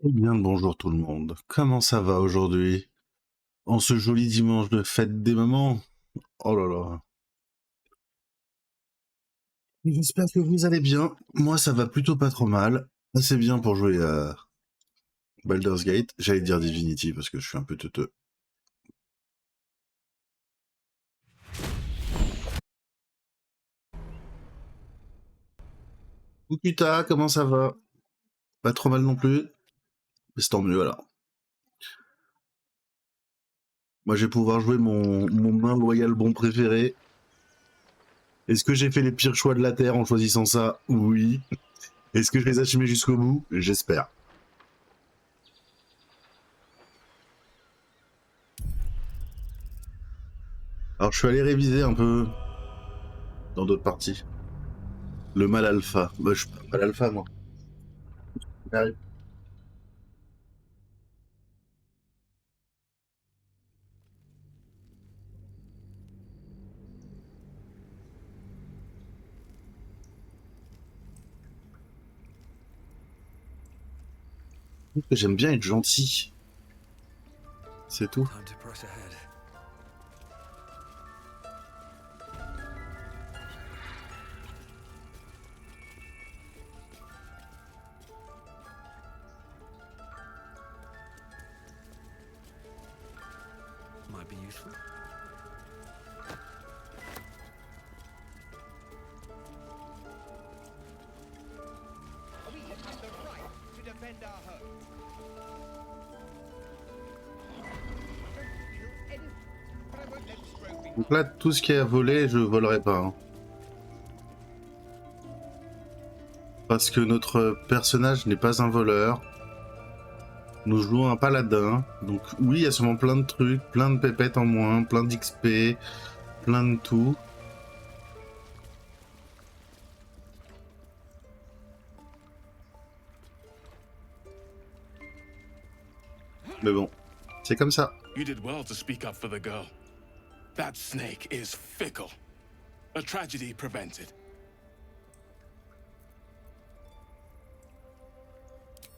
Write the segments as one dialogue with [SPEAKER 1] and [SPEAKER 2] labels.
[SPEAKER 1] Eh bien le bonjour tout le monde, comment ça va aujourd'hui? En ce joli dimanche de fête des mamans? Oh là là. J'espère que vous allez bien, moi ça va plutôt pas trop mal, assez bien pour jouer à Baldur's Gate, j'allais dire Divinity parce que je suis un peu teuteux. Kukuta, comment ça va? Pas trop mal non plus? Mais c'est tant mieux alors. Moi je vais pouvoir jouer mon nain loyal bon préféré. Est-ce que j'ai fait les pires choix de la Terre en choisissant ça? Oui. Est-ce que je les assumais jusqu'au bout? J'espère. Alors je suis allé réviser un peu dans d'autres parties. Le mal alpha. Bah, je suis pas mal alpha, moi. Ouais. J'aime bien être gentil. C'est tout.
[SPEAKER 2] Time to press ahead. Might be useful.
[SPEAKER 3] We have the right to defend our home. Don't kill any, but I won't let groping.
[SPEAKER 1] Donc là, tout ce qui est à voler, je volerai pas. Hein. Parce que notre personnage n'est pas un voleur. Nous jouons un paladin. Donc oui, il y a sûrement plein de trucs, plein de pépettes en moins, plein d'XP, plein de tout. Mais bon, c'est comme ça.
[SPEAKER 4] You did well to speak up for the girl. That snake is fickle. A tragedy prevented.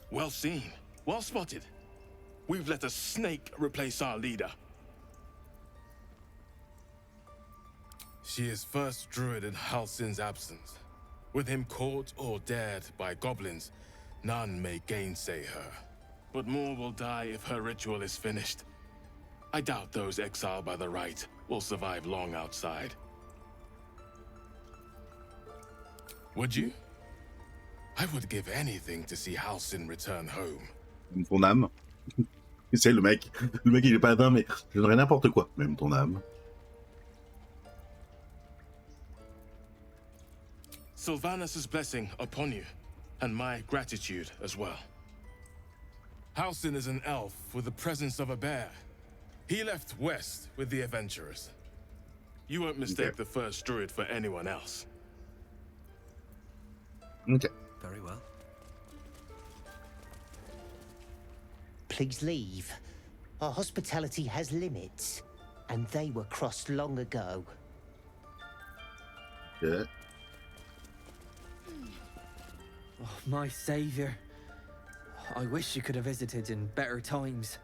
[SPEAKER 4] Well seen. Well spotted. We've let a snake replace our leader. She is first druid in Halsin's absence. With him caught or dared by goblins, none may gainsay her. But more will die if her ritual is finished. I doubt those exiled by the right will survive long outside. Would you? I would give anything to see Halsin return home.
[SPEAKER 1] Même ton âme. C'est le mec. Le mec, il est paladin, mais je donnerais n'importe quoi. Même ton âme.
[SPEAKER 4] Sylvanus' blessing upon you, and my gratitude as well. Halsin is an elf with the presence of a bear. He left west with the adventurers. You won't mistake the first druid for anyone else.
[SPEAKER 1] Ok.
[SPEAKER 2] Very well.
[SPEAKER 5] Please leave. Our hospitality has limits, and they were crossed long ago.
[SPEAKER 1] Ok.
[SPEAKER 6] Oh, my savior. I wish you could have visited in better times.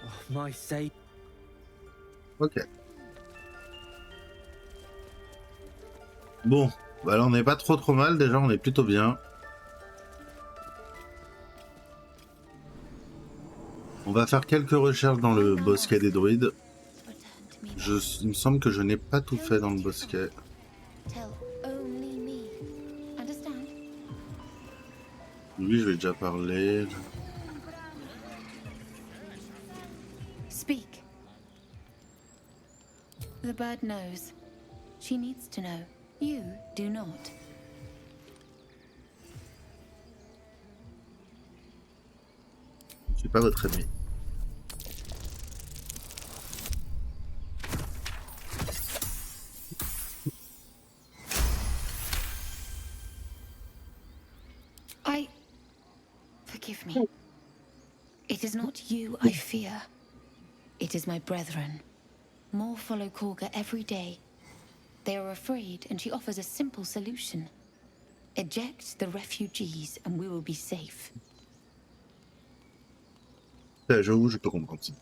[SPEAKER 6] Oh, my savior.
[SPEAKER 1] Ok. Bon, bah là on n'est pas trop mal, déjà on est plutôt bien. On va faire quelques recherches dans le bosquet des druides. Il me semble que je n'ai pas tout fait dans le bosquet.
[SPEAKER 7] Tell only me. Understand?
[SPEAKER 1] Lui, je vais déjà parler.
[SPEAKER 7] Speak. The bird knows. She needs to know. You do not.
[SPEAKER 1] Je suis pas votre ami.
[SPEAKER 7] Forgive me. It is not you I fear. It is my brethren. More follow Korga every day. They are afraid, and she offers a simple solution. Eject the refugees and we will be safe.
[SPEAKER 1] J'avoue, je peux comprendre ça.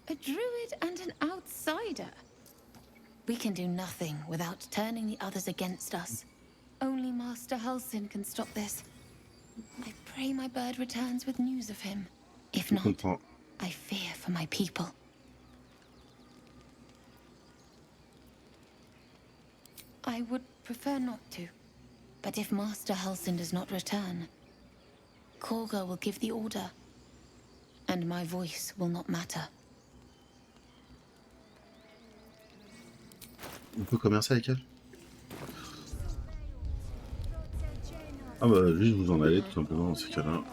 [SPEAKER 7] A druid and an outsider. We can do nothing without turning the others against us. Only Master Halsin can stop this. I pray my bird returns with news of him. If
[SPEAKER 1] Je
[SPEAKER 7] not,
[SPEAKER 1] comprends.
[SPEAKER 7] I fear for my people. I would prefer not to. But if Master Halsin does not return, Korga will give the order. And my voice will not matter.
[SPEAKER 1] On peut commercer avec elle? Ah bah juste vous en allez tout simplement dans ces cas-là.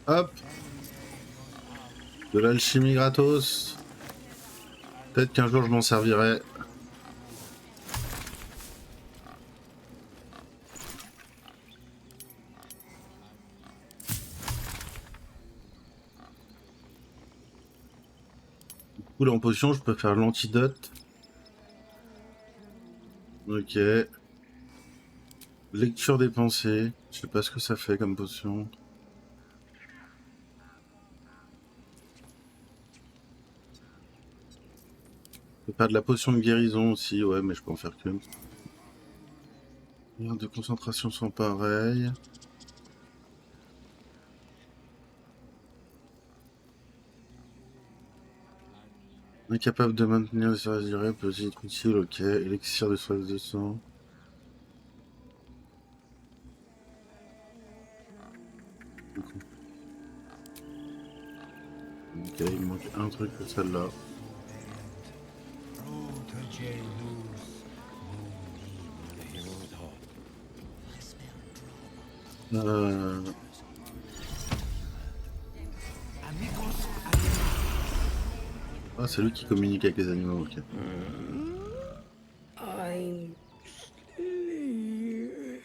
[SPEAKER 1] Hop! De l'alchimie gratos. Peut-être qu'un jour je m'en servirai. Du coup là en potion je peux faire l'antidote. Ok. Lecture des pensées. Je sais pas ce que ça fait comme potion. Je peux faire de la potion de guérison aussi, ouais, mais je peux en faire qu'une. Les de concentration sont pareils. Incapable de maintenir les services durés peut aussi être utile, ok. Élixir de soif de sang. Ok, il me manque un truc que celle-là. Ah, c'est lui qui communique avec les animaux, ok.
[SPEAKER 8] I'm sleeping.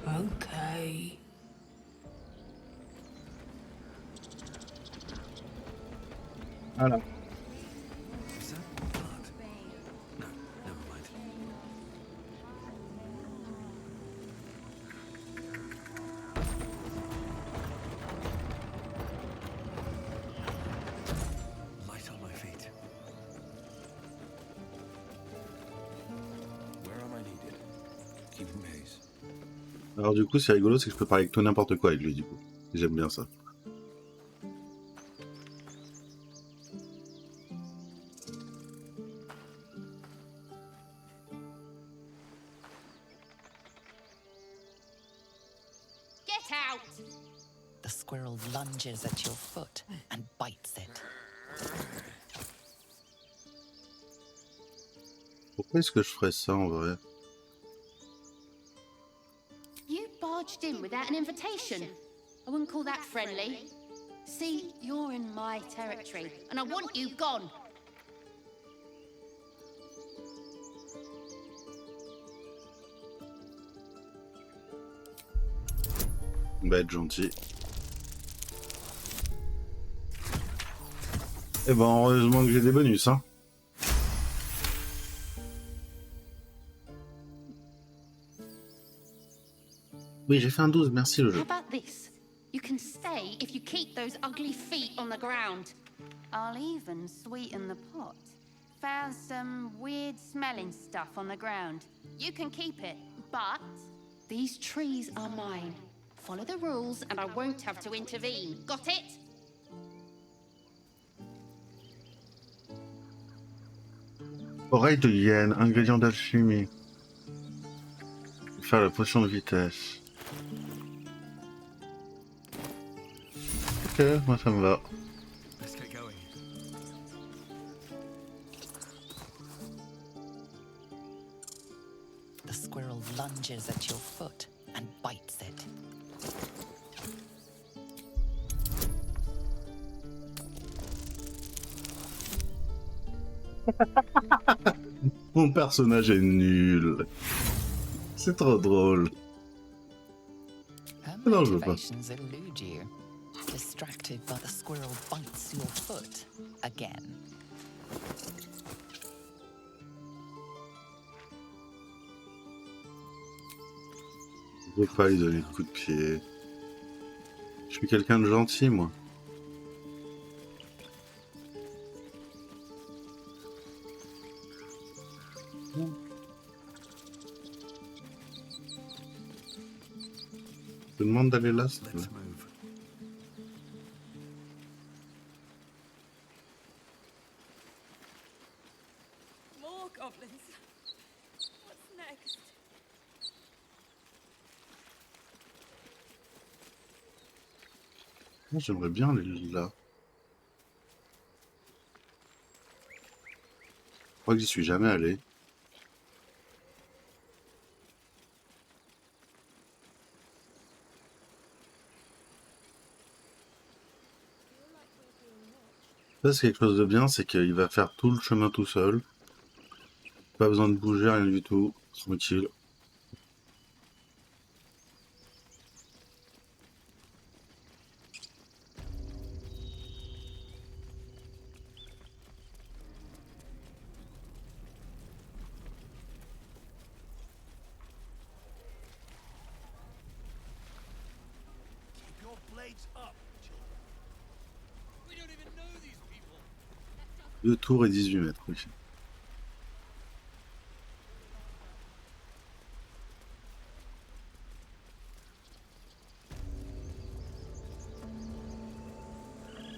[SPEAKER 8] Okay.
[SPEAKER 1] Voilà.
[SPEAKER 2] Is that blood? No, never mind. Light on my feet.
[SPEAKER 3] Where am I needed? Keeping pace.
[SPEAKER 1] Alors du coup, c'est rigolo, c'est que je peux parler avec tout n'importe quoi avec lui, du coup. J'aime bien ça.
[SPEAKER 9] Get out!
[SPEAKER 10] The squirrel lunges at your foot and bites it.
[SPEAKER 1] Pourquoi est-ce que je ferais ça en vrai?
[SPEAKER 9] You barged in without an invitation. I wouldn't call that friendly. See, you're in my territory, and I want you gone.
[SPEAKER 1] On va être gentil. Eh ben, heureusement que j'ai des bonus, hein. Oui, j'ai fait un 12, merci le
[SPEAKER 9] How
[SPEAKER 1] jeu.
[SPEAKER 9] about this? You can stay if you keep those ugly feet on the ground. I'll even sweeten the pot. Found some weird smelling stuff on the ground. You can keep it, but these trees are mine. Follow the rules and I won't have to intervene. Got it?
[SPEAKER 1] Oreille de hyène, ingrédient d'alchimie. Faire la potion de vitesse. Ok, moi ça me va.
[SPEAKER 2] Let's get going.
[SPEAKER 10] The squirrel lunges at your foot and bites it.
[SPEAKER 1] Mon personnage est nul. C'est trop drôle. Non, je veux pas.
[SPEAKER 10] motivations elude you. Distracted by the squirrel bites your foot again.
[SPEAKER 1] Je veux pas lui donner de coup de pied. Je suis quelqu'un de gentil, moi. Je te demande d'aller là, s'il te plaît.
[SPEAKER 2] Let's move.
[SPEAKER 8] More goblins. What's next?
[SPEAKER 1] Moi, j'aimerais bien aller là. Je crois que j'y suis jamais allé. Ça, c'est quelque chose de bien, c'est qu'il va faire tout le chemin tout seul. Pas besoin de bouger, rien du tout. Tranquille.
[SPEAKER 3] Keep your blades up, children. We don't even know these people.
[SPEAKER 1] 2 tours et 18 mètres. Oui.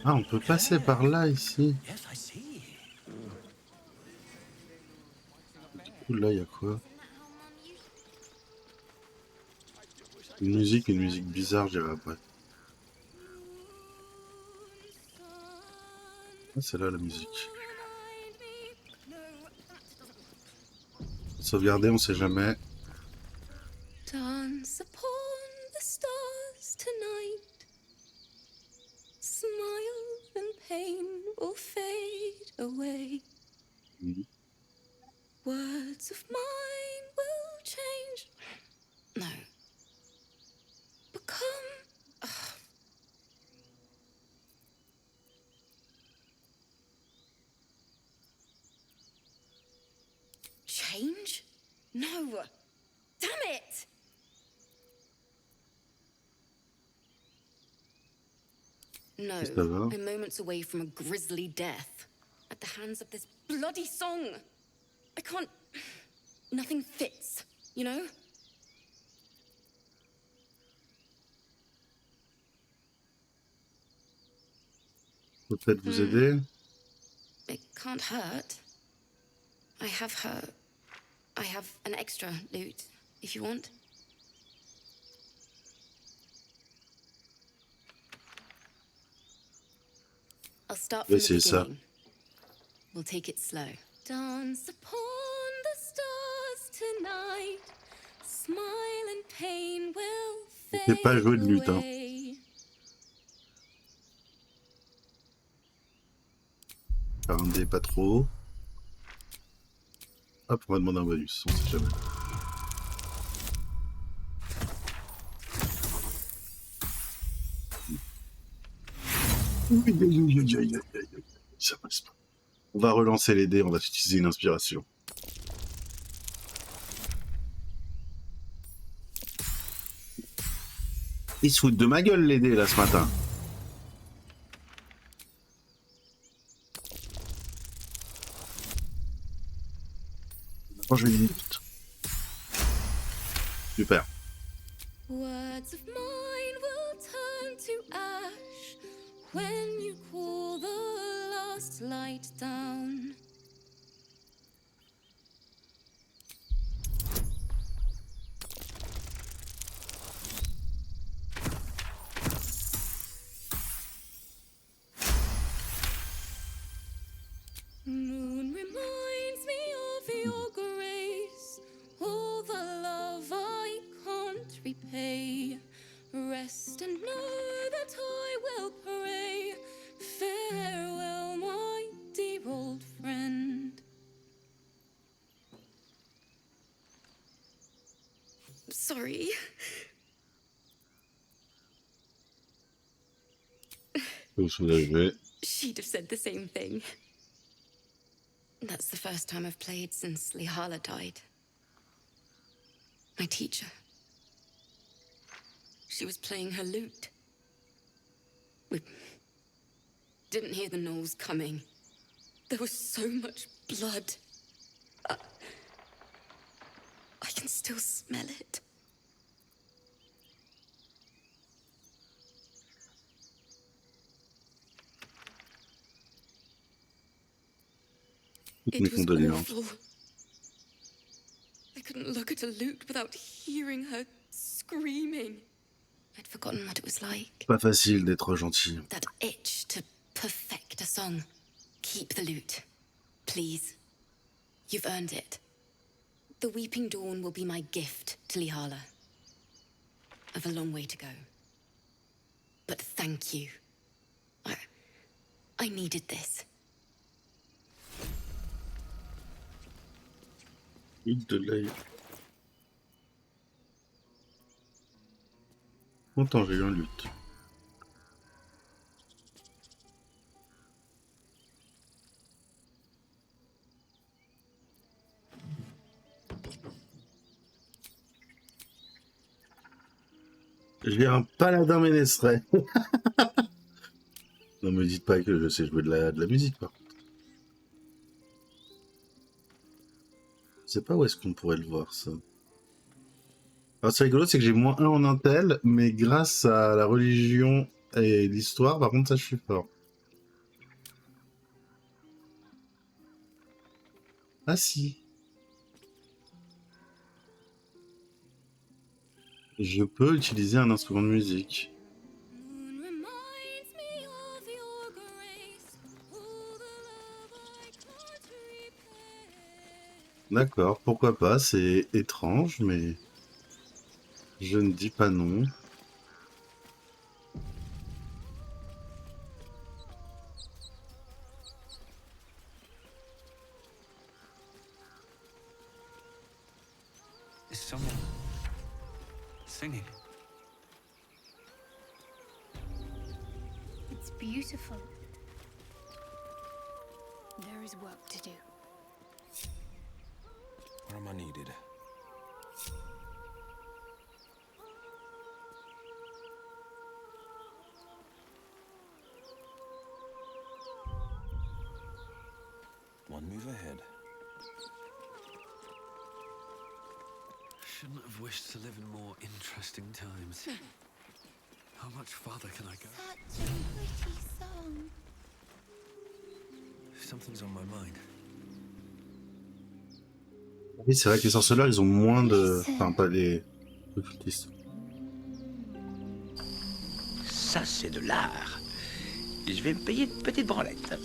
[SPEAKER 1] Ah, on peut passer par là, ici.
[SPEAKER 2] Yes, I see.
[SPEAKER 1] Du coup, là, il y a quoi? Une musique bizarre, je dirais après. Ah, c'est là la musique. Sauvegarder, on sait jamais.
[SPEAKER 7] Dance upon the stars tonight. Smile and pain will fade away.
[SPEAKER 1] Mhm.
[SPEAKER 7] Words of mine will change. No. Become. Change? No. Damn it! No,
[SPEAKER 1] Ça va.
[SPEAKER 7] I'm moments away from a grisly death. At the hands of this bloody song. I can't. Nothing fits, you know?
[SPEAKER 1] Faut peut-être vous aider.
[SPEAKER 7] It can't hurt. I have an extra loot, if you want. I'll start from the
[SPEAKER 1] C'est ça.
[SPEAKER 7] beginning. We'll take it slow. Dance upon the stars tonight. Smile and pain will fade
[SPEAKER 1] C'est pas jouer de lutte, hein.
[SPEAKER 7] away.
[SPEAKER 1] Faire un dé pas trop. Hop, on va demander un bonus, on sait jamais. Ça passe pas. On va relancer les dés, on va utiliser une inspiration. Ils se foutent de ma gueule les dés là ce matin. Maintenant je vais une minute. Super.
[SPEAKER 7] Words of mine will turn to ash when you cool the last light down. Moon reminds me of your grace, all the love I can't repay. Rest and know that I will pray. Farewell, my dear old friend.
[SPEAKER 1] Faut soulager.
[SPEAKER 7] She'd have said the same thing. That's the first time I've played since Lihala died. My teacher. She was playing her lute. We didn't hear the gnolls coming. There was so much blood. I can still smell it.
[SPEAKER 1] Toutes mes
[SPEAKER 7] It was
[SPEAKER 1] condoléances.
[SPEAKER 7] awful. I couldn't look at a lute without hearing her screaming. I'd forgotten what it was like.
[SPEAKER 1] Pas facile d'être gentil.
[SPEAKER 7] That itch to perfect a song. Keep the lute. Please. You've earned it. The Weeping Dawn will be my gift to Lihala. I've a long way to go. But thank you. I needed this.
[SPEAKER 1] Huile de l'ail. Longtemps j'ai eu un lutte. J'ai un paladin ménestrel. Non, me dites pas que je sais jouer de la musique, par contre. Je sais pas où est-ce qu'on pourrait le voir, ça. Alors, c'est rigolo, c'est que j'ai moins 1 en intel, mais grâce à la religion et l'histoire, par contre, ça, je suis fort. Ah, si. Je peux utiliser un instrument de musique. D'accord, pourquoi pas, c'est étrange, mais je ne dis pas non.
[SPEAKER 2] Is someone singing?
[SPEAKER 7] It's beautiful. There is work to do.
[SPEAKER 2] Where am I needed? One move ahead. Shouldn't have wished to live in more interesting times. How much farther can I go?
[SPEAKER 7] Such a pretty song.
[SPEAKER 2] Something's on my mind.
[SPEAKER 1] Oui, c'est vrai que les sorceleurs, ils ont moins de... Enfin, pas les occultistes.
[SPEAKER 11] Ça, c'est de l'art. Je vais me payer une petite branlette.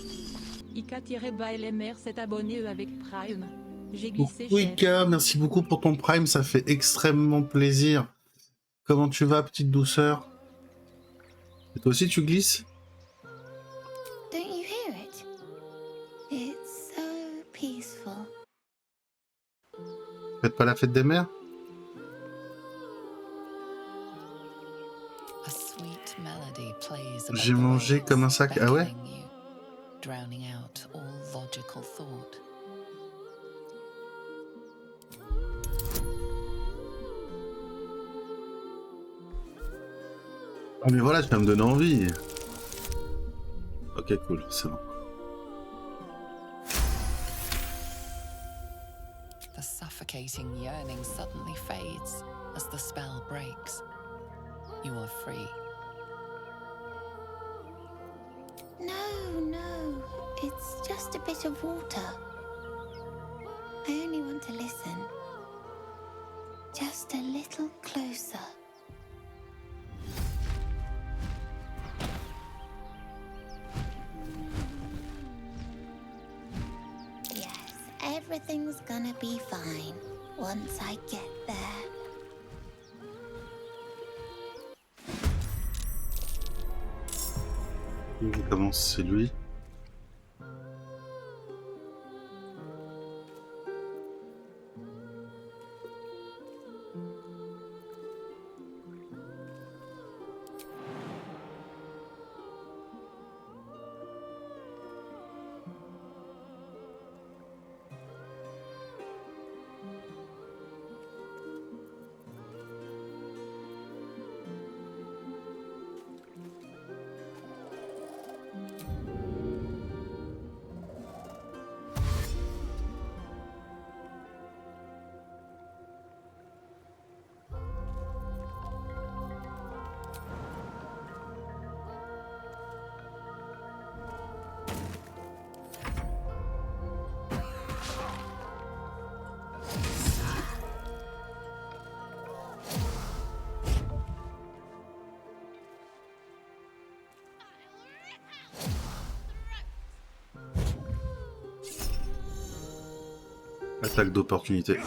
[SPEAKER 12] Ika-Baelemer s'est abonné avec Prime. J'ai glissé
[SPEAKER 1] Oui, Ika, merci beaucoup pour ton Prime, ça fait extrêmement plaisir. Comment tu vas, petite douceur? Et toi aussi, tu glisses?
[SPEAKER 7] Don't you hear it? It's so peaceful.
[SPEAKER 1] Faites pas la fête des mères?
[SPEAKER 10] A sweet melody plays
[SPEAKER 1] J'ai
[SPEAKER 10] above the
[SPEAKER 1] mangé
[SPEAKER 10] waves,
[SPEAKER 1] comme un sac. Ah ouais?
[SPEAKER 10] beckoning you, drowning out all logical thought.
[SPEAKER 1] Ah mais voilà, tu vas me donner envie. Ok, cool, c'est bon.
[SPEAKER 10] The suffocating yearning suddenly fades as the spell breaks. You are free.
[SPEAKER 7] No. It's just a bit of water. I only want to listen. Just a little closer. Yes, everything's gonna be fine once I get there.
[SPEAKER 1] Comment c'est lui? Attaque d'opportunité.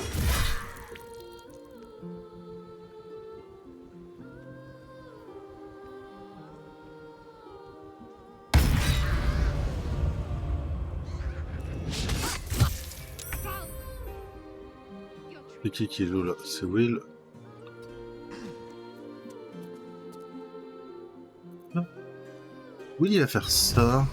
[SPEAKER 1] C'est qui joue là? C'est Will. Ah. Will il va faire ça.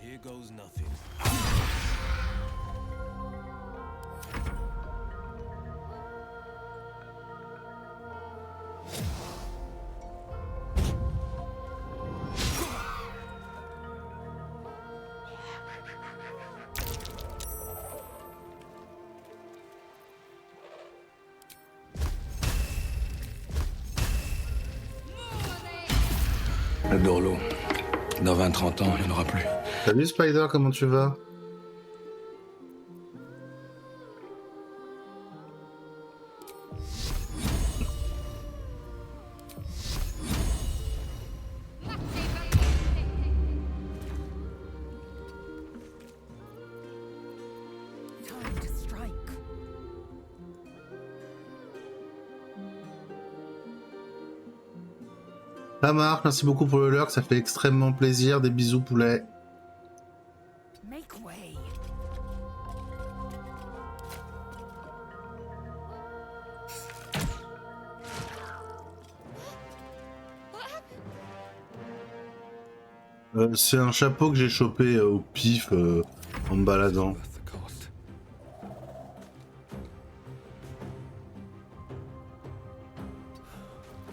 [SPEAKER 3] Here goes nothing.
[SPEAKER 2] Le Dorlo. Dans 20-30 ans, il n'y en aura plus.
[SPEAKER 1] Salut Spider, comment tu vas?
[SPEAKER 8] Time to strike.
[SPEAKER 1] Ça marche, merci beaucoup pour le lurk, ça fait extrêmement plaisir. Des bisous poulet.
[SPEAKER 8] Make way.
[SPEAKER 1] C'est un chapeau que j'ai chopé au pif en me baladant.
[SPEAKER 2] Worth the cost.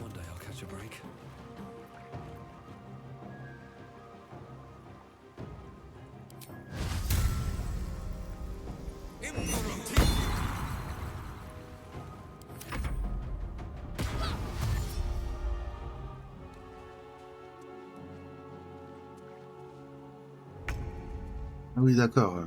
[SPEAKER 2] One day I'll catch a break.
[SPEAKER 1] Ah oui d'accord.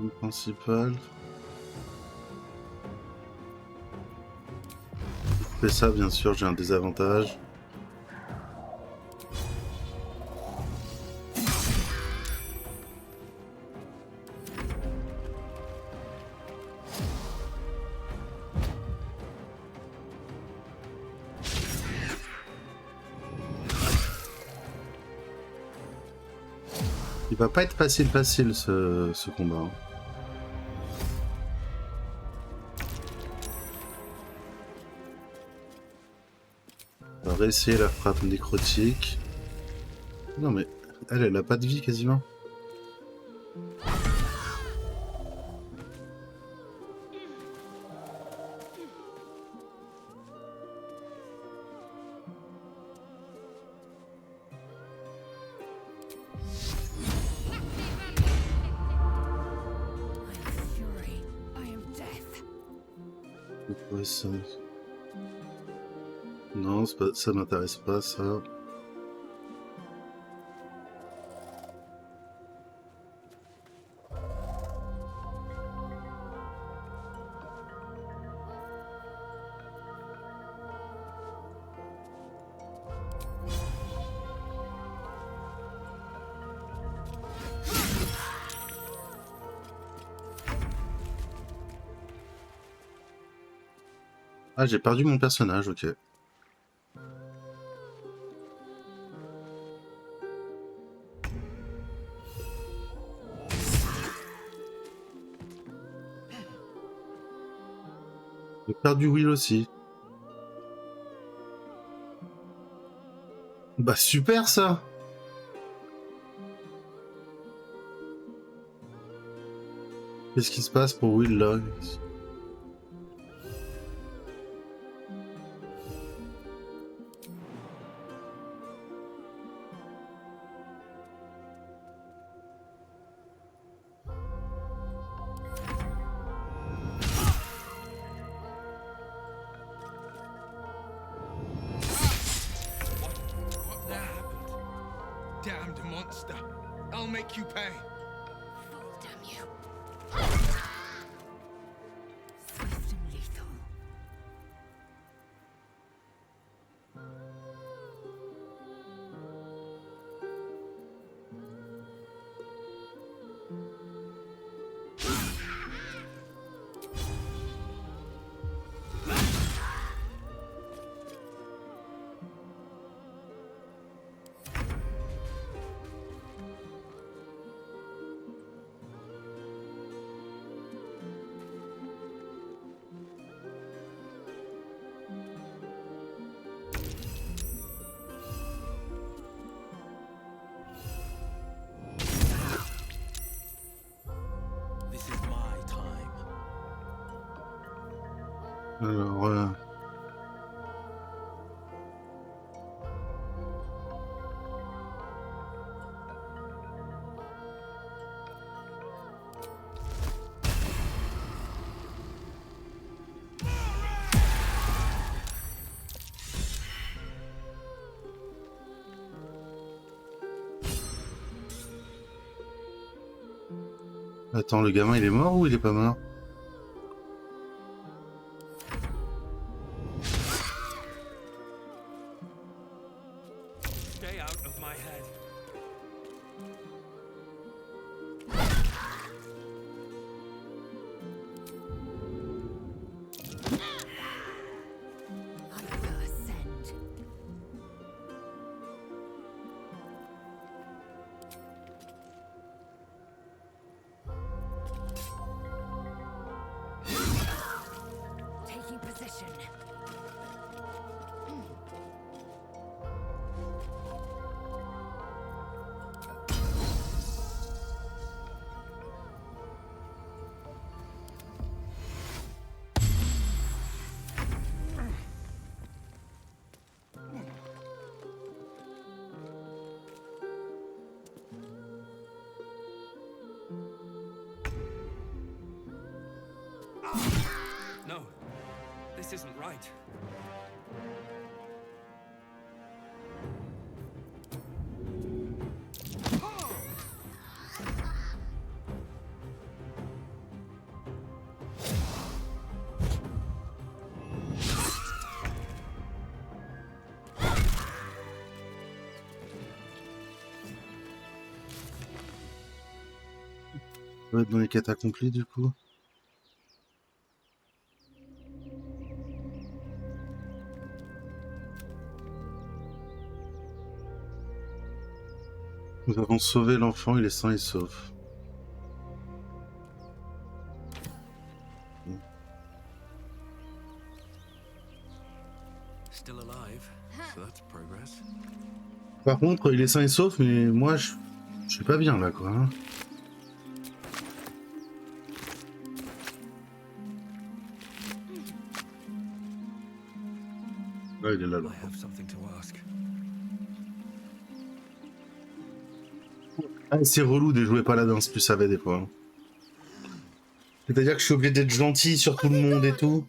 [SPEAKER 1] Le principal. Je fais ça bien sûr, j'ai un désavantage. Il va pas être facile ce combat. Hein. On va réessayer la frappe nécrotique. Non mais elle a pas de vie quasiment.
[SPEAKER 8] Fury. I am death.
[SPEAKER 1] C'est quoi ça? Non, c'est pas, ça m'intéresse pas ça. Ah, j'ai perdu mon personnage, ok. J'ai perdu Will aussi. Bah super ça! Qu'est-ce qui se passe pour Will là?
[SPEAKER 3] monster. I'll make you pay.
[SPEAKER 8] Fool, damn you. Swift and lethal.
[SPEAKER 3] This is my time.
[SPEAKER 1] Alors, attends, le gamin il est mort ou il est pas mort?
[SPEAKER 3] Stay out of my head.
[SPEAKER 8] I will ascend. Taking position.
[SPEAKER 3] No, this isn't right.
[SPEAKER 1] On va être dans les quêtes accomplies du coup. Nous avons sauvé l'enfant, il est sain et sauf.
[SPEAKER 2] Still alive, so that's progress.
[SPEAKER 1] Par contre, il est sain et sauf, mais moi je suis pas bien là quoi. Hein. Là, il est là.
[SPEAKER 2] I have something to ask.
[SPEAKER 1] Ah, c'est relou de jouer paladin, si tu savais des fois. Hein. C'est-à-dire que je suis obligé d'être gentil sur tout le monde et tout.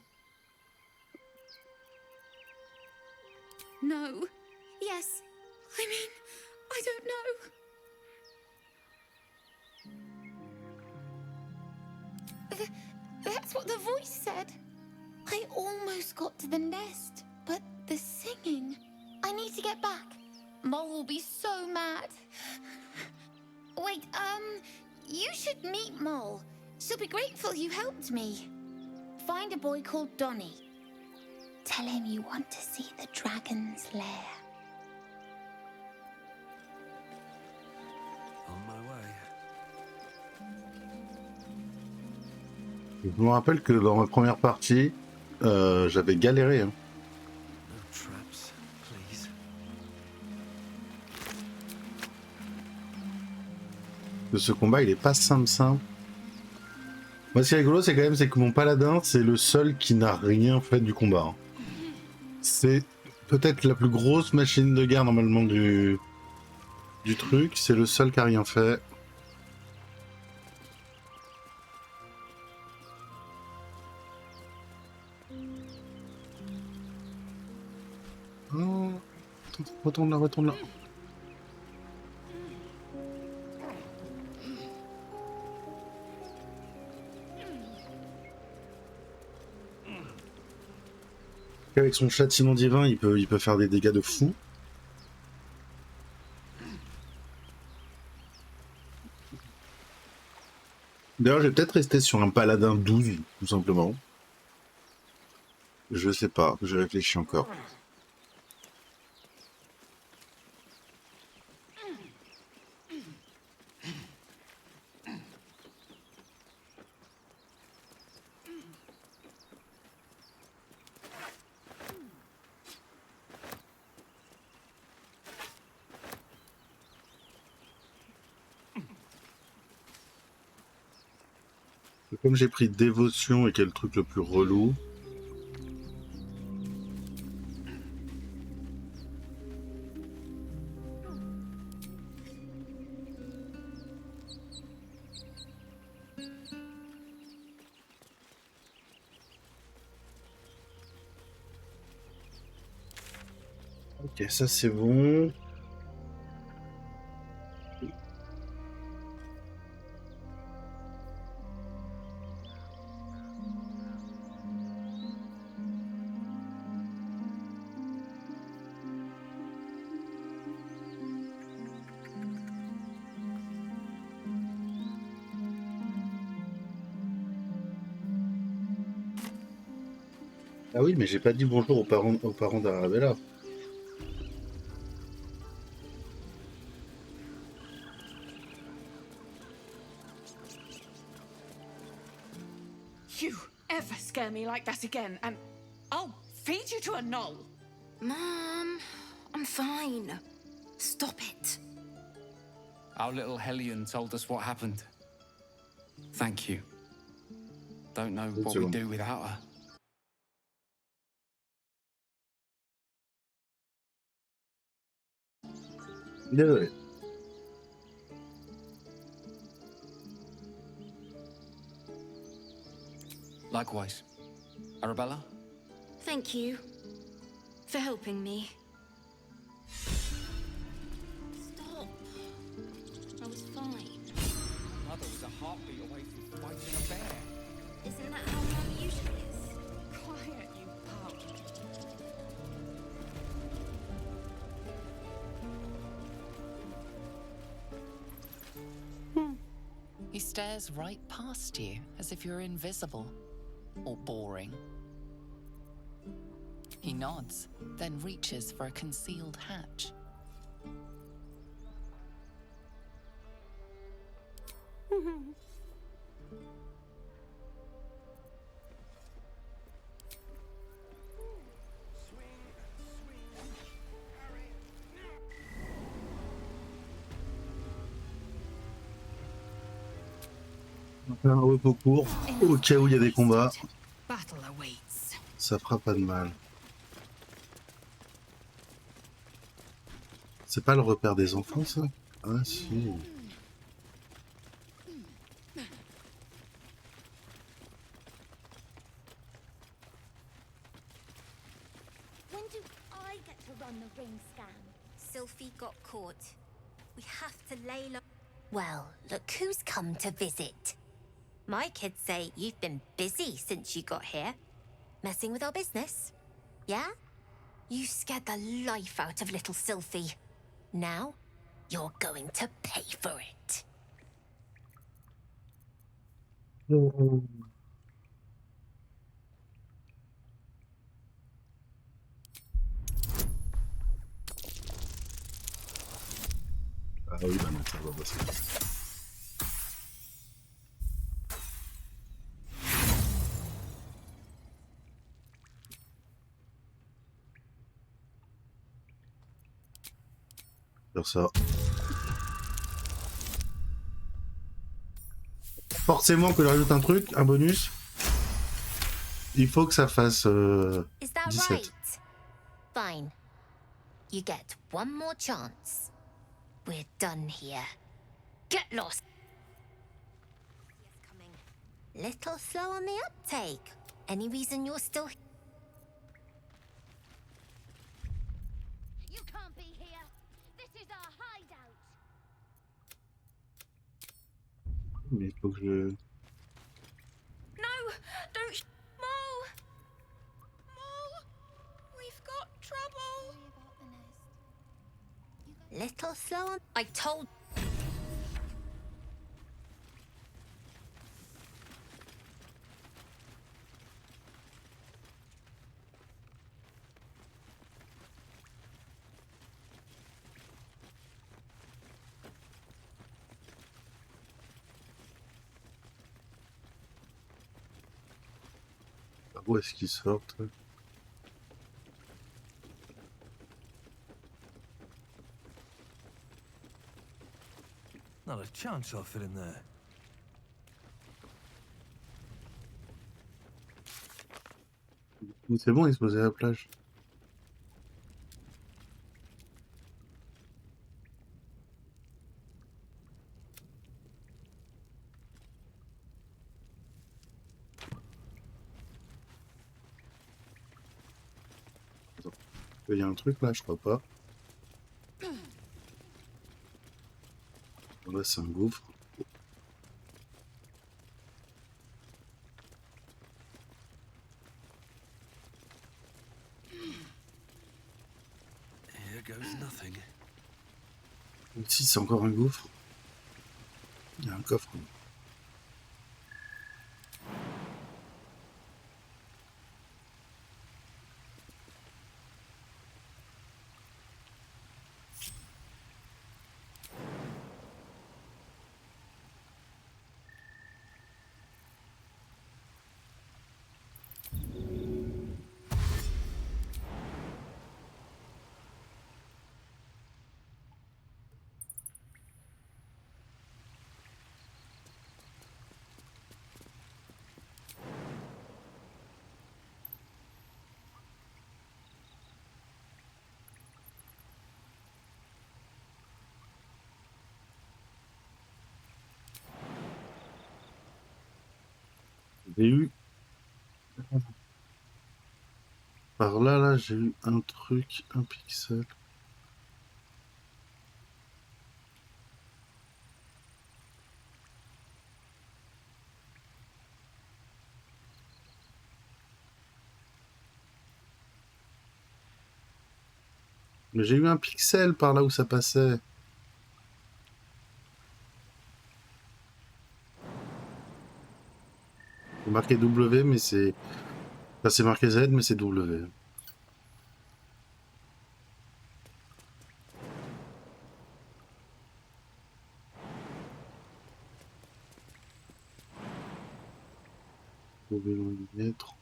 [SPEAKER 7] No. Yes. I mean, I don't know. That's what the voice said. I almost got to the nest, but the singing. I need to get back. Mole will be so mad. Wait, you should meet Mole. She'll be grateful you helped me. Find a boy called Donny. Tell him you want to see the dragon's lair.
[SPEAKER 2] On my way.
[SPEAKER 1] Je me rappelle que dans ma première partie, j'avais galéré. Hein.
[SPEAKER 2] No traps, please.
[SPEAKER 1] Que ce combat, il est pas simple. Moi, ce qui est rigolo, c'est quand même que mon paladin, c'est le seul qui n'a rien fait du combat. Hein. C'est peut-être la plus grosse machine de guerre normalement du truc. C'est le seul qui a rien fait. Oh, retourne là. qu'avec son châtiment divin, il peut faire des dégâts de fou. D'ailleurs, je vais peut-être rester sur un paladin 12, tout simplement. Je sais pas, je réfléchis encore. Comme j'ai pris dévotion et qui est le truc le plus relou. Ok, ça c'est bon. Ah oui, mais j'ai pas dit bonjour aux parents d'Arabella.
[SPEAKER 13] You ever scare me like that again, and I'll feed you to a knoll.
[SPEAKER 8] Mom, I'm fine. Stop it.
[SPEAKER 2] Our little Hellion told us what happened. Thank you. Don't know what we'd do without her.
[SPEAKER 1] Désolé.
[SPEAKER 2] Likewise. Arabella?
[SPEAKER 8] Thank you for helping me. Stop. I was fine.
[SPEAKER 2] Mother was a heartbeat away from fighting a bear.
[SPEAKER 8] Isn't that how Mum usually is?
[SPEAKER 13] Quiet, you pup.
[SPEAKER 10] He stares right past you as if you're invisible or boring. He nods, then reaches for a concealed hatch.
[SPEAKER 1] On va faire un repos court, au cas où il y a des combats.
[SPEAKER 13] Battle awaits.
[SPEAKER 1] Ça fera pas de mal. C'est pas le repère des enfants, ça? Ah si.
[SPEAKER 14] When do I get to run the ring scan? Sylphie got caught. We have to lay low. Well, look who's come to visit. My kids say you've been busy since you got here. Messing with our business. Yeah? You scared the life out of little Sylphie. Now, you're going to pay for it.
[SPEAKER 1] Ah oui, bah non, ça va passer. Faire ça. Forcément que je rajoute un truc, un bonus. Il faut que ça fasse 17.
[SPEAKER 14] Right? Fine. You get one more chance. We're done here. Get lost. Little slow on the uptake. Any reason you're still here? You can't be here. This is our hideout.
[SPEAKER 1] Mais il faut que je...
[SPEAKER 13] No, don't. Mo.
[SPEAKER 14] little slow on. I told.
[SPEAKER 1] Où est-ce qu'ils sortent?
[SPEAKER 3] Not a chance I'll fit in there.
[SPEAKER 1] C'est bon, ils se posaient à la plage. Attends. Il y a un truc là, je crois pas. Là, c'est un gouffre.
[SPEAKER 3] Here goes nothing.
[SPEAKER 1] Ici, c'est encore un gouffre. Il y a un coffre. J'ai eu... Par là, j'ai eu un truc, un pixel. Mais j'ai eu un pixel par là où ça passait. C'est marqué W, mais c'est... Enfin, c'est marqué Z, mais c'est W. Trouver loin du mètre.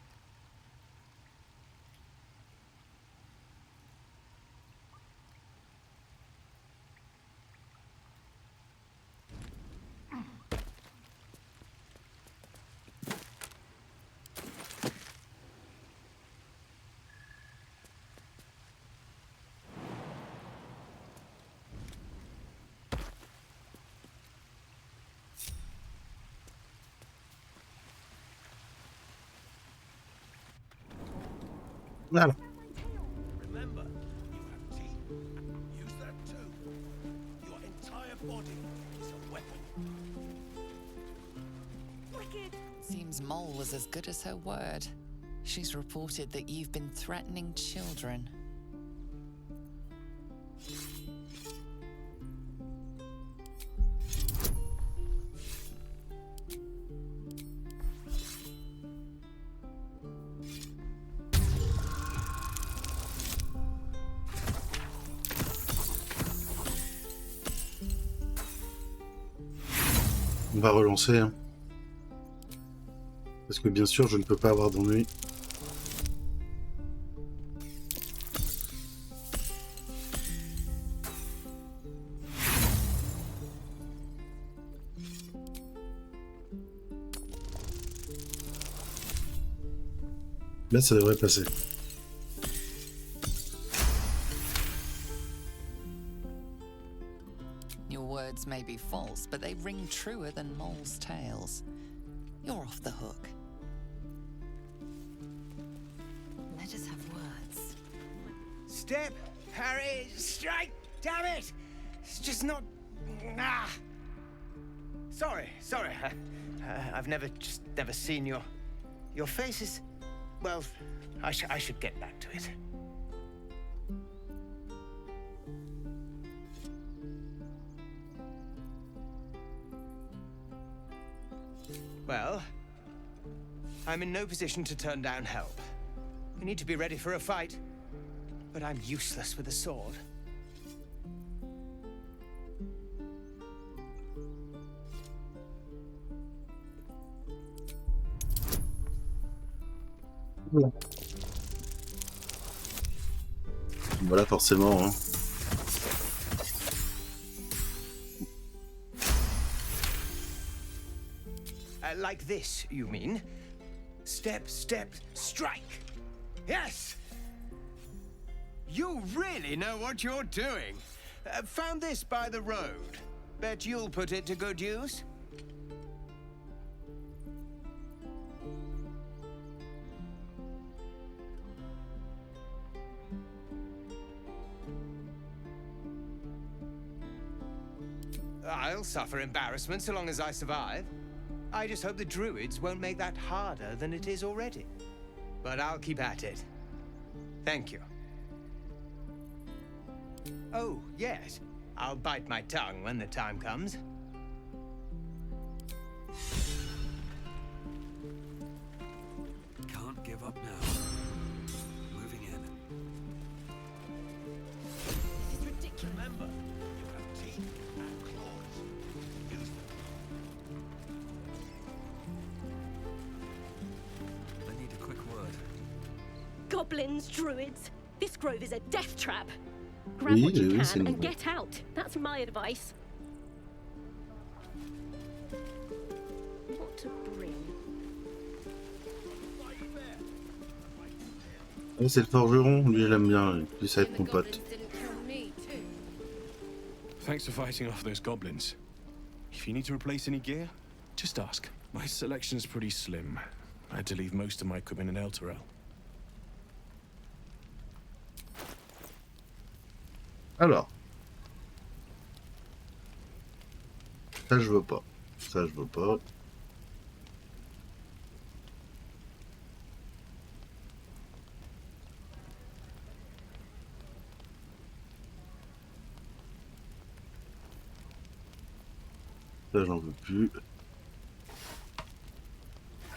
[SPEAKER 1] Voilà.
[SPEAKER 3] Remember, you have teeth. Use that too. Your entire body is a weapon.
[SPEAKER 12] Wicked.
[SPEAKER 10] Seems Mole was as good as her word. She's reported that you've been threatening children.
[SPEAKER 1] On va relancer. Hein. Parce que bien sûr, je ne peux pas avoir d'ennui. Là, ça devrait passer.
[SPEAKER 10] Your words may be false, but they ring truer than Mole's tales. You're off the hook.
[SPEAKER 7] Let us have words.
[SPEAKER 15] Step, Harry, strike, damn it! It's just not... Ah! Sorry. I've never seen your face is... Well, I should get back to it. Well, I'm in no position to turn down help. We need to be ready for a fight, but I'm useless with a sword.
[SPEAKER 1] Voilà, forcément, hein.
[SPEAKER 15] Like this, you mean? Step, step, strike! Yes! You really know what you're doing. Found this by the road. Bet you'll put it to good use? I'll suffer embarrassment so long as I survive. I just hope the druids won't make that harder than it is already. But I'll keep at it. Thank you. Oh, yes. I'll bite my tongue when the time comes.
[SPEAKER 16] Can't give up now. Moving in.
[SPEAKER 3] This is ridiculous. Remember, you have teeth and claws. Use them.
[SPEAKER 16] I need a quick word.
[SPEAKER 17] Goblins, druids. This grove is a death trap. Grab what you can and get out. That's my advice. What to bring?
[SPEAKER 1] Ah, c'est le forgeron, lui, il aime bien. Lui, ça va être mon pote.
[SPEAKER 18] Thanks for fighting off those goblins. If you need to replace any gear, just ask. My selection's pretty slim. I had to leave most of my equipment in Elturel.
[SPEAKER 1] Alors. Ça, je veux pas. Ça, je veux pas. Ça, j'en veux plus.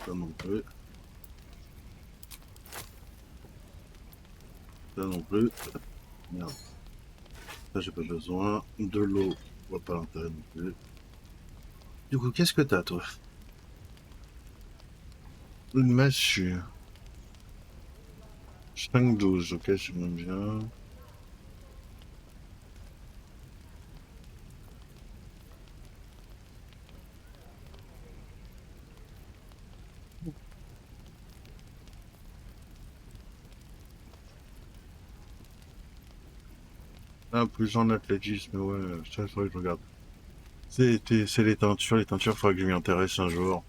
[SPEAKER 1] Ça non plus. Ça non plus. Merde. Ça, j'ai pas besoin. De l'eau, je vois pas l'intérêt non plus. Du coup, qu'est-ce que t'as, toi? Une massue. 5-12, ok, c'est même bien. Ah, plus en athlétisme, ouais, ça, il faudrait que je regarde. C'est les teintures, il faudrait que je m'y intéresse un jour.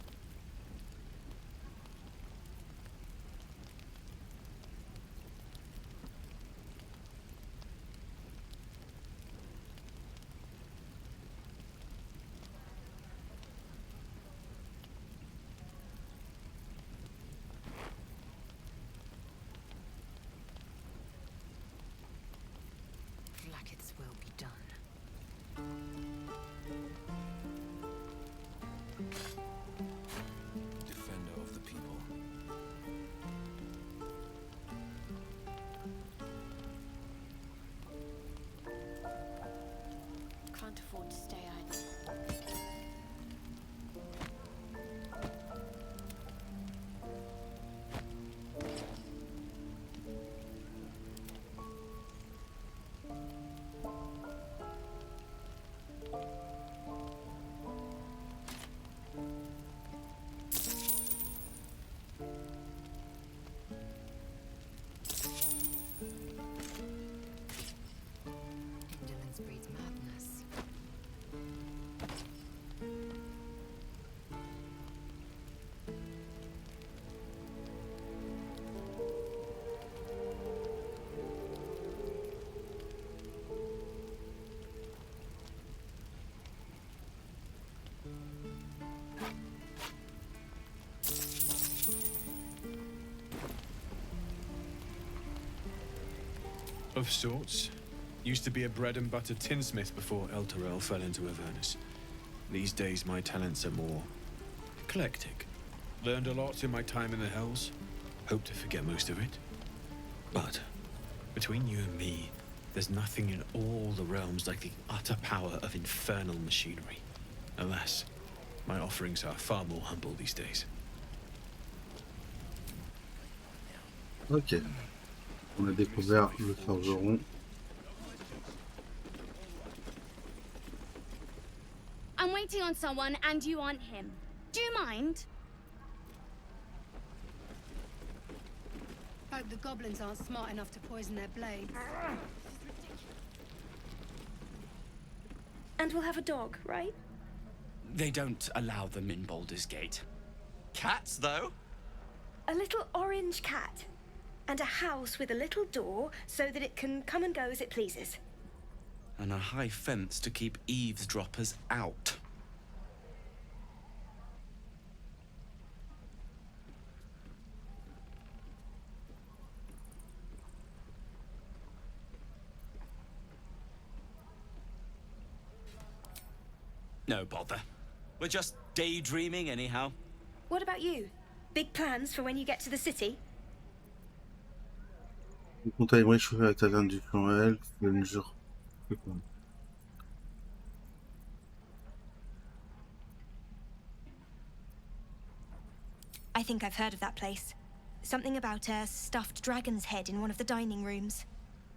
[SPEAKER 10] Blackets will be done.
[SPEAKER 16] Defender of the people.
[SPEAKER 8] Can't afford to stay idle.
[SPEAKER 10] Indolence breeds madness.
[SPEAKER 18] Of sorts. Used to be a bread and butter tinsmith before Elturel fell into Avernus. These days my talents are more eclectic. Learned a lot in my time in the Hells. Hope to forget most of it. But between you and me, there's nothing in all the realms like the utter power of infernal machinery. Alas, my offerings are far more humble these days.
[SPEAKER 1] Ok. On a découvert le forgeron.
[SPEAKER 19] I'm waiting on someone and you aren't him. Do you mind?
[SPEAKER 20] Hope the goblins aren't smart enough to poison their blades.
[SPEAKER 17] And we'll have a dog, right?
[SPEAKER 21] They don't allow them in Baldur's Gate. Cats, though?
[SPEAKER 17] A little orange cat. And a house with a little door so that it can come and go as it pleases.
[SPEAKER 21] And a high fence to keep eavesdroppers out. No bother. We're just daydreaming anyhow.
[SPEAKER 17] What about you? Big plans for when you get to the city?
[SPEAKER 1] Le compte à réchauffer à la taverne du clan elfe, le jour.
[SPEAKER 22] I think I've heard of that place. Something about a stuffed dragon's head in one of the dining rooms.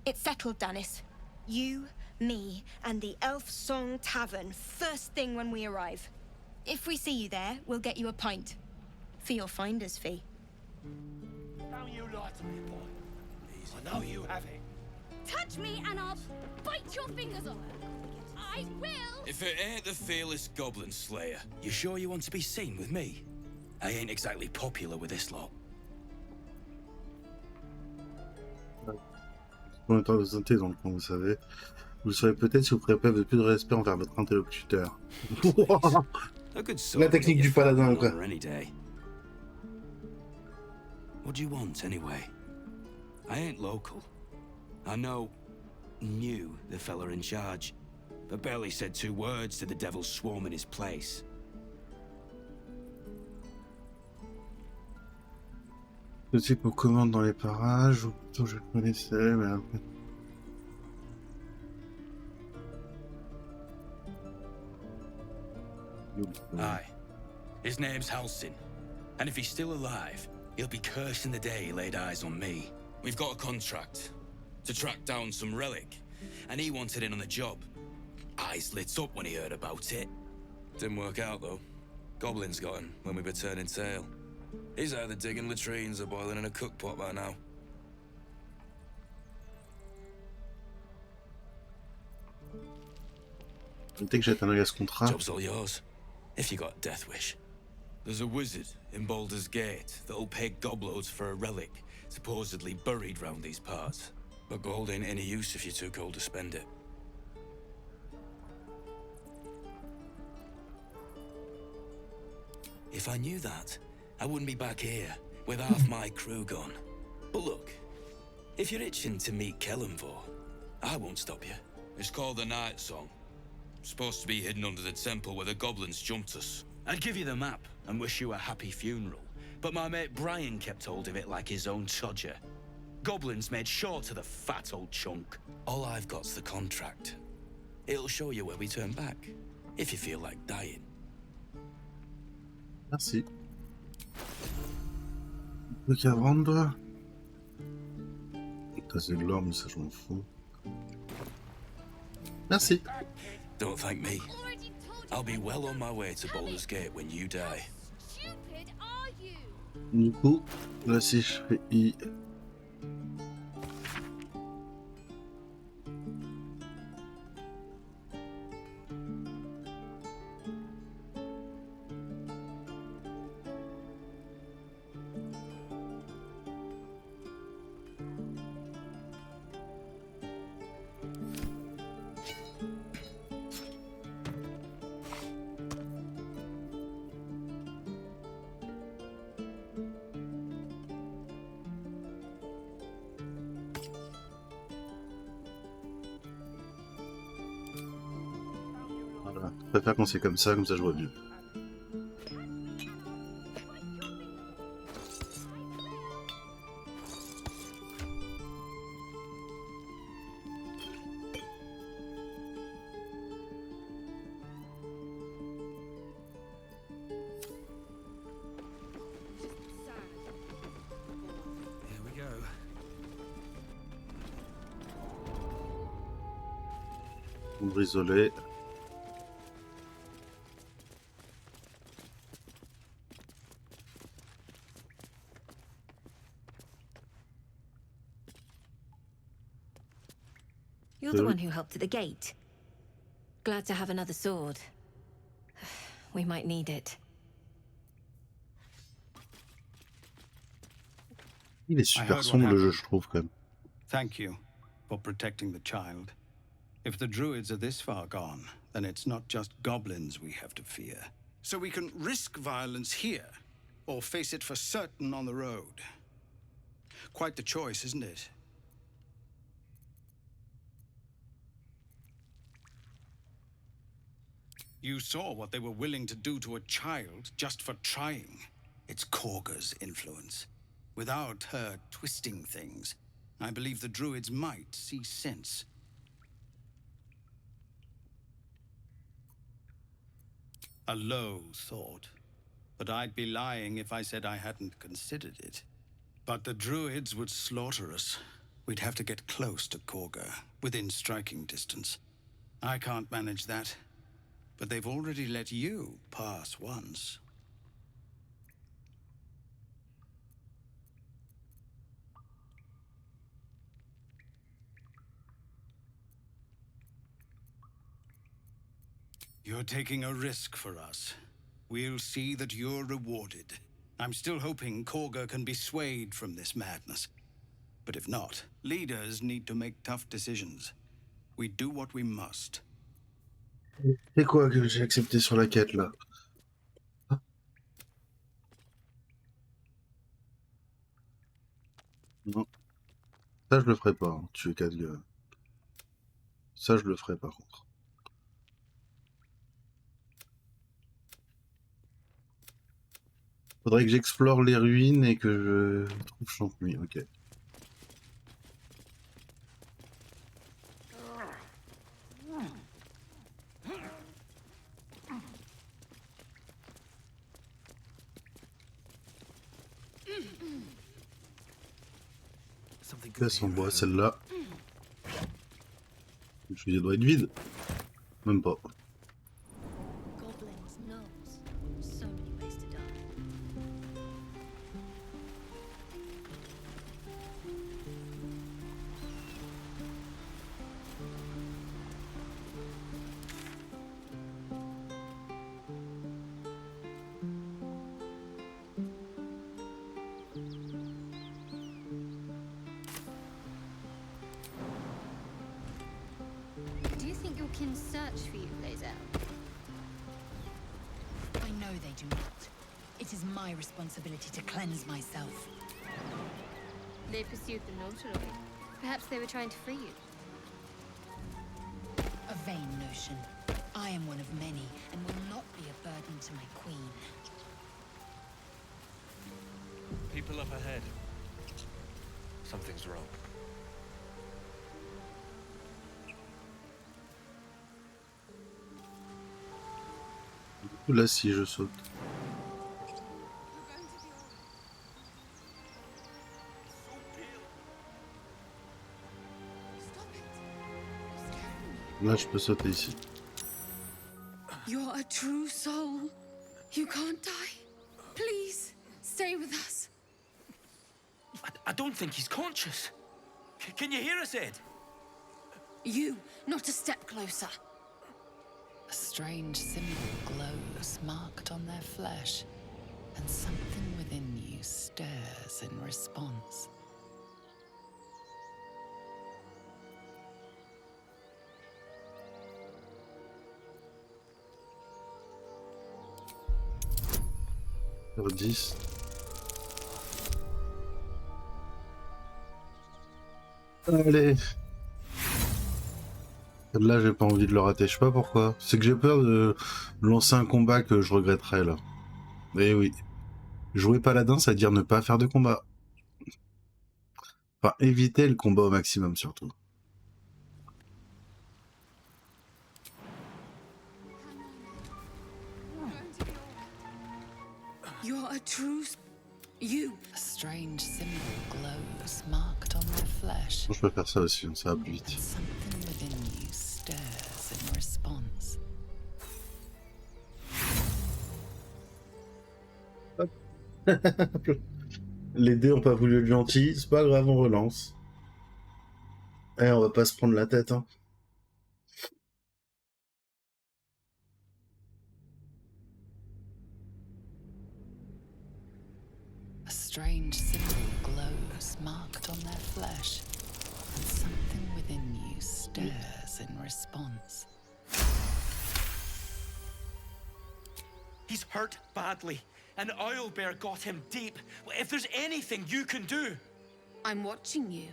[SPEAKER 22] It's settled, Danis. You, me, and the Elf Song Tavern first thing when we arrive. If we see you there, we'll get you a pint. For your finder's fee.
[SPEAKER 3] Don't you lie to me, boy. I know you have it.
[SPEAKER 19] Touch me and I'll bite your fingers off. I will.
[SPEAKER 23] If it ain't the fearless goblin slayer, you sure you want to be seen with me? I ain't exactly popular with this lot.
[SPEAKER 1] On est en train de santé dans le coin, vous savez. Vous le saurez peut-être si vous ferez preuve de plus de respect envers votre interlocuteur. La technique du paladin, quoi.
[SPEAKER 23] Any day. What do you want, anyway? I ain't local. I knew the fella in charge, but barely said 2 words to the devil's swarm in his place.
[SPEAKER 1] Je sais qu'on commande dans les parages, ou plutôt je le connaissais, mais après...
[SPEAKER 23] Aye. His name's Halsin. And if he's still alive, he'll be cursing the day he laid eyes on me. We've got a contract to track down some relic, and he wanted in on the job. Eyes lit up when he heard about it.
[SPEAKER 4] Didn't work out, though. Goblins got him when we were turning tail. He's either digging latrines or boiling in a cookpot by now.
[SPEAKER 1] Dès que j'atteindrai ce contrat...
[SPEAKER 23] Job's all yours, if you got a death wish.
[SPEAKER 4] There's a wizard in Baldur's Gate that'll pay gobloads for a relic supposedly buried round these parts. But gold ain't any use if you're too cold to spend it.
[SPEAKER 23] If I knew that, I wouldn't be back here with half my crew gone. But look, if you're itching to meet Kellenvor, I won't stop you.
[SPEAKER 4] It's called the Night Song. Supposed to be hidden under the temple where the goblins jumped us.
[SPEAKER 23] I'd give you the map and wish you a happy funeral, but my mate Brian kept hold of it like his own todger. Goblins made sure to the fat old chunk. All I've got's the contract. It'll show you where we turn back, if you feel like dying.
[SPEAKER 1] Merci. Plus qu'à vendre. Ça c'est de l'or, mais ça je m'en fous. Merci.
[SPEAKER 23] Don't thank me. I'll be well on my way to Baldur's Gate when you die.
[SPEAKER 1] Du coup, là si je fais I... Je préfère quand c'est comme ça je vois mieux. Ombre isolée.
[SPEAKER 8] You're the one who helped at the gate. Glad to have another sword. We might need it.
[SPEAKER 1] Il est super sombre le jeu, je trouve quand même.
[SPEAKER 5] Thank you for protecting the child. If the druids are this far gone, then it's not just goblins we have to fear. So we can risk violence here, or face it for certain on the road. Quite the choice, isn't it? You saw what they were willing to do to a child just for trying. It's Korga's influence. Without her twisting things, I believe the druids might see sense. A low thought, but I'd be lying if I said I hadn't considered it. But the druids would slaughter us. We'd have to get close to Korga, within striking distance. I can't manage that, but they've already let you pass once. You're taking a risk for us. We'll see that you're rewarded. I'm still hoping Korga can be swayed from this madness. But if not, leaders need to make tough decisions. We do what we must.
[SPEAKER 1] C'est quoi que j'ai accepté sur la quête là? Non. Ça je le ferai pas, hein. Tuer 4 gars. Ça je le ferai par contre. Faudrait que j'explore les ruines et que je trouve Champnuis, ok. Caisse en bois, celle-là. Je suis dit, elle doit être vide. Même pas.
[SPEAKER 6] Responsibility to cleanse myself.
[SPEAKER 9] They pursued the notary. Perhaps they were trying to free you.
[SPEAKER 6] A vain notion. I am one of many, and will not be a burden to my queen.
[SPEAKER 16] People up ahead. Something's wrong.
[SPEAKER 1] Là, si je saute. Là, je peux sauter ici.
[SPEAKER 13] You're a true soul. You can't die. Please, stay with us.
[SPEAKER 24] I don't think he's conscious. Can you hear us, Ed?
[SPEAKER 13] You, not a step closer.
[SPEAKER 10] A strange symbol glows, marked on their flesh, and something within you stirs in response.
[SPEAKER 1] Sur 10. Allez. Là, j'ai pas envie de le rater. Je sais pas pourquoi. C'est que j'ai peur de lancer un combat que je regretterais là. Eh oui. Jouer paladin, ça veut dire ne pas faire de combat. Enfin, éviter le combat au maximum surtout.
[SPEAKER 13] You're a true... You.
[SPEAKER 10] A strange symbol glows, marked on their flesh.
[SPEAKER 1] Je peux faire ça aussi, ça va plus vite.
[SPEAKER 10] Something within you stirs
[SPEAKER 1] Hop. Les dés ont pas voulu être gentils, c'est pas grave, on relance. Eh, on va pas se prendre la tête, hein.
[SPEAKER 10] A strange symbol glows, marked on their flesh, and something within you stirs in response.
[SPEAKER 21] He's hurt badly. An owlbear got him deep. If there's anything you can do...
[SPEAKER 7] I'm watching you.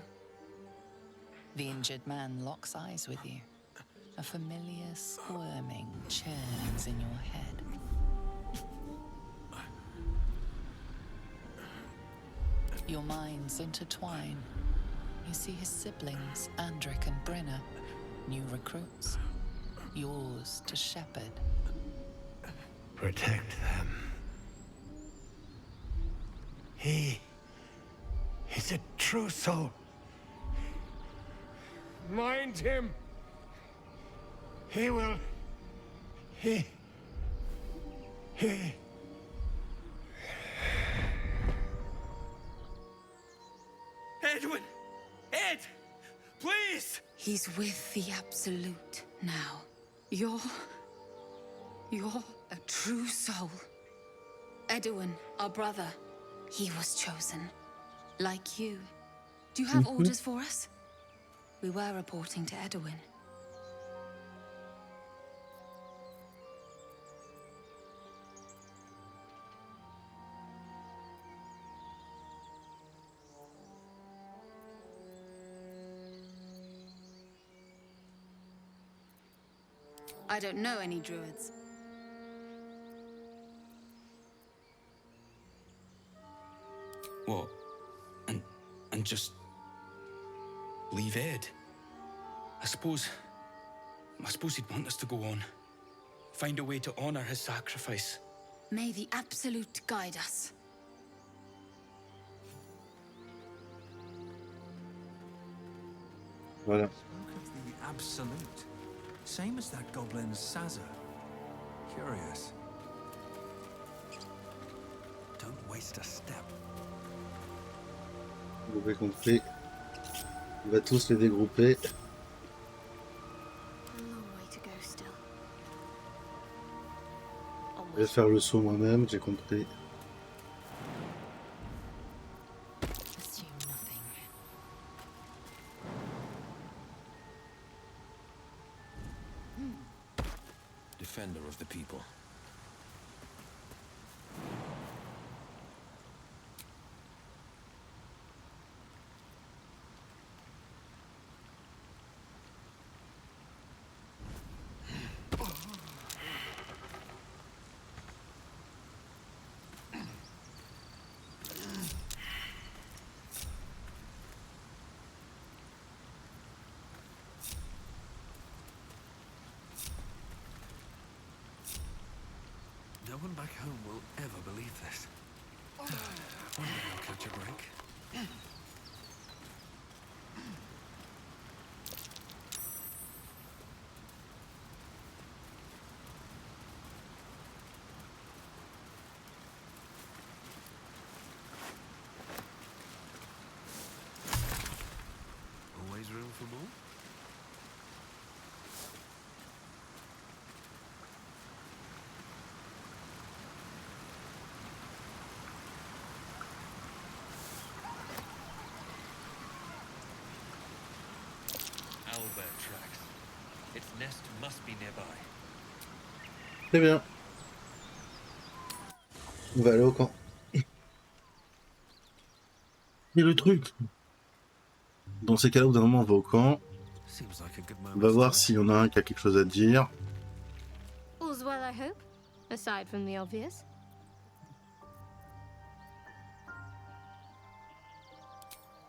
[SPEAKER 10] The injured man locks eyes with you. A familiar squirming churns in your head. Your minds intertwine. You see his siblings, Andric and Brenna, new recruits, yours to shepherd.
[SPEAKER 3] Protect them. He is a true soul. Mind him. He will. He.
[SPEAKER 21] Edwin! Ed! Please!
[SPEAKER 7] He's with the Absolute now. You're a true soul. Edwin, our brother, he was chosen. Like you. Do you have orders for us? We were reporting to Edwin. I don't know any druids.
[SPEAKER 23] What? And just leave Ed? I suppose he'd want us to go on. Find a way to honor his sacrifice.
[SPEAKER 7] May the Absolute guide us.
[SPEAKER 1] Voilà.
[SPEAKER 2] Spoke of the Absolute. Same as that goblin's Sazza. Curious. Don't waste a step.
[SPEAKER 1] Vous avez compris. On va tous les dégrouper. Je vais faire le saut moi-même, j'ai compris.
[SPEAKER 3] Defender of the people. No one back home will ever believe this. One day I'll catch a break. Always room for more?
[SPEAKER 16] Owlbear tracks. Its nest must be nearby.
[SPEAKER 1] Très bien. On va aller au camp. Et le truc. Dans ces cas-là, au bout d'un moment, on va au camp. On va voir s'il y en a un qui a quelque chose à dire.
[SPEAKER 9] All's well, I hope, aside from the obvious.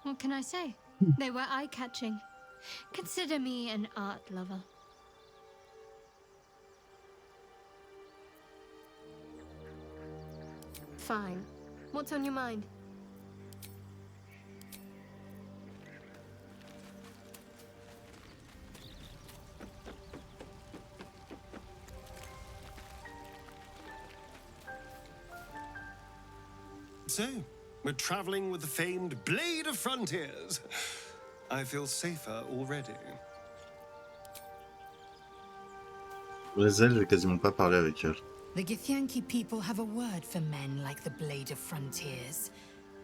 [SPEAKER 19] What can I say? They were eye-catching. Consider me an art lover.
[SPEAKER 9] Fine. What's on your mind?
[SPEAKER 3] So, we're traveling with the famed Blade of Frontiers. I feel safer already.
[SPEAKER 1] Les ailes, j'ai quasiment pas parlé avec elle.
[SPEAKER 11] The Githyanki people have a word for men like the Blade of Frontiers.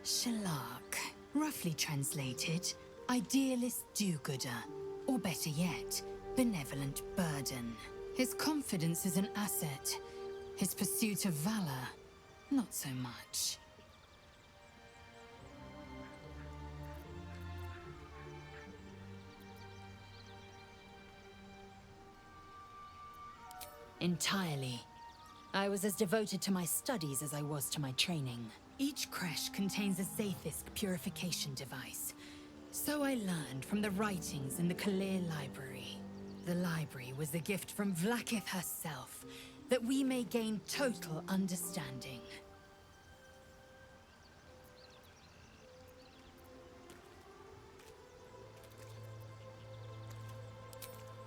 [SPEAKER 11] Shalak. Roughly translated, idealist do-gooder. Or better yet, benevolent burden. His confidence is an asset. His pursuit of valor, not so much. Entirely. I was as devoted to my studies as I was to my training. Each creche contains a Zaithisk purification device. So I learned from the writings in the Kalir Library. The library was a gift from Vlaakith herself, that we may gain total understanding.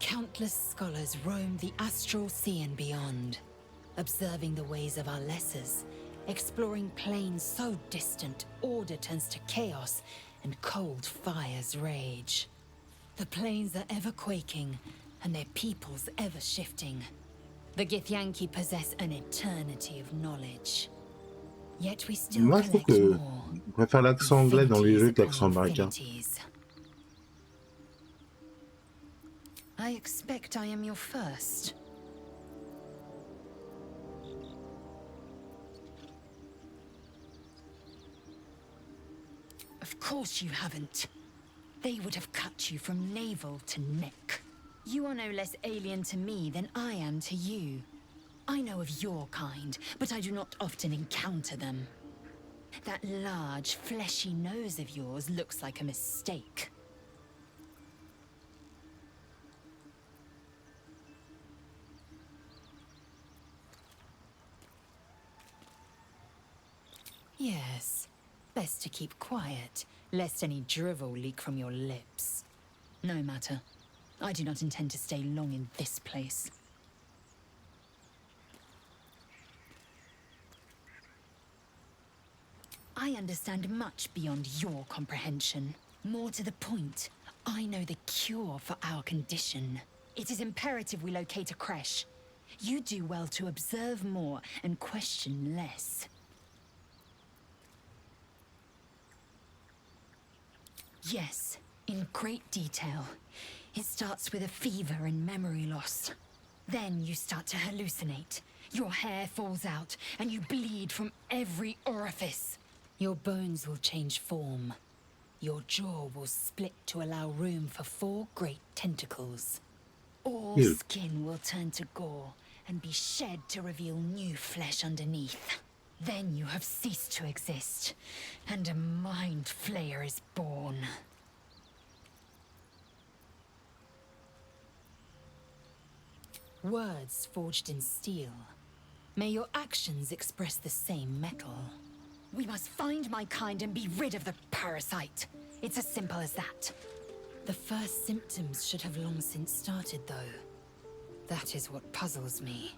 [SPEAKER 11] Countless scholars roam the astral sea and beyond, observing the ways of our lessers, exploring planes so distant order turns to chaos and cold fires rage. The planes are ever quaking, and their peoples ever shifting. The Githyanki possess an eternity of knowledge. Yet we still
[SPEAKER 1] Moi, je trouve que je préfère l'accent anglais dans les jeux que l'accent américain.
[SPEAKER 11] I expect I am your first. Of course you haven't. They would have cut you from navel to neck. You are no less alien to me than I am to you. I know of your kind, but I do not often encounter them. That large, fleshy nose of yours looks like a mistake. Yes, best to keep quiet, lest any drivel leak from your lips. No matter. I do not intend to stay long in this place. I understand much beyond your comprehension. More to the point, I know the cure for our condition. It is imperative we locate a creche. You do well to observe more and question less. Yes, in great detail. It starts with a fever and memory loss. Then you start to hallucinate. Your hair falls out, and you bleed from every orifice. Your bones will change form. Your jaw will split to allow room for 4 great tentacles. All skin will turn to gore and be shed to reveal new flesh underneath. Then you have ceased to exist, and a mind flayer is born. Words forged in steel. May your actions express the same metal. We must find my kind and be rid of the parasite. It's as simple as that. The first symptoms should have long since started, though. That is what puzzles me.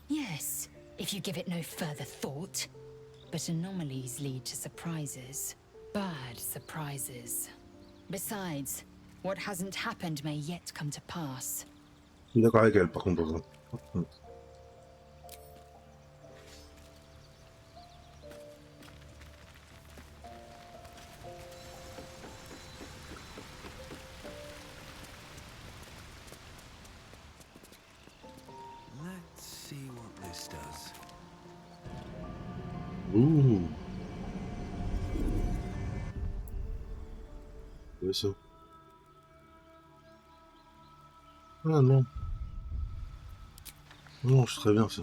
[SPEAKER 11] Yes, if you give it no further thought. But anomalies lead to surprises. Bad surprises. Besides, what hasn't happened may yet come to pass.
[SPEAKER 1] Je suis d'accord avec elle, par contre.
[SPEAKER 2] Let's see what this does.
[SPEAKER 1] Ouh. Ouais, ça. Ah non. Non, c'est très bien ça.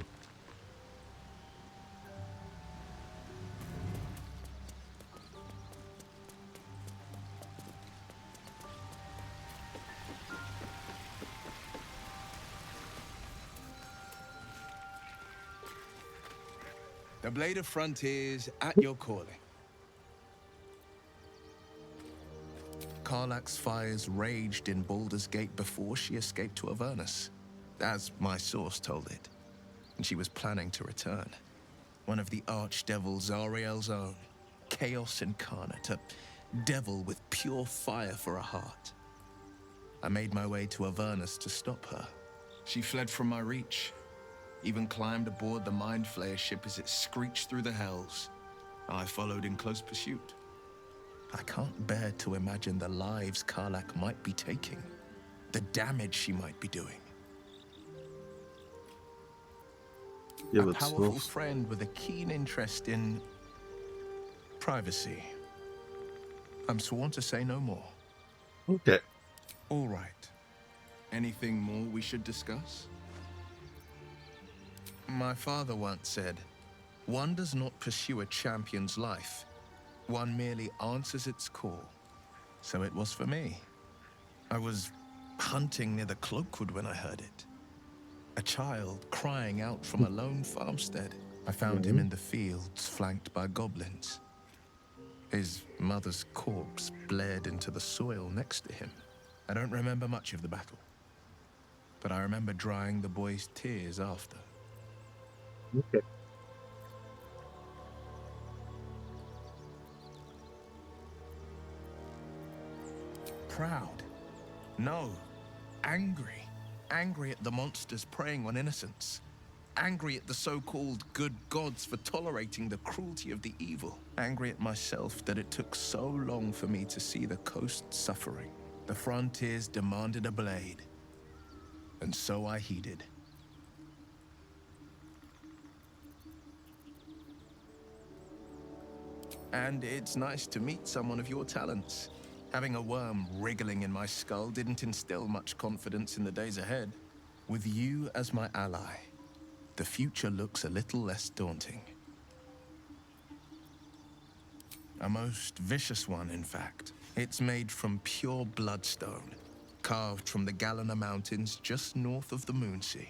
[SPEAKER 12] The Blade of Frontiers at your calling.
[SPEAKER 14] Karlach's fires raged in Baldur's Gate before she escaped to Avernus, as my source told it.
[SPEAKER 12] and she was planning to return. One of the archdevil Zariel's own, chaos incarnate, a devil with pure fire for a heart. I made my way to Avernus to stop her. She fled from my reach, even climbed aboard the Mind Flayer ship as it screeched through the hells. I followed in close pursuit. I can't bear to imagine the lives Karlach might be taking, the damage she might be doing.
[SPEAKER 1] Yeah,
[SPEAKER 12] a powerful friend with a keen interest in privacy. I'm sworn to say no more.
[SPEAKER 1] Okay.
[SPEAKER 12] All right. Anything more we should discuss? My father once said, one does not pursue a champion's life. One merely answers its call. So it was for me. I was hunting near the Cloakwood when I heard it. A child crying out from a lone farmstead. I found him in the fields, flanked by goblins. His mother's corpse bled into the soil next to him. I don't remember much of the battle, but I remember drying the boy's tears after.
[SPEAKER 1] Okay.
[SPEAKER 12] Proud? No. Angry. Angry at the monsters preying on innocents. Angry at the so-called good gods for tolerating the cruelty of the evil. Angry at myself that it took so long for me to see the coast suffering. The frontiers demanded a blade, and so I heeded. And it's nice to meet someone of your talents. Having a worm wriggling in my skull didn't instill much confidence in the days ahead. With you as my ally, the future looks a little less daunting. A most vicious one, in fact. It's made from pure bloodstone, carved from the Galena Mountains just north of the Moonsea.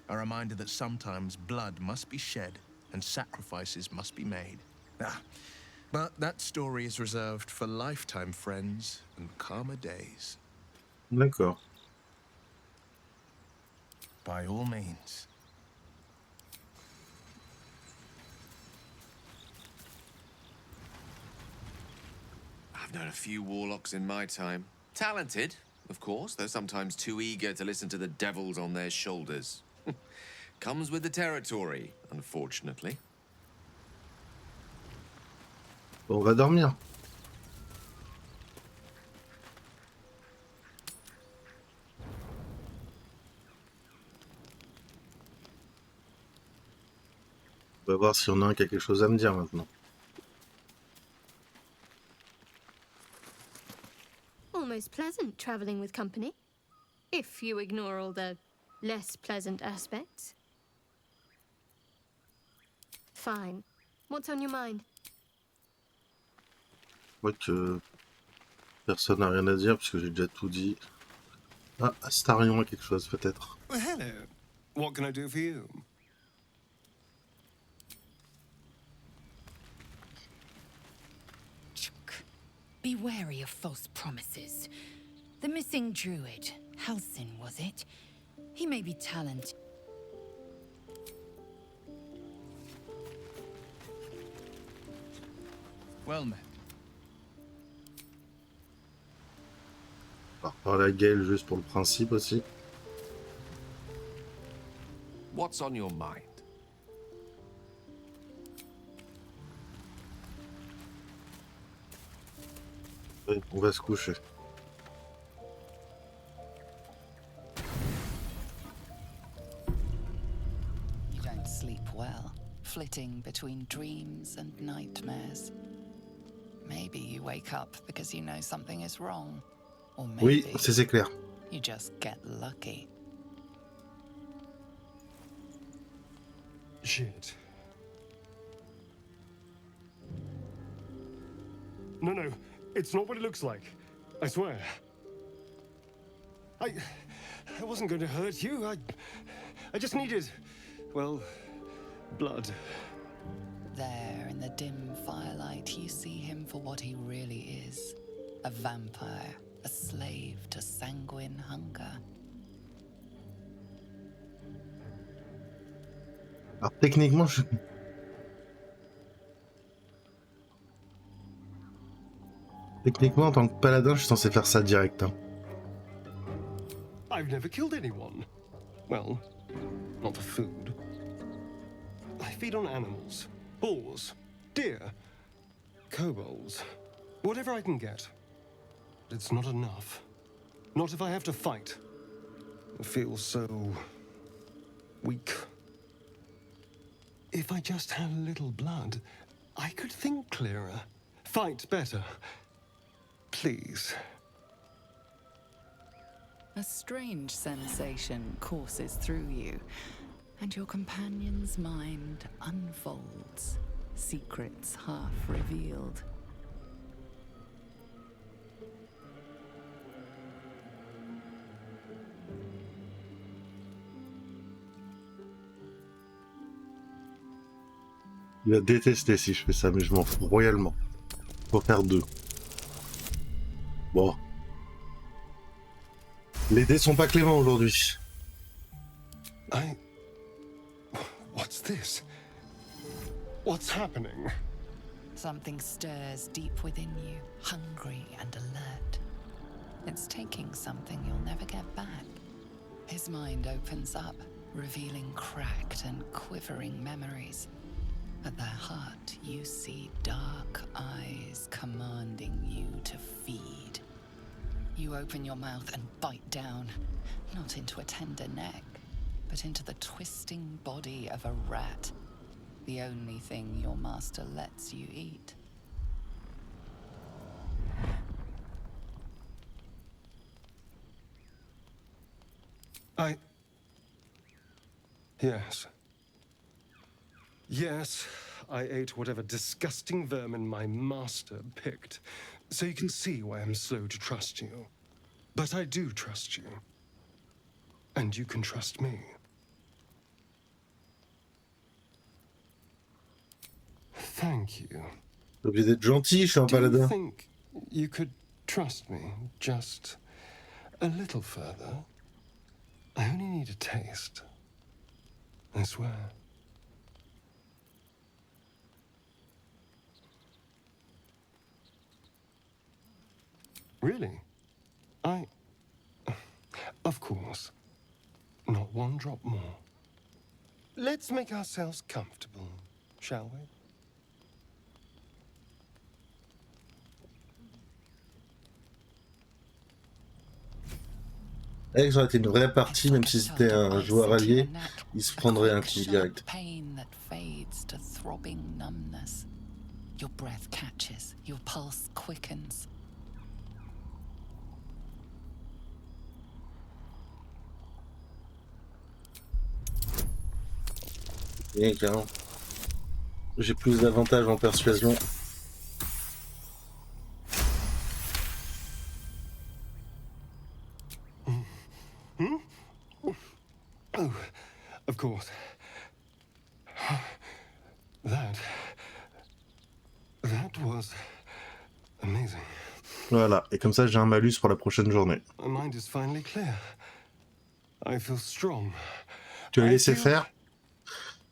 [SPEAKER 12] A reminder that sometimes blood must be shed and sacrifices must be made. But that story is reserved for lifetime friends and calmer days.
[SPEAKER 1] D'accord.
[SPEAKER 12] By all means.
[SPEAKER 14] I've known a few warlocks in my time. Talented, of course, though sometimes too eager to listen to the devils on their shoulders. Comes with the territory, unfortunately.
[SPEAKER 1] On va dormir. On va voir si on a quelque chose à me dire maintenant.
[SPEAKER 9] Almost pleasant traveling with company, if you ignore all the less pleasant aspects. Fine. What's on your mind?
[SPEAKER 1] Moi que personne n'a rien à dire parce que j'ai déjà tout dit. Ah, Astarion a quelque chose peut-être.
[SPEAKER 15] Well, hello. What can I do for you?
[SPEAKER 11] Be wary of false promises. The missing druid, Halsin, was it? He may be talented.
[SPEAKER 12] Well met.
[SPEAKER 1] On va reparler à Gale juste pour le principe aussi.
[SPEAKER 14] What's on your mind?
[SPEAKER 1] Oui, on va se coucher.
[SPEAKER 10] You don't sleep well, flitting between dreams and nightmares. Maybe you wake up because you know something is wrong. Or maybe
[SPEAKER 1] Oui, c'est clair.
[SPEAKER 10] you just get lucky.
[SPEAKER 15] Shit. No, it's not what it looks like. I swear. I wasn't going to hurt you. I just needed, well, blood.
[SPEAKER 10] There, in the dim firelight, you see him for what he really is. A vampire, a slave to sanguine hunger.
[SPEAKER 1] Alors techniquement, je... Techniquement, en tant que paladin, je suis censé faire ça direct. Hein.
[SPEAKER 15] I've never killed anyone. Well, not for food. I feed on animals. Boars, deer, kobolds, whatever I can get. But it's not enough. Not if I have to fight. I feel so... weak. If I just had a little blood, I could think clearer. Fight better. Please.
[SPEAKER 10] A strange sensation courses through you, and your companion's mind unfolds, secrets half revealed.
[SPEAKER 1] Il va détester si je fais ça, mais je m'en fous royalement. Faut faire 2. Bon. Les dés sont pas cléments aujourd'hui.
[SPEAKER 15] What's this? What's happening?
[SPEAKER 10] Something stirs deep within you, hungry and alert. It's taking something you'll never get back. His mind opens up, revealing cracked and quivering memories. At their heart, you see dark eyes commanding you to feed. You open your mouth and bite down, not into a tender neck, but into the twisting body of a rat, the only thing your master lets you eat.
[SPEAKER 15] Yes. Yes, I ate whatever disgusting vermin my master picked, so you can see why I'm slow to trust you. But I do trust you. And you can trust me. Thank you.
[SPEAKER 1] T'es obligé d'être gentil, je suis un paladin.
[SPEAKER 15] Do you think you could trust me just a little further? I only need a taste. I swear. Really? Of course. Not one drop more. Let's make ourselves comfortable, shall we?
[SPEAKER 1] Ça aurait été une vraie partie, même si c'était un joueur allié, il se prendrait un coup direct.
[SPEAKER 10] Pain that fades to throbbing numbness. Your breath catches, your pulse quickens.
[SPEAKER 1] Bien, clairement. J'ai plus d'avantages en persuasion.
[SPEAKER 15] Oh, of course. That was amazing.
[SPEAKER 1] Voilà, et comme ça j'ai un malus pour la prochaine journée.
[SPEAKER 15] My mind is finally clear. I feel strong.
[SPEAKER 1] Tu l'as laissé faire?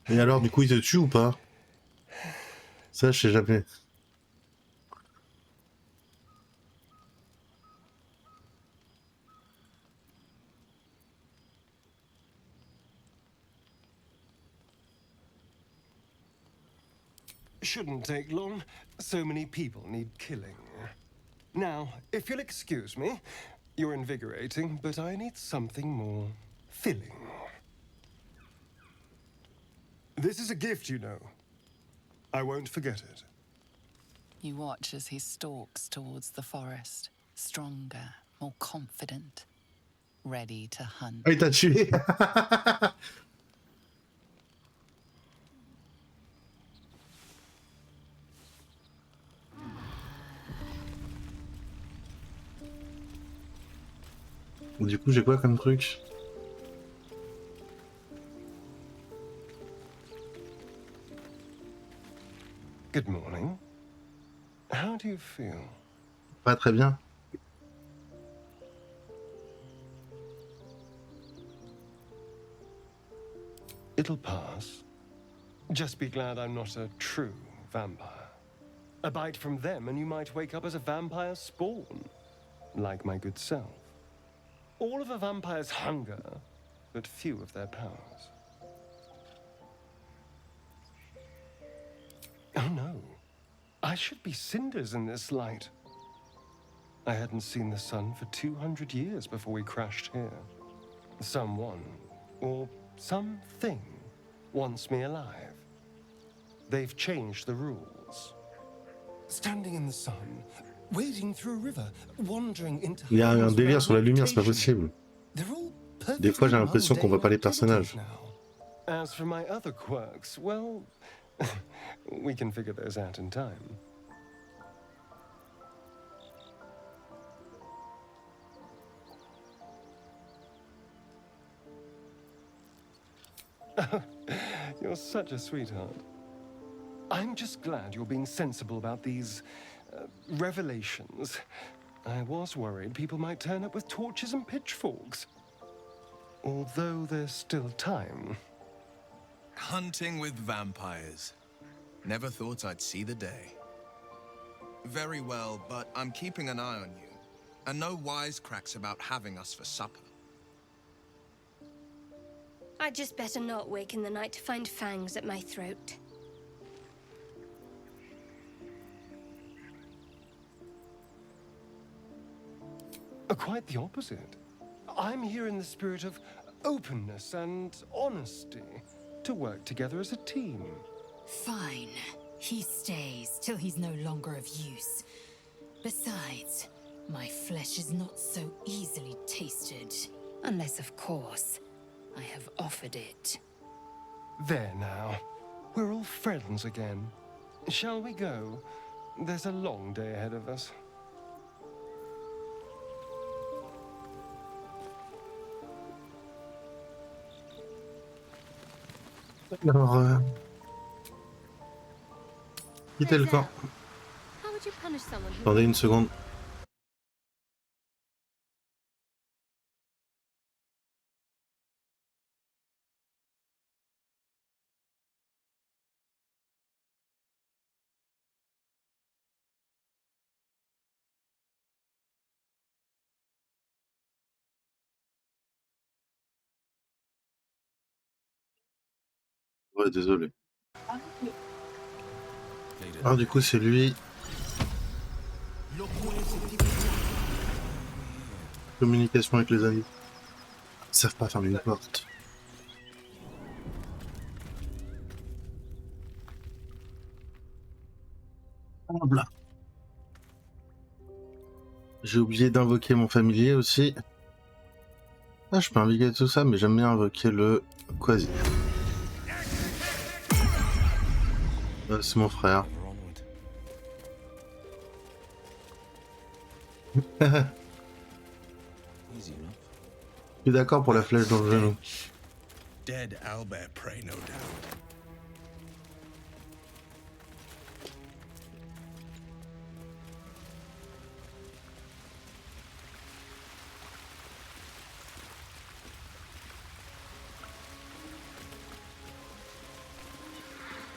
[SPEAKER 1] Et alors, du coup, il te tue ou pas? Ça, je sais jamais.
[SPEAKER 15] Shouldn't take long. So many people need killing. Now, if you'll excuse me, you're invigorating, but I need something more filling. This is a gift, you know. I won't forget it.
[SPEAKER 10] You watch as he stalks towards the forest, stronger, more confident, ready to hunt.
[SPEAKER 1] Ah, il t'a tué. Du coup, j'ai quoi comme truc?
[SPEAKER 15] Good morning. How do you feel?
[SPEAKER 1] Pas très bien.
[SPEAKER 15] It'll pass. Just be glad I'm not a true vampire. A bite from them and you might wake up as a vampire spawn, like my good self. All of a vampire's hunger, but few of their powers. Oh no, I should be cinders in this light. I hadn't seen the sun for 200 years before we crashed here. Someone, or something, wants me alive. They've changed the rules. Standing in the sun, wading through a river, wandering into...
[SPEAKER 1] Il y a un délire sur la lumière, c'est pas possible. Des fois, j'ai l'impression qu'on voit pas les personnages.
[SPEAKER 15] As for my other quirks, well, we can figure those out in time. You're such a sweetheart. I'm just glad you're being sensible about these revelations. I was worried people might turn up with torches and pitchforks. Although there's still time.
[SPEAKER 12] Hunting with vampires. Never thought I'd see the day. Very well, but I'm keeping an eye on you. And no wisecracks about having us for supper.
[SPEAKER 17] I'd just better not wake in the night to find fangs at my throat.
[SPEAKER 15] Quite the opposite. I'm here in the spirit of openness and honesty, to work together as a team.
[SPEAKER 11] Fine. He stays till he's no longer of use. Besides, my flesh is not so easily tasted. Unless, of course, I have offered it.
[SPEAKER 15] There now. We're all friends again. Shall we go? There's a long day ahead of us.
[SPEAKER 1] Alors, quittez le camp.
[SPEAKER 9] How would you punish someone who...
[SPEAKER 1] Attendez une seconde. Ouais, désolé. Alors du coup, c'est lui. Communication avec les amis. Ils savent pas fermer une porte. Bla. J'ai oublié d'invoquer mon familier aussi. Ah, je peux invoquer tout ça, mais j'aime bien invoquer le quasi. C'est mon frère. Je suis d'accord pour la flèche dans le genou.
[SPEAKER 5] Dead Albert prey, no doubt.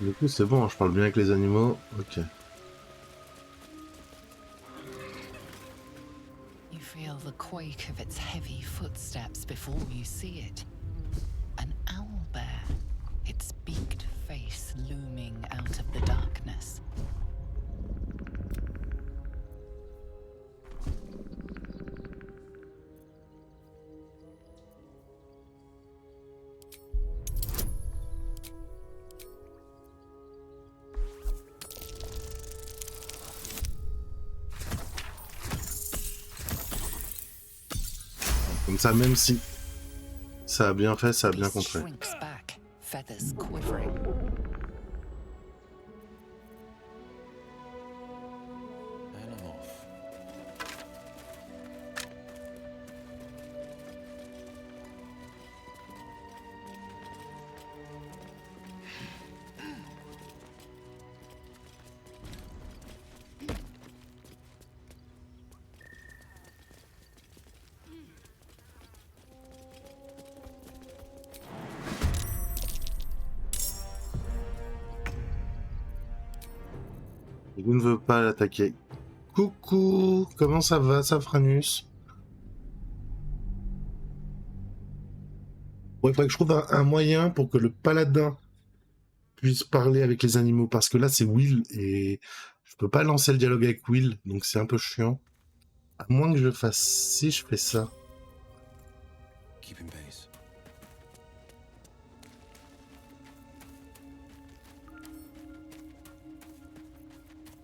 [SPEAKER 1] Du coup, c'est bon, je parle bien avec les animaux. Ok.
[SPEAKER 10] You feel the quake of its heavy footsteps before you see it. An owlbear, its beaked face looming out of the darkness.
[SPEAKER 1] Comme ça, même si ça a bien fait, ça a bien contré.
[SPEAKER 10] Shrinks back, feathers quivering.
[SPEAKER 16] And I'm off.
[SPEAKER 1] Vous ne veut pas l'attaquer. Coucou, comment ça va, Safranus? Ouais, il faudrait que je trouve un moyen pour que le paladin puisse parler avec les animaux, parce que là c'est Will et je peux pas lancer le dialogue avec Will, donc c'est un peu chiant. À moins que je fasse si je fais ça.
[SPEAKER 4] Keeping pace.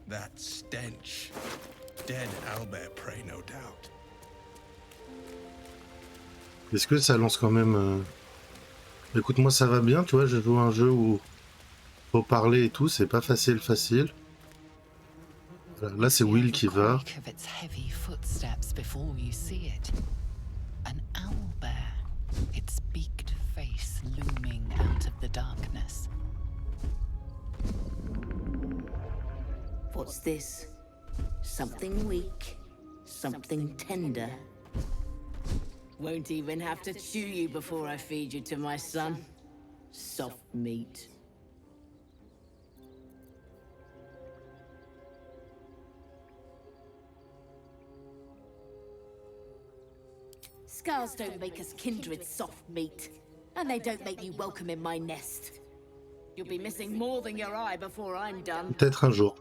[SPEAKER 12] That stench. Dead owlbear prey, no doubt.
[SPEAKER 1] Est-ce que ça lance quand même Écoute, moi ça va bien, tu vois, je joue à un jeu où faut parler et tout, c'est pas facile. Voilà, là c'est Will qui va.
[SPEAKER 10] An owlbear, its beaked face looming out of the darkness.
[SPEAKER 18] What's this? Something weak, something tender. Won't even have to chew you before I feed you to my son. Soft meat. Scars don't make us kindred soft meat, and they don't make you welcome in my nest. You'll be missing more than your eye before I'm done.
[SPEAKER 1] Peut-être un jour.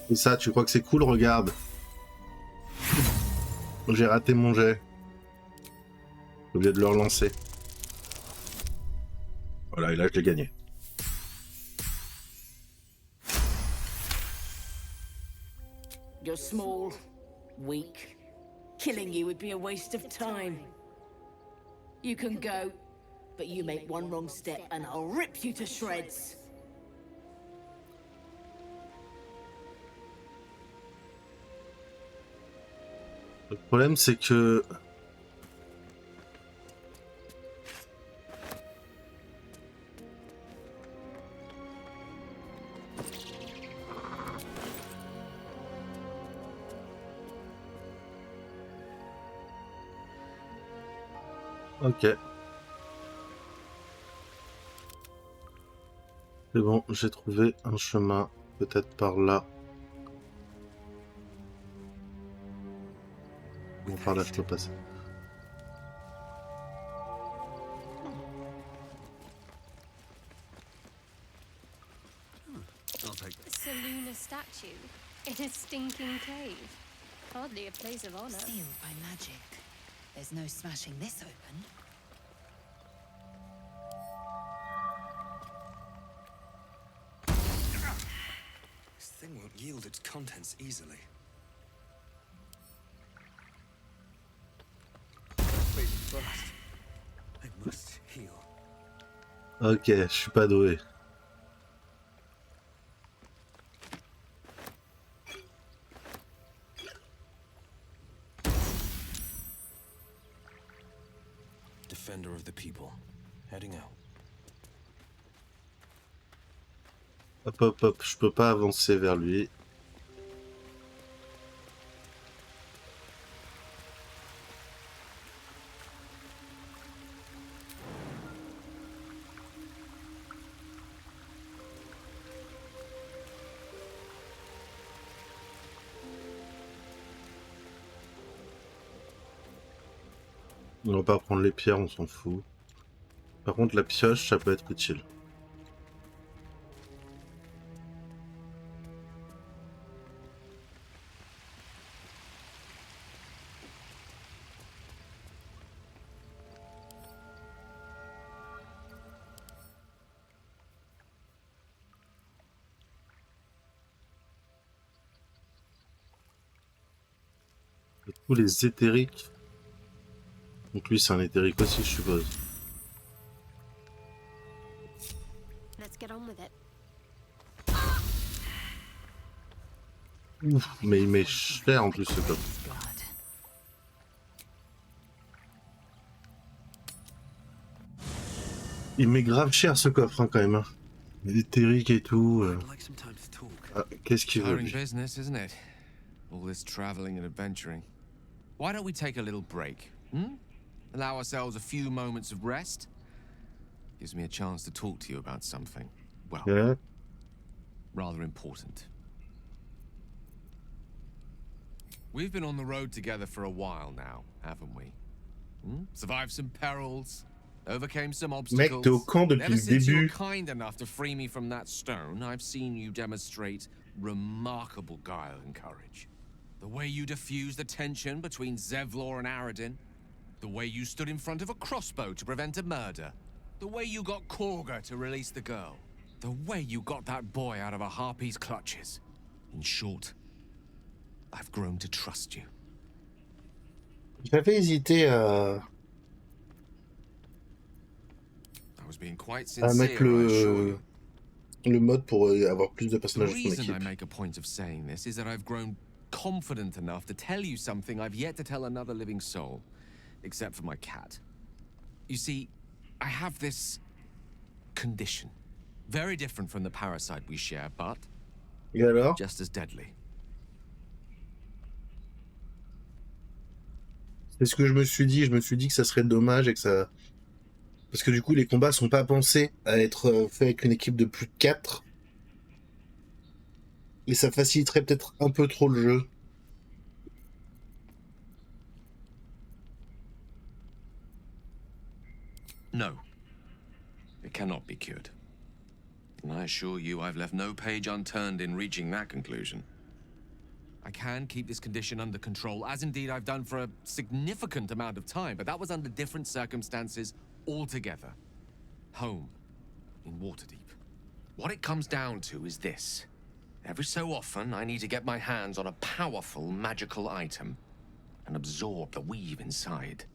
[SPEAKER 1] Et ça, tu crois que c'est cool? Regarde. J'ai raté mon jet. Au lieu de le relancer. Voilà, et là je l'ai gagné.
[SPEAKER 18] You're small, weak. Killing you would be a waste of time. You can go, but you make one wrong step and I'll rip you to shreds.
[SPEAKER 1] Le problème c'est que... Ok. C'est bon, j'ai trouvé un chemin, peut-être par là. Bon, par là je peux passer.
[SPEAKER 19] Seluna statue in a stinking cave. Hardly a place of honor.
[SPEAKER 6] Sealed by magic. There's no smashing this open.
[SPEAKER 4] This thing won't yield its contents easily. Baby first. I must heal.
[SPEAKER 1] Ok, je suis pas doué.
[SPEAKER 4] Defender of the people. Heading out.
[SPEAKER 1] Hop hop hop, je peux pas avancer vers lui. On va pas prendre les pierres, on s'en fout. Par contre, la pioche, ça peut être utile. Tous les éthériques. Donc lui c'est un éthérique aussi, je suppose.
[SPEAKER 19] Let's get on with it.
[SPEAKER 1] Ouf, mais il met cher en plus ce cop. Il met grave cher ce coffre hein, quand même. Hein. Éthérique et tout. Ah, qu'est-ce qu'il veut
[SPEAKER 14] Tiring
[SPEAKER 1] lui?
[SPEAKER 14] business, isn't it? All this traveling and adventuring. Why don't we take a little break? Allow ourselves a few moments of rest? Gives me a chance to talk to you about something. Well,
[SPEAKER 1] yeah.
[SPEAKER 14] Rather important. We've been on the road together for a while now, haven't we? Survived some perils, overcame some obstacles.
[SPEAKER 1] Mec, t'es au camp depuis
[SPEAKER 14] Ever
[SPEAKER 1] le
[SPEAKER 14] since you were
[SPEAKER 1] début.
[SPEAKER 14] kind enough to free me from that stone, I've seen you demonstrate remarkable guile and courage. The way you diffused the tension between Zevlor and Aradin. The way you stood in front of a crossbow to prevent a murder. The way you got Korga to release the girl. The way you got that boy out of a harpy's clutches. In short, I've grown to trust you.
[SPEAKER 1] J'avais hésité à mettre le mode pour avoir plus de personnages
[SPEAKER 14] The
[SPEAKER 1] dans
[SPEAKER 14] reason I
[SPEAKER 1] l'équipe.
[SPEAKER 14] make a point of saying this is that I've grown confident enough to tell you something I've yet to tell another living soul, except for my cat. You see, I have this condition. Very different from the parasite we share, but
[SPEAKER 1] Et alors?
[SPEAKER 14] just as deadly.
[SPEAKER 1] C'est ce que je me suis dit. Je me suis dit que ça serait dommage et que ça... Parce que du coup, les combats sont pas pensés à être faits avec une équipe de plus de 4. Et ça faciliterait peut-être un peu trop le jeu.
[SPEAKER 14] No. It cannot be cured. And I assure you I've left no page unturned in reaching that conclusion. I can keep this condition under control, as indeed I've done for a significant amount of time, but that was under different circumstances altogether. Home, in Waterdeep. What it comes down to is this. Every so often, I need to get my hands on a powerful magical item and absorb the weave inside.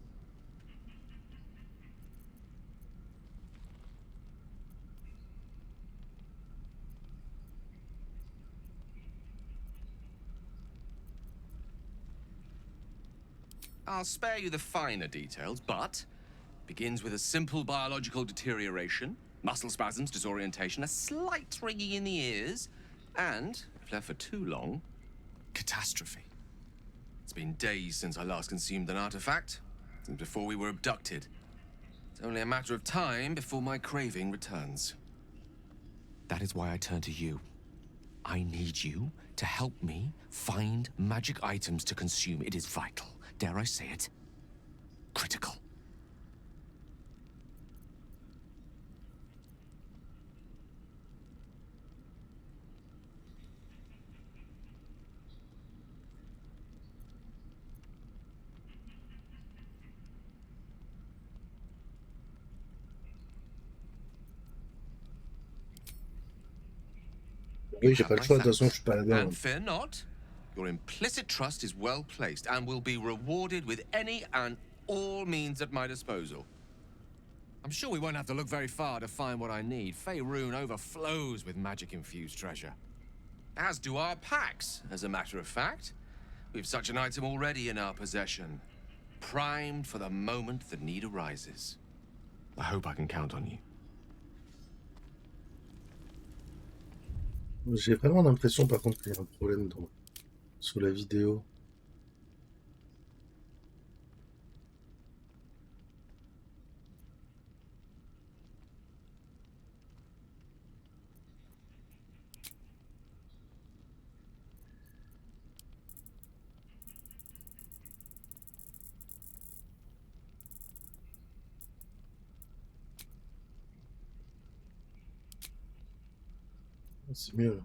[SPEAKER 14] I'll spare you the finer details, but begins with a simple biological deterioration, muscle spasms, disorientation, a slight ringing in the ears, and, if left for too long, catastrophe. It's been days since I last consumed an artifact, since before we were abducted. It's only a matter of time before my craving returns. That is why I turn to you. I need you to help me find magic items to consume. It is vital. Dare I say it? Critical.
[SPEAKER 1] Oui, j'ai pas le choix, de toute façon, je suis pas là-dedans.
[SPEAKER 14] And fear not. Your implicit trust is well placed and will be rewarded with any and all means at my disposal. I'm sure we won't have to look very far to find what I need. Faerun overflows with magic-infused treasure. As do our packs, as a matter of fact. We've such an item already in our possession. Primed for the moment the need arises. I hope I can count on you.
[SPEAKER 1] J'ai vraiment l'impression par contre qu'il y a un problème sur la vidéo. C'est mieux.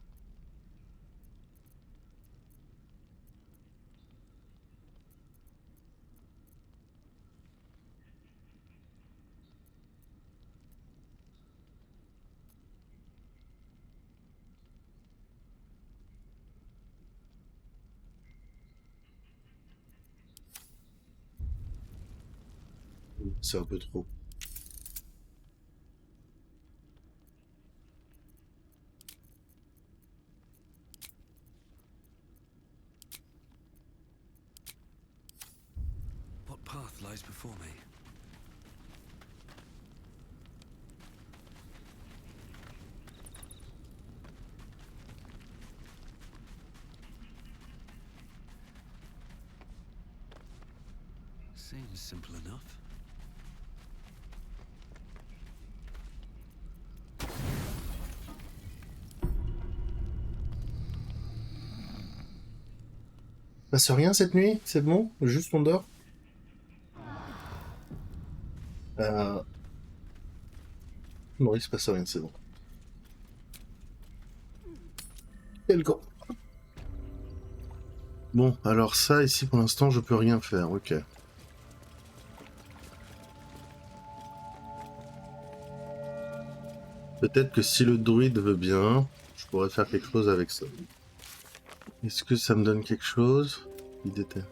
[SPEAKER 1] C'est un peu trop.
[SPEAKER 2] What path lies before me? Seems simple enough.
[SPEAKER 1] Passe rien cette nuit? C'est bon? Juste on dort? Non, il se passe rien, c'est bon. Quel con. Bon, alors ça, ici, pour l'instant, je peux rien faire, ok. Peut-être que si le druide veut bien, je pourrais faire quelque chose avec ça. Est-ce que ça me donne quelque chose? Il était...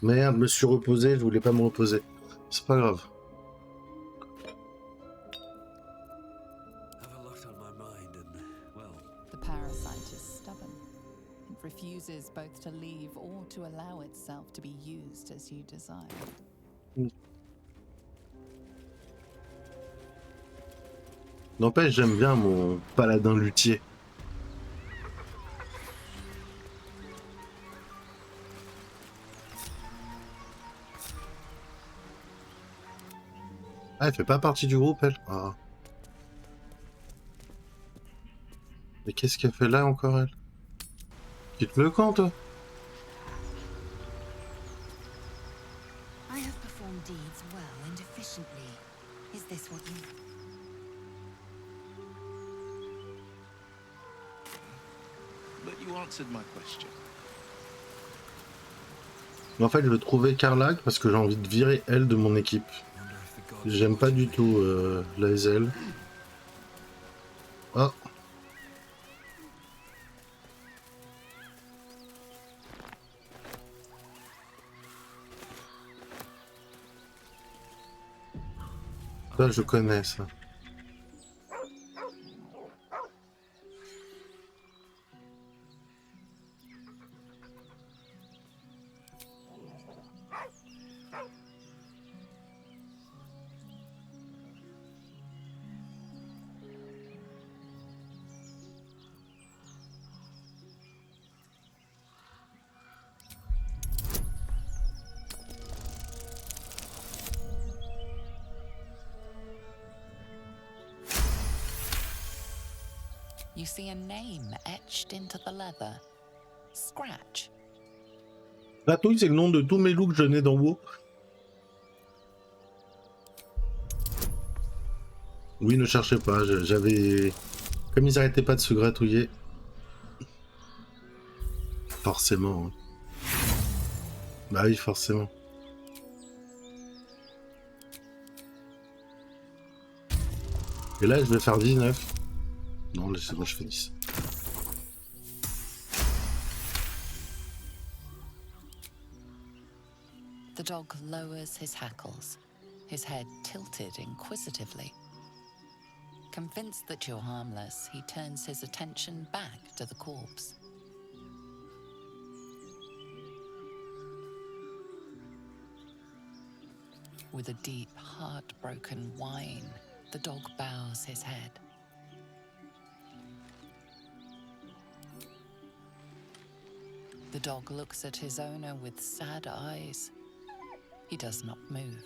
[SPEAKER 1] Merde, me suis reposé, je voulais pas me reposer. C'est pas grave.
[SPEAKER 10] The parasite is stubborn. It refuses both to leave or to allow itself to be used as you desire.
[SPEAKER 1] N'empêche, j'aime bien mon paladin luthier. Ah, elle fait pas partie du groupe, elle? Ah. Mais qu'est-ce qu'elle fait là encore, elle? Quitte le camp, toi?
[SPEAKER 11] I have performed deeds well and efficiently. Is this what you...
[SPEAKER 12] But you answered my question.
[SPEAKER 1] En fait, je veux trouver Karlak parce que j'ai envie de virer elle de mon équipe. J'aime pas du tout la SL. Oh. Ça, je connais ça.
[SPEAKER 10] You see a name etched into the leather. Scratch.
[SPEAKER 1] Gratouille, c'est le nom de tous mes loups que je n'ai dans WoW. Oui, ne cherchez pas, j'avais... Comme ils arrêtaient pas de se gratouiller. Forcément. Hein. Bah oui, forcément. Et là, je vais faire 19. Non, laissez-moi, je fais 10.
[SPEAKER 10] The dog lowers his hackles, his head tilted inquisitively. Convinced that you're harmless, he turns his attention back to the corpse. With a deep, heartbroken whine, the dog bows his head. The dog looks at his owner with sad eyes. He does not move.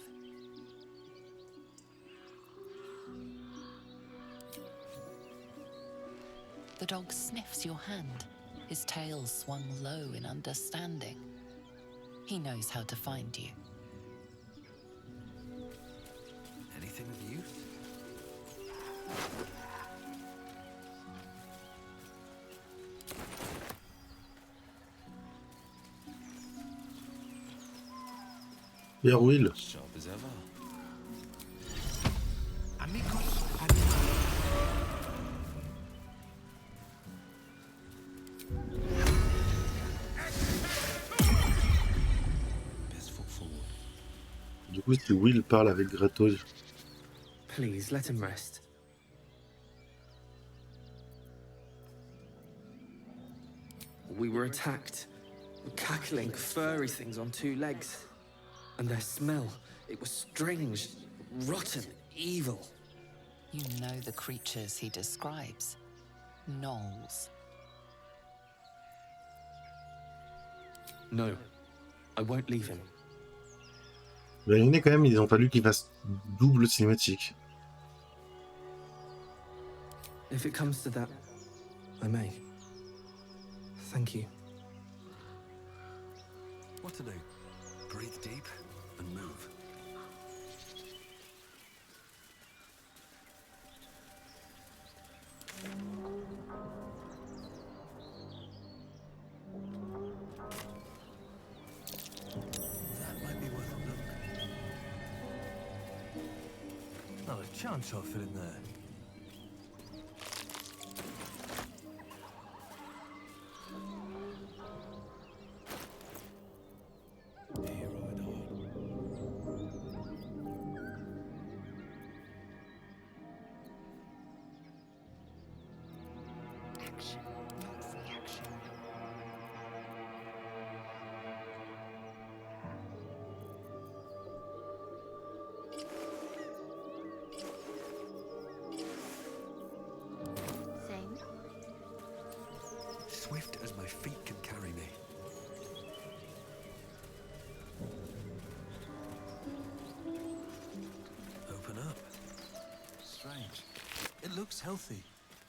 [SPEAKER 10] The dog sniffs your hand, his tail swung low in understanding. He knows how to find you.
[SPEAKER 2] Anything of use?
[SPEAKER 1] Pierre Will.
[SPEAKER 2] Sharp as ever.
[SPEAKER 1] coup, si Will parle avec Gretos.
[SPEAKER 8] Please, let him rest. We were attacked. Cackling, furry things on 2 legs. And their smell, it was strange, rotten, evil.
[SPEAKER 10] You know the creatures he describes. Gnolls.
[SPEAKER 8] No, I won't leave him.
[SPEAKER 1] L'année quand même, ils ont fallu qu'il fasse double cinématique.
[SPEAKER 8] If it comes to that, I may. Thank you.
[SPEAKER 2] What to do? Breathe deep and move. That might be worth a look. Not a chance I'll fit in there. Swift as my feet can carry me. Open up. Strange. It looks healthy,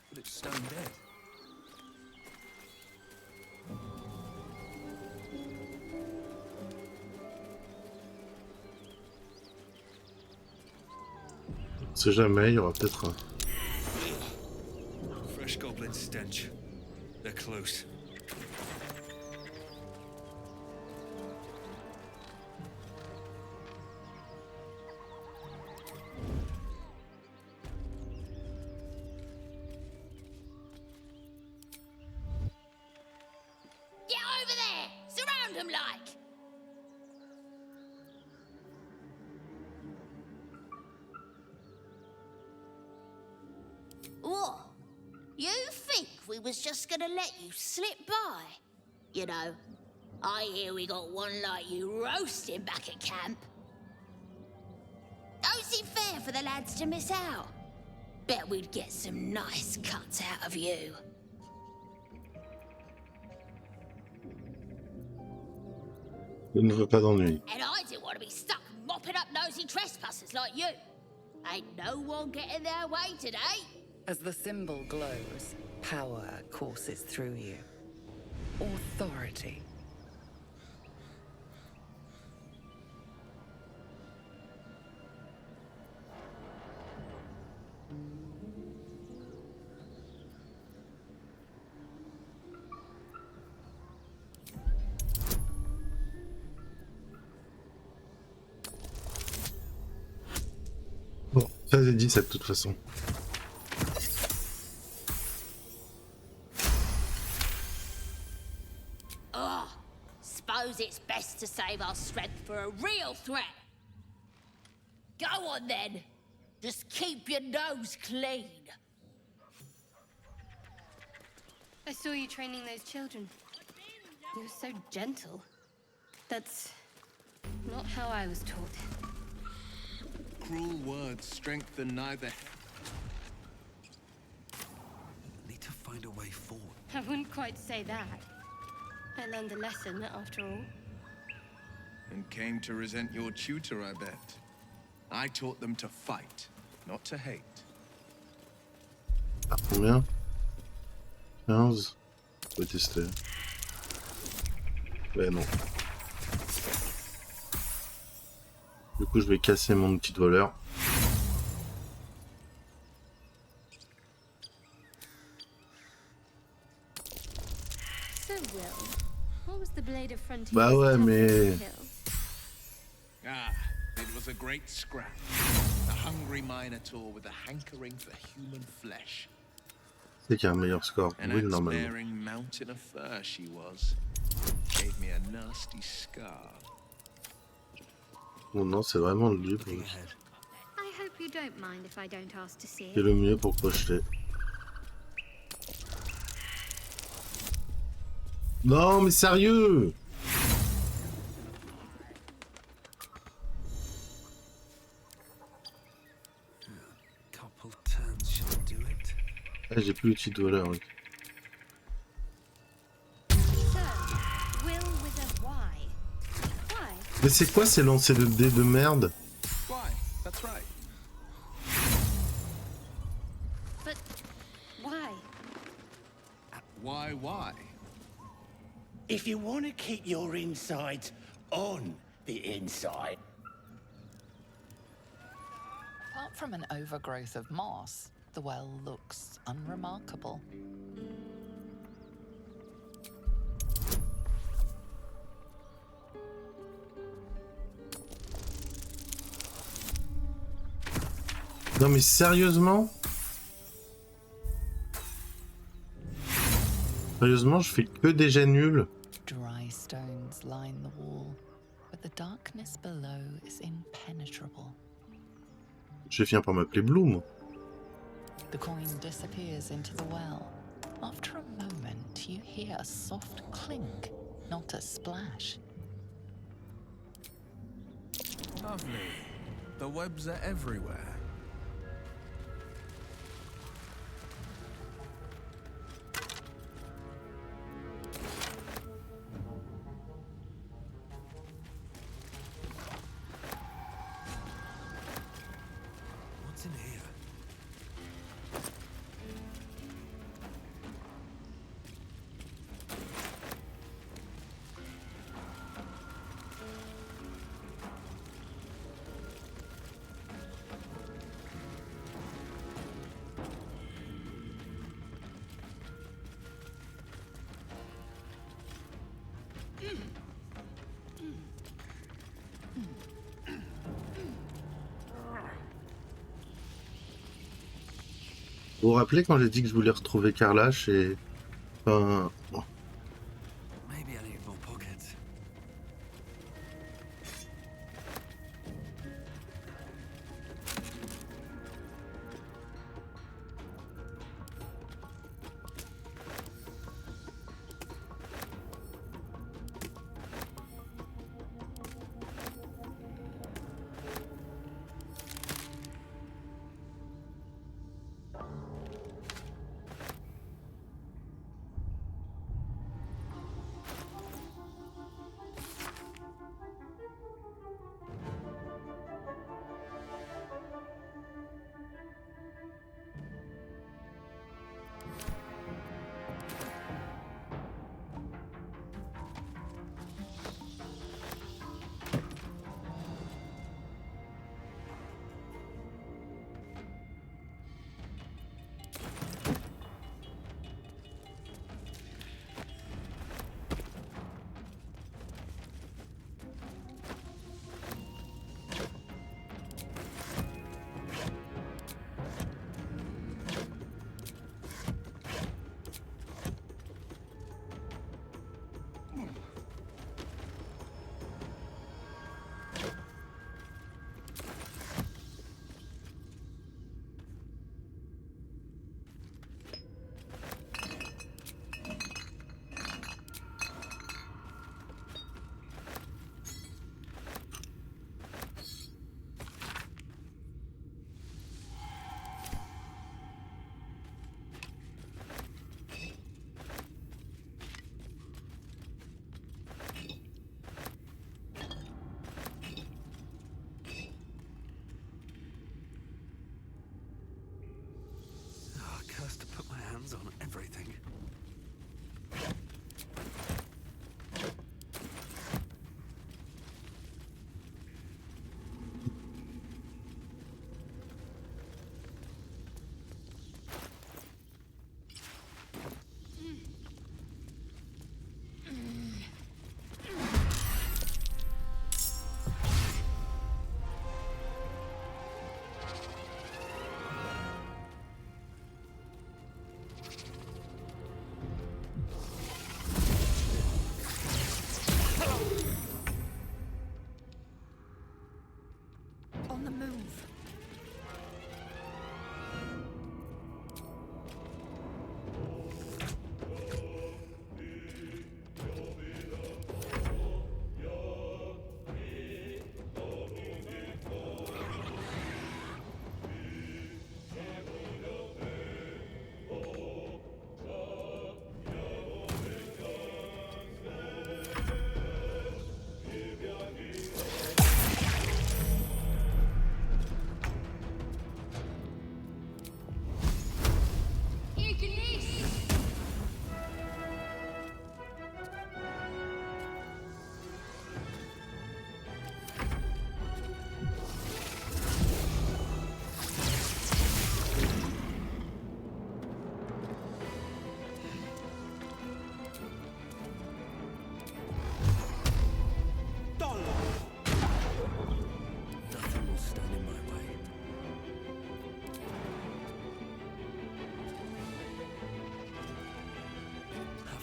[SPEAKER 2] but it's stone dead.
[SPEAKER 1] On sait jamais, il y aura peut-être un...
[SPEAKER 2] Fresh goblin stench. They're close.
[SPEAKER 6] Get over there! Surround them like! What? You think we was just gonna let you slip by? You know, I hear we got one like you roasting back at camp. Don't seem fair for the lads to miss out. Bet we'd get some nice cuts out of you.
[SPEAKER 1] Je ne veux pas d'ennui.
[SPEAKER 6] And I didn't want to be stuck mopping up nosy trespassers like you. Ain't no one getting their way today.
[SPEAKER 10] As the symbol glows, power courses through you. Authority.
[SPEAKER 1] Bon, 16 et 17 de toute façon.
[SPEAKER 6] Oh, suppose it's best to save our strength for a real threat. Go on then. Just keep your nose clean.
[SPEAKER 9] I saw you training those children. You were so gentle. That's not how I was taught.
[SPEAKER 12] Cruel words strengthen neither.
[SPEAKER 2] Need to find a way forward.
[SPEAKER 9] I wouldn't quite say that. I learned a lesson, after all.
[SPEAKER 12] And came to resent your tutor, I bet. I taught them to fight, not to hate.
[SPEAKER 1] Ah, combien 15. Je vais tester. Ouais, non. Du coup, je vais casser mon outil de voleur.
[SPEAKER 9] So, Will, what was the blade of frontier?
[SPEAKER 1] Bah ouais, mais...
[SPEAKER 12] Ah, it was a great scrap. A hungry minotaur with a hankering for human flesh.
[SPEAKER 1] C'est qu'il y a un meilleur score.
[SPEAKER 12] An
[SPEAKER 1] Oui, normalement.
[SPEAKER 12] axe-bearing mountain of fur she was. Gave me a nasty scar.
[SPEAKER 1] Non, non, c'est vraiment le livre
[SPEAKER 19] I hope you don't mind if I don't ask to see
[SPEAKER 1] qui est
[SPEAKER 19] it.
[SPEAKER 1] le mieux pour crocheter. Non, mais sérieux!
[SPEAKER 3] Couple turns should do it.
[SPEAKER 1] Ah, j'ai plus l'outil de voleur. Oui.
[SPEAKER 11] Will with a Y. Why?
[SPEAKER 1] Mais c'est quoi ces lancers de dés de merde?
[SPEAKER 12] Why? That's right.
[SPEAKER 11] But why?
[SPEAKER 12] Why?
[SPEAKER 21] If you want to keep your insides on the inside.
[SPEAKER 10] Apart from an overgrowth of moss, the well looks unremarkable.
[SPEAKER 1] Non mais sérieusement? Sérieusement, je fais que des jets nuls.
[SPEAKER 10] Dry stones line the wall, but the darkness below is impenetrable.
[SPEAKER 1] Je vais finir par m'appeler Blue, moi.
[SPEAKER 10] The coin disappears into the well. After a moment, you hear a soft clink, not a splash.
[SPEAKER 12] Lovely. The webs are everywhere.
[SPEAKER 3] What's in here?
[SPEAKER 1] Vous vous rappelez quand j'ai dit que je voulais retrouver Carlache et... Enfin... Bon.
[SPEAKER 3] Maybe I need more pockets.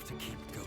[SPEAKER 16] have to keep going.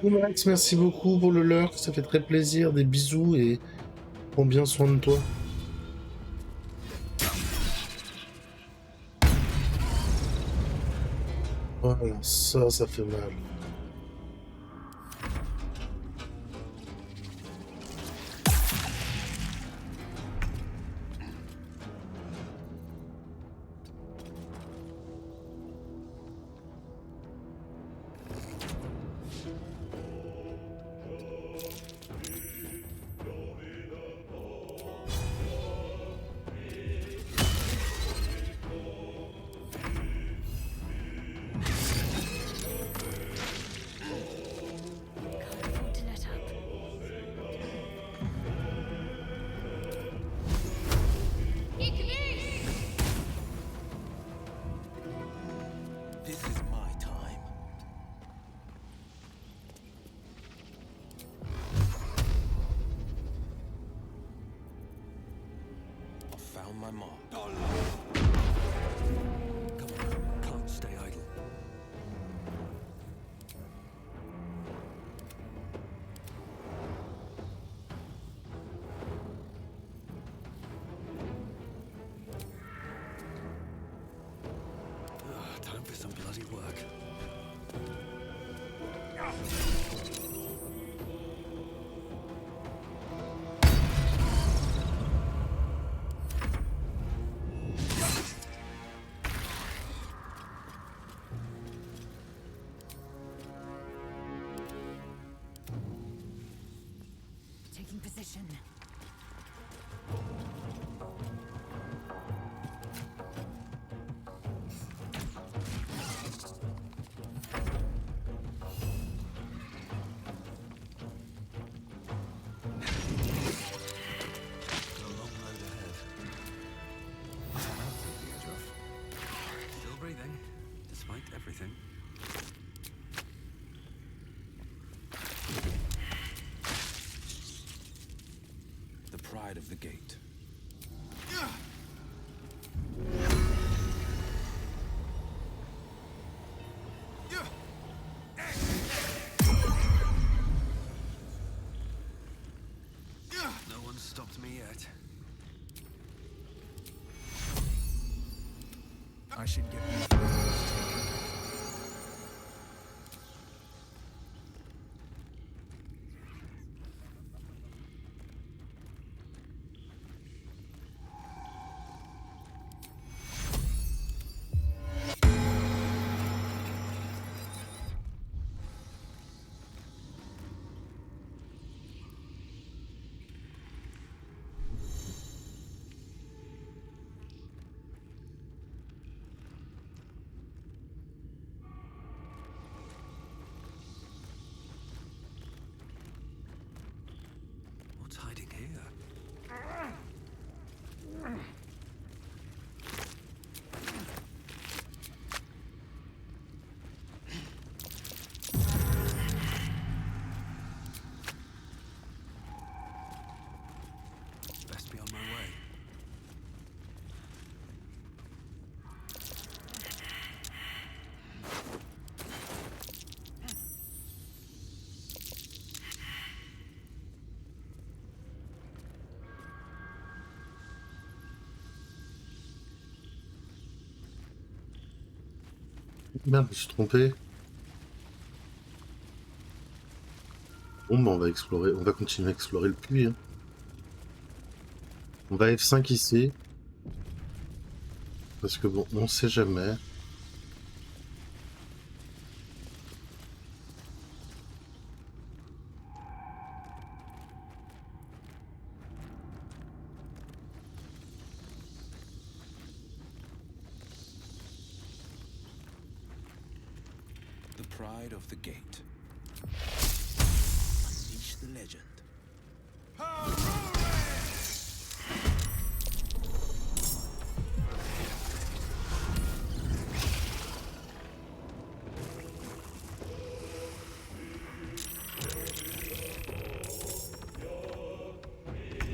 [SPEAKER 1] Max, merci beaucoup pour le lurk, ça fait très plaisir, des bisous et prends bien soin de toi. Voilà, ça fait mal.
[SPEAKER 16] My mark. Come on, can't stay idle. Time for some bloody work.
[SPEAKER 11] Taking position.
[SPEAKER 16] Still breathing, despite everything. The pride of the gate. No one's stopped me yet.
[SPEAKER 12] I should get these rooms taken.
[SPEAKER 16] What's hiding here?
[SPEAKER 1] Merde, je me suis trompé. Bon, bah on va explorer, on va continuer à explorer le puits. Hein. On va F5 ici. Parce que bon, on sait jamais.
[SPEAKER 2] The pride of the gate. Unleash the legend.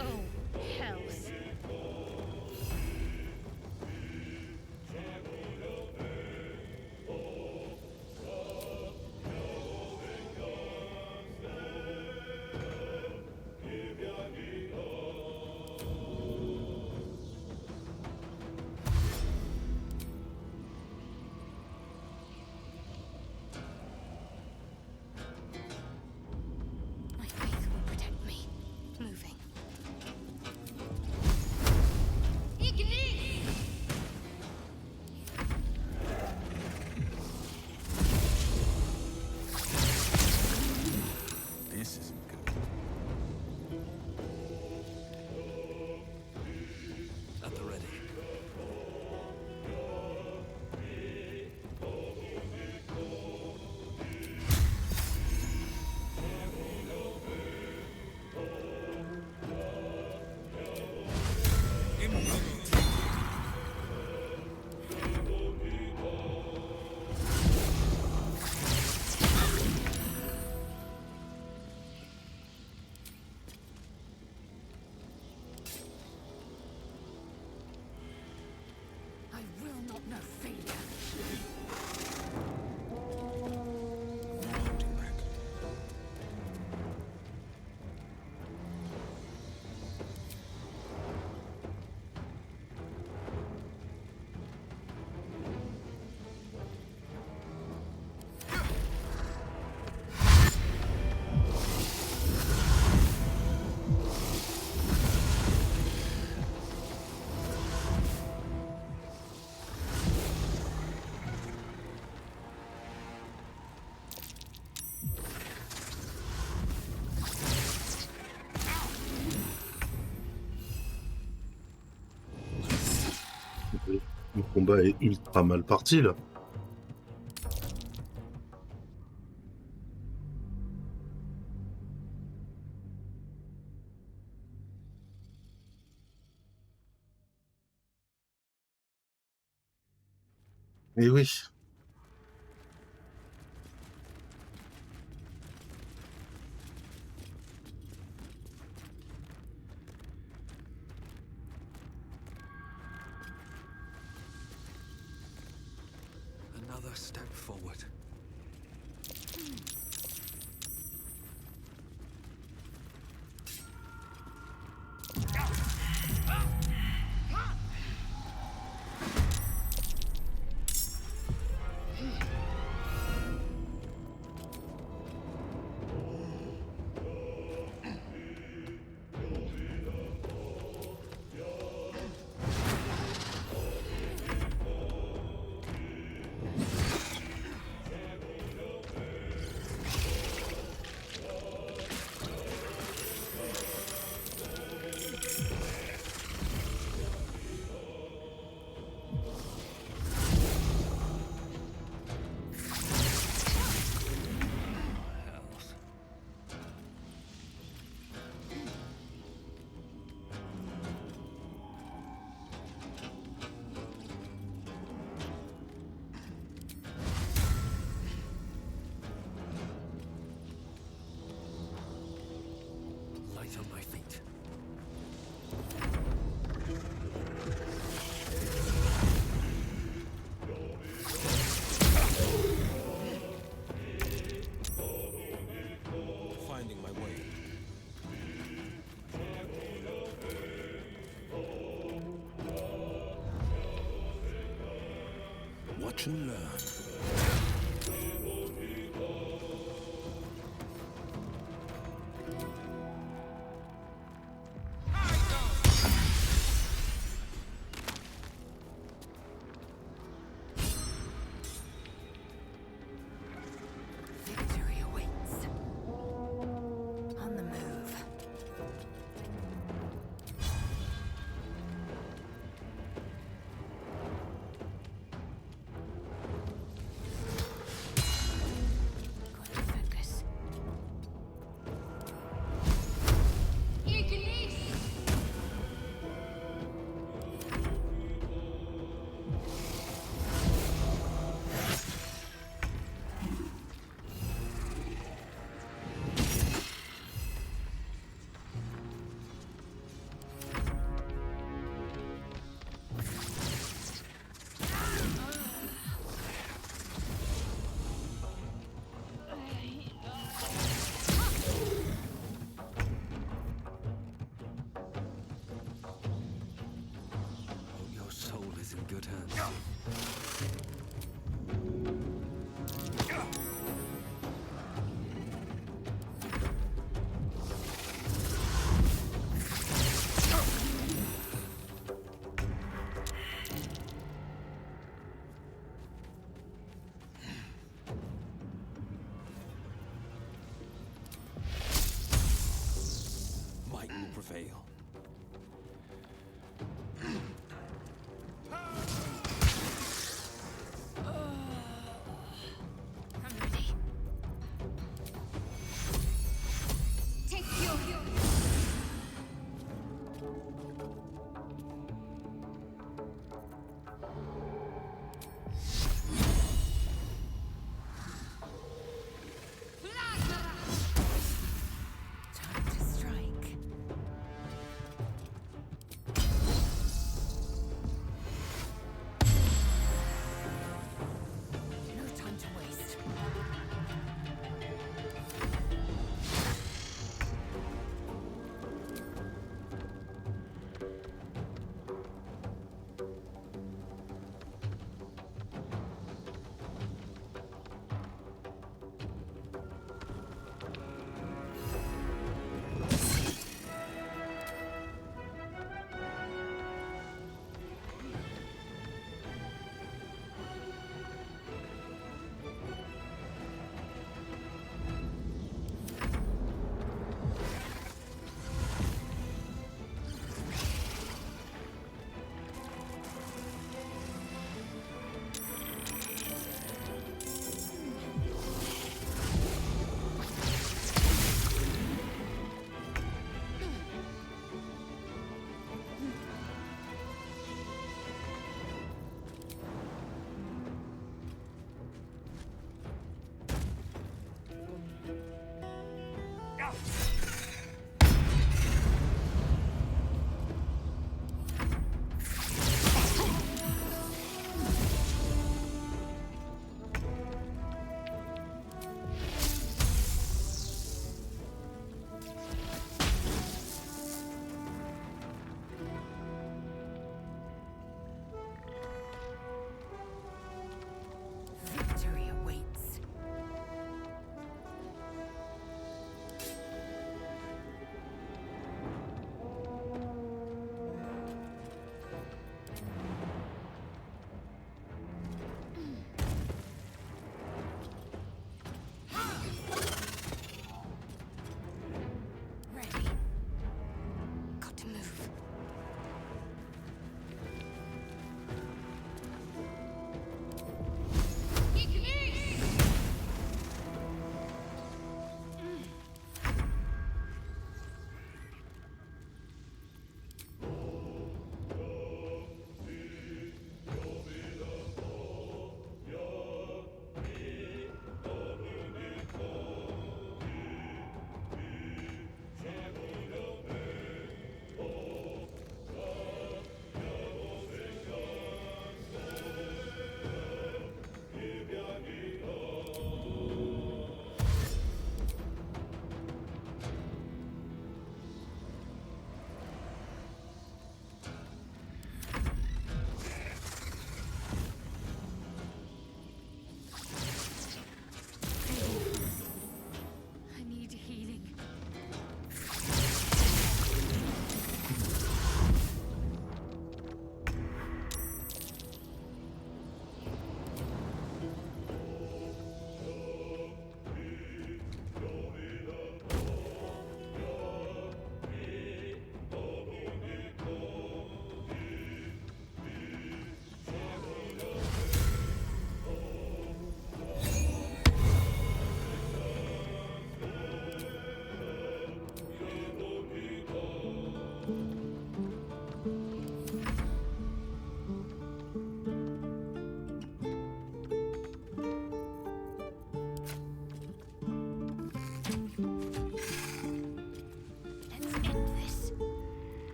[SPEAKER 9] Oh, hells.
[SPEAKER 7] My faith will protect me. Moving.
[SPEAKER 2] This isn't good. At the ready.
[SPEAKER 18] I will not know failure.
[SPEAKER 1] Le combat est ultra mal parti là. Et oui.
[SPEAKER 2] Another step forward. Light on my feet. Finding my way. Watch and learn.
[SPEAKER 11] Victory awaits. On the move. Gotta focus.
[SPEAKER 4] Your soul is in good hands. Might will prevail.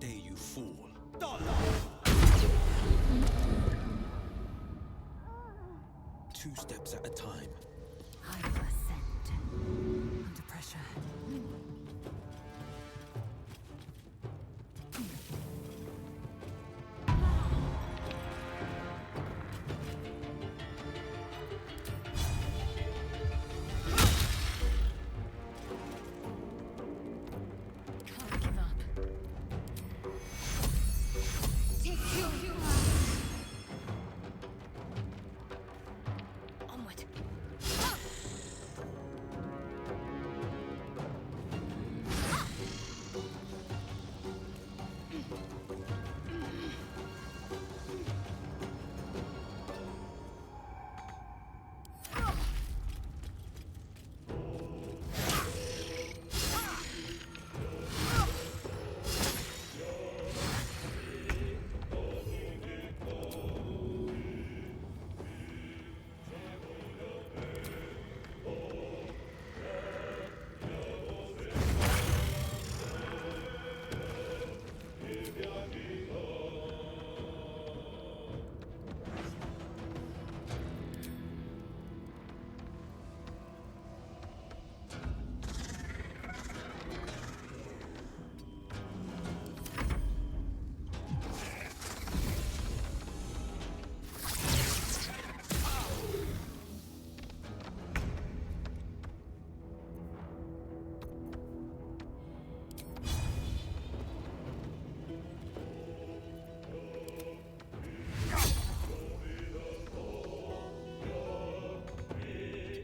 [SPEAKER 23] day you fall. Two steps at a time.
[SPEAKER 11] I will ascend. Under pressure. Can't give up. Take you. Onward.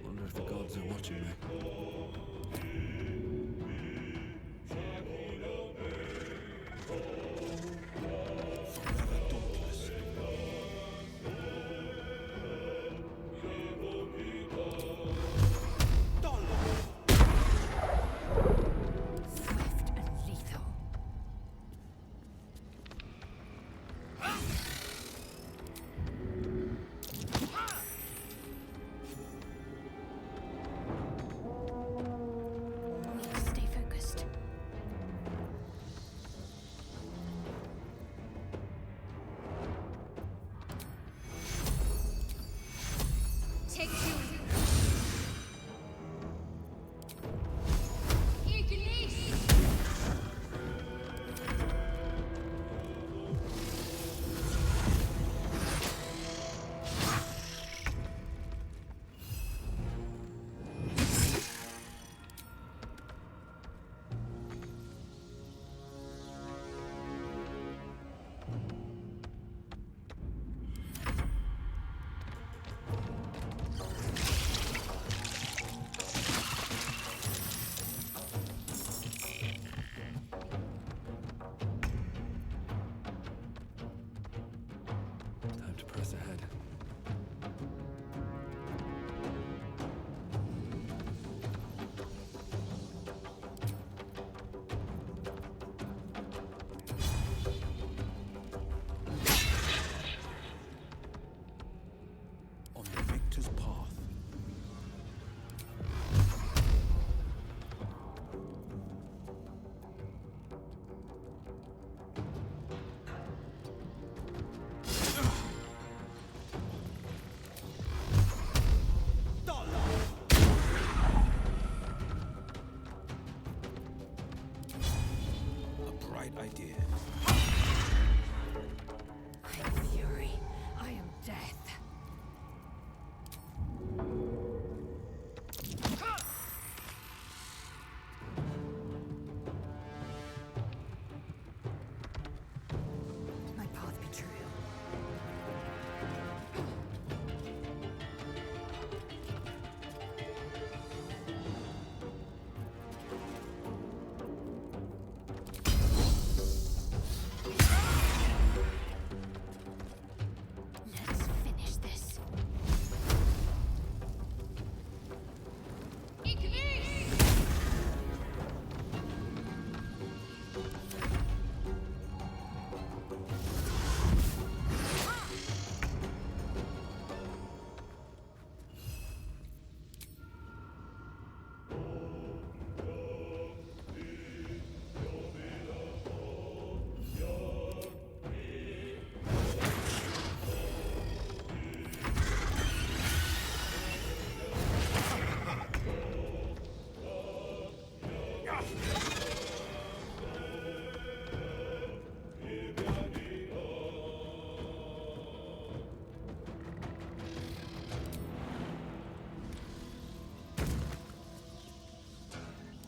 [SPEAKER 2] Wonder if the gods are watching me. Forever dauntless.
[SPEAKER 11] Swift and lethal. Stay focused. Take you.
[SPEAKER 2] Time to press ahead. On the victor's path. A bright idea.
[SPEAKER 11] I am fury. I am death. My path be true.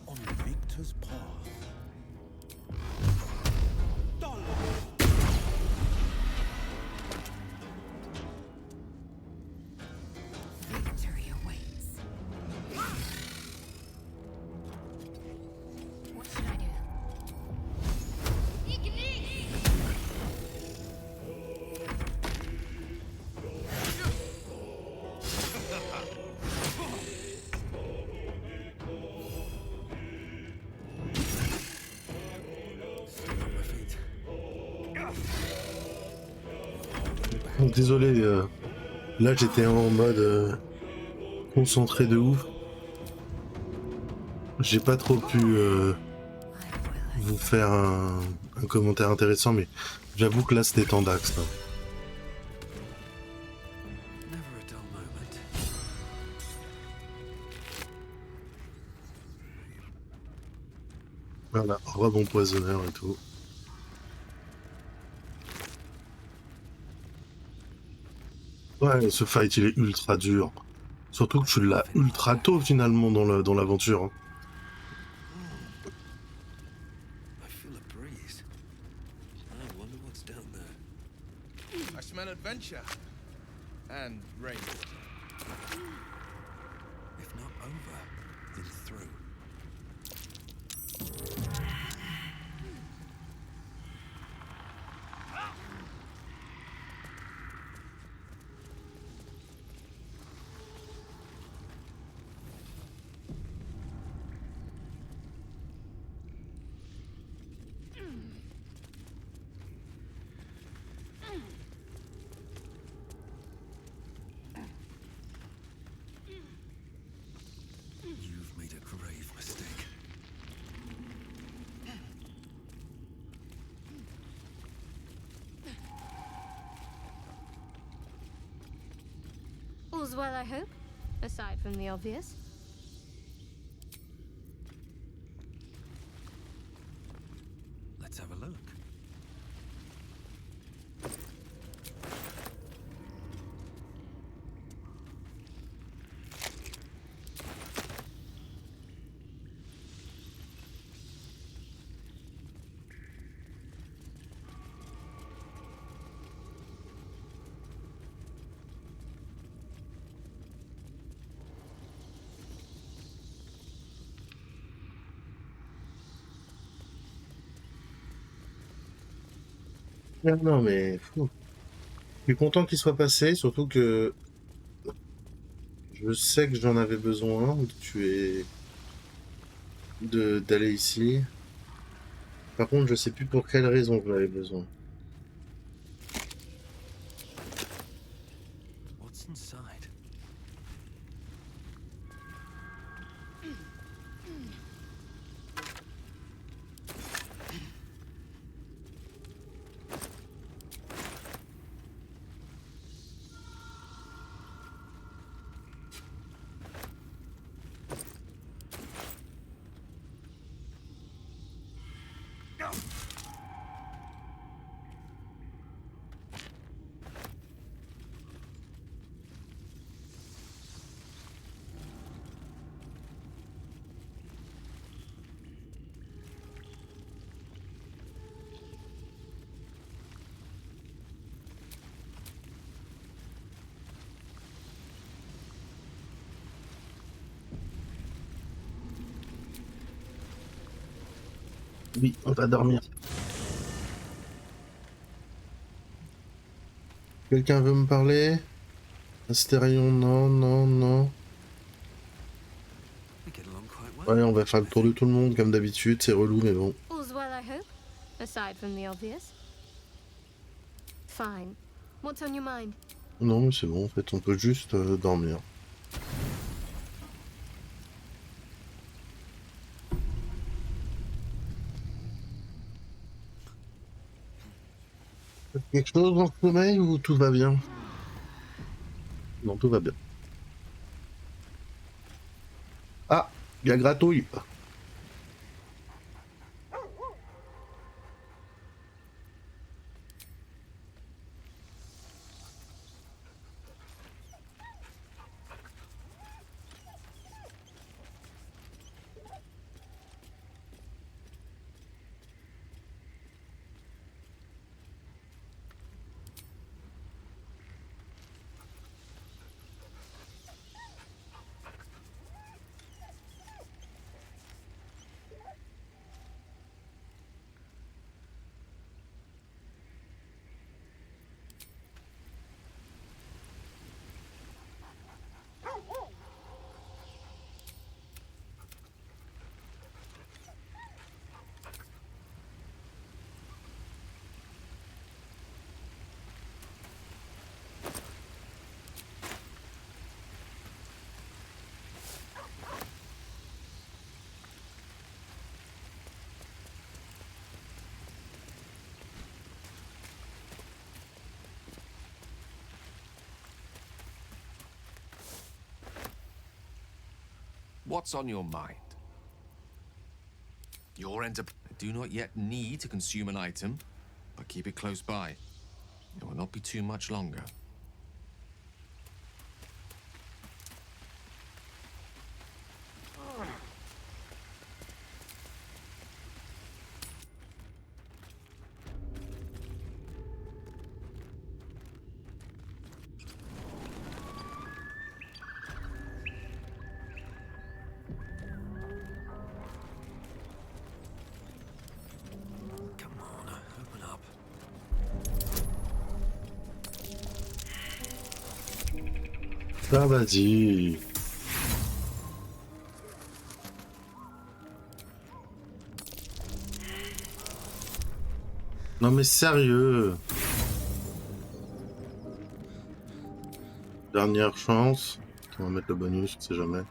[SPEAKER 2] On Victor's path.
[SPEAKER 11] Victory awaits. What should I do?
[SPEAKER 1] Désolé, là j'étais en mode concentré de ouf. J'ai pas trop pu vous faire un commentaire intéressant, mais j'avoue que là c'était tendax. Là.
[SPEAKER 2] Never a dull moment.
[SPEAKER 1] Voilà, robe empoisonneur et tout. Ouais, ce fight il est ultra dur. Surtout que tu l'as ultra tôt finalement dans l'aventure. Hein.
[SPEAKER 2] I feel a breeze. I wonder what's down there.
[SPEAKER 12] I smell adventure. And rain.
[SPEAKER 2] If not over, then through. You've made a grave mistake.
[SPEAKER 9] All's well, I hope, aside from the obvious.
[SPEAKER 2] Let's have a look.
[SPEAKER 1] Ah non mais fou. Je suis content qu'il soit passé, surtout que je sais que j'en avais besoin de tuer, d'aller ici. Par contre, je sais plus pour quelle raison j'en avais besoin.
[SPEAKER 2] What's inside?
[SPEAKER 1] Oui, on va dormir. Quelqu'un veut me parler? Astérion, non, non, non.
[SPEAKER 2] We get along quite well.
[SPEAKER 1] Ouais, on va faire le tour de tout le monde comme d'habitude, c'est relou mais bon.
[SPEAKER 9] All's well, I hope, aside from the obvious. Fine. What's on your mind?
[SPEAKER 1] Non mais c'est bon, en fait on peut juste dormir. Quelque chose dans le sommeil ou tout va bien? Non, tout va bien. Ah, il y a gratouille.
[SPEAKER 14] What's on your mind? Your enterprise. I do not yet need to consume an item, but keep it close by. It will not be too much longer.
[SPEAKER 1] Ah vas-y. Non mais sérieux. Dernière chance. On va mettre le bonus, on sait jamais.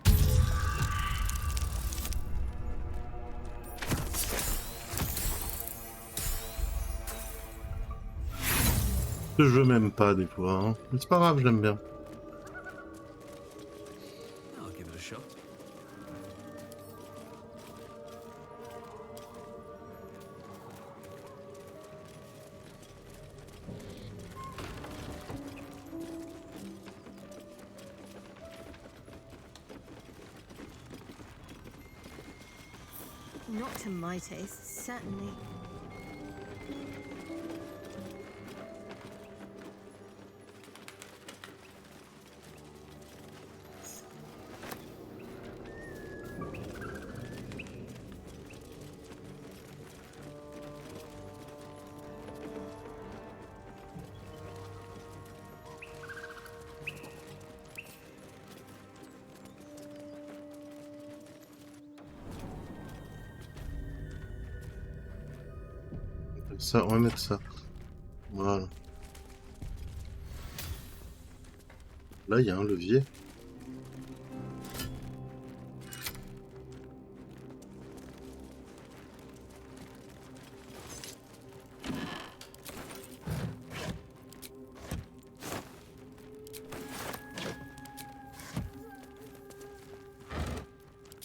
[SPEAKER 1] Ce jeu m'aime pas des fois, hein. Mais c'est pas grave, je l'aime bien.
[SPEAKER 16] I'll give it a shot.
[SPEAKER 13] Not to my taste, certainly.
[SPEAKER 1] Ça, on va mettre ça. Voilà. Là, il y a un levier.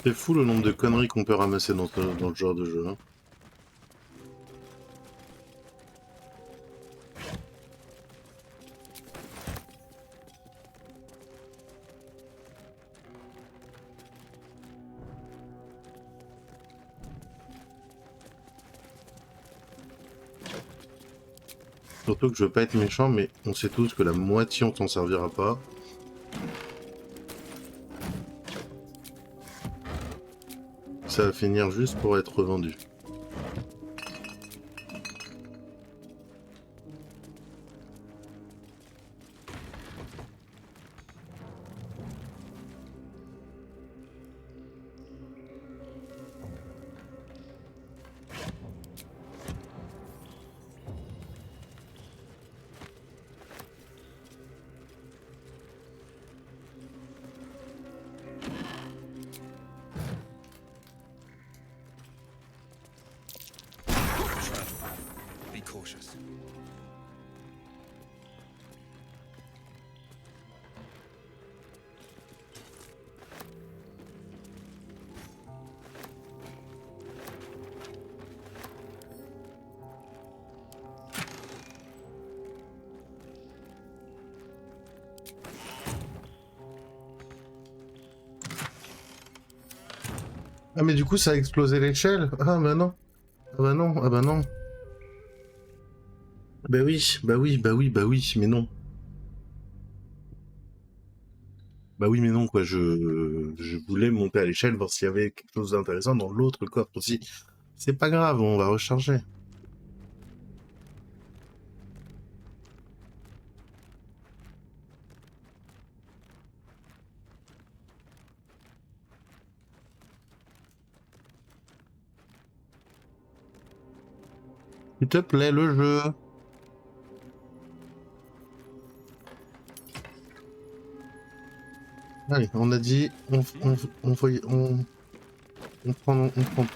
[SPEAKER 1] C'est fou le nombre de conneries qu'on peut ramasser dans le genre de jeu. Hein. Surtout que je veux pas être méchant, mais on sait tous que la moitié on s'en servira pas. Ça va finir juste pour être revendu.
[SPEAKER 4] Be cautious.
[SPEAKER 1] Ah mais du coup ça a explosé l'échelle. Ah bah non. Ah bah non, ah bah non. Bah oui, bah oui, bah oui, bah oui, mais non. Bah oui mais non quoi, je voulais monter à l'échelle, voir s'il y avait quelque chose d'intéressant dans l'autre coffre aussi. C'est pas grave, on va recharger. S'il te plaît, le jeu. Allez, on a dit, on prend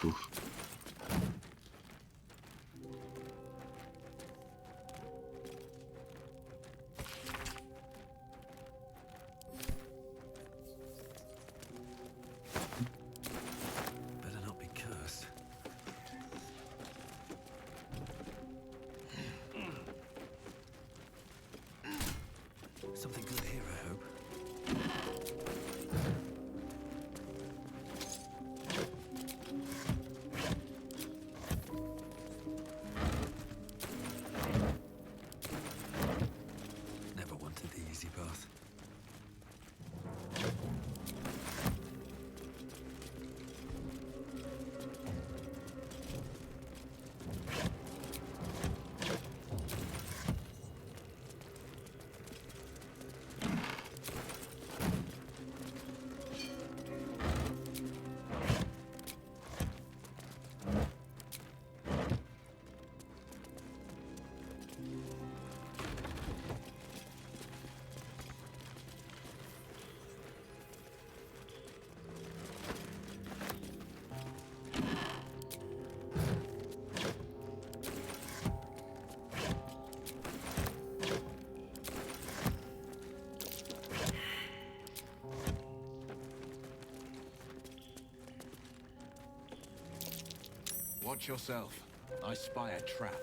[SPEAKER 1] tout.
[SPEAKER 12] Watch yourself. I spy a trap.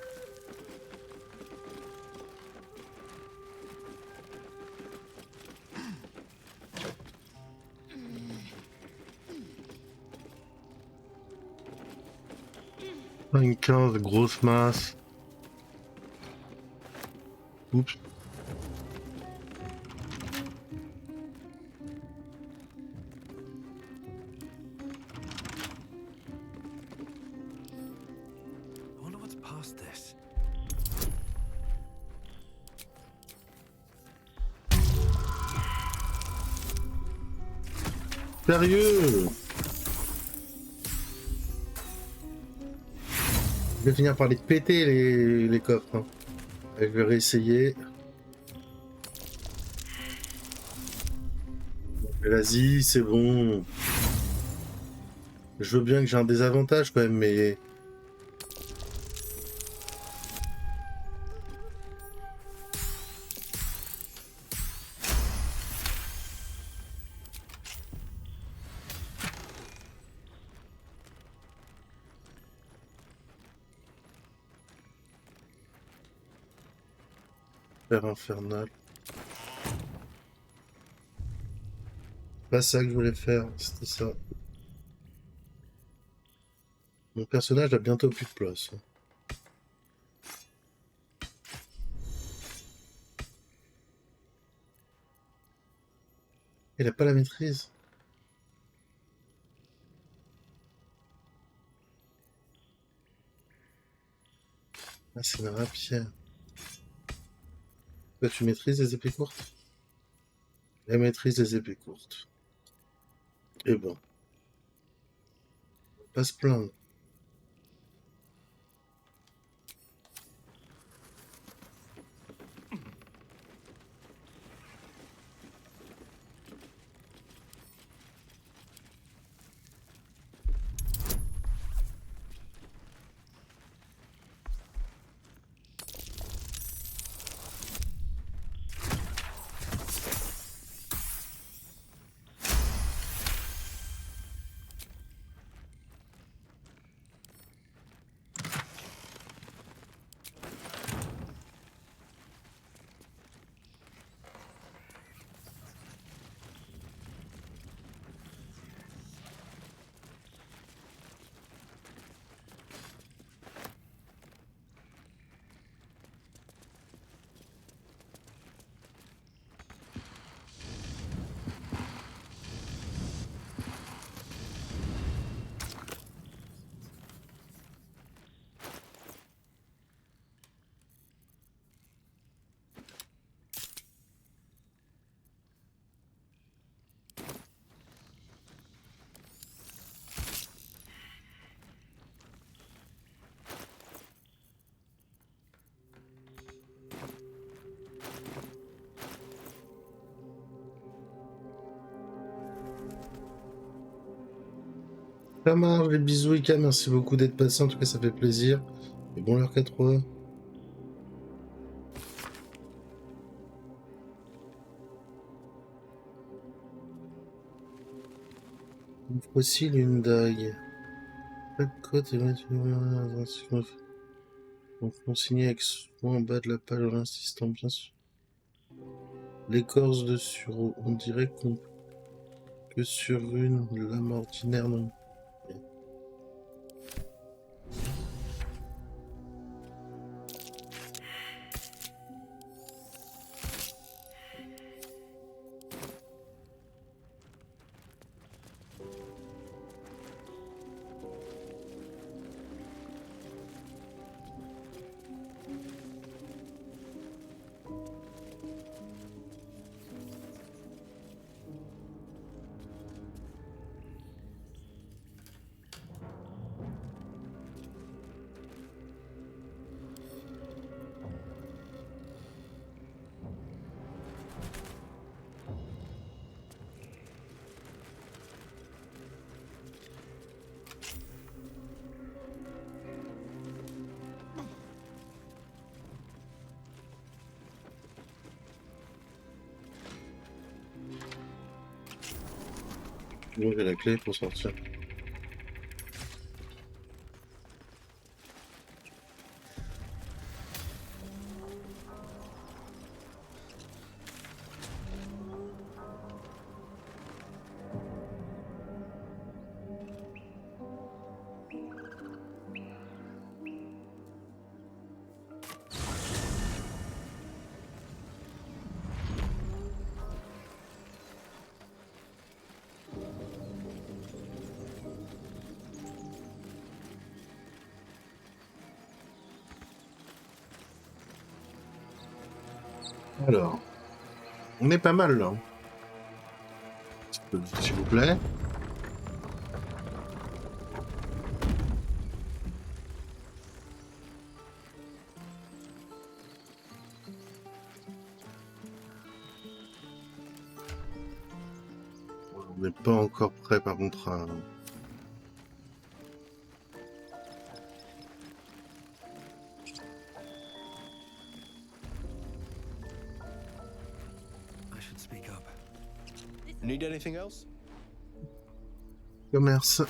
[SPEAKER 1] Une 15, grosse masse. Oups.
[SPEAKER 21] I wonder what's past this.
[SPEAKER 1] Sérieux? Je vais finir par les péter les coffres. Hein. Je vais réessayer. Vas-y, c'est bon. Je veux bien que j'ai un désavantage quand même, mais... Fer infernal. Pas ça que je voulais faire, c'était ça. Mon personnage a bientôt plus de place. Il a pas la maîtrise. Ah, c'est une rapière. Toi, tu maîtrises les épées courtes? Elle maîtrise les épées courtes. Et bon. On va pas se plaindre. Ça marche, les bisous Ika, merci beaucoup d'être passé, en tout cas ça fait plaisir. Et bon l'heure 4. Une fossile et une dague. Pas de code et donc consigné avec soin en bas de la page en insistant bien sûr. L'écorce de sureau, on dirait qu'on que sur une lame ordinaire non. J'ai la clé pour sortir. Alors, on est pas mal là. S'il vous plaît. On n'est pas encore prêt par contre à...
[SPEAKER 16] I should speak up.
[SPEAKER 15] Need anything else?
[SPEAKER 1] Commerce.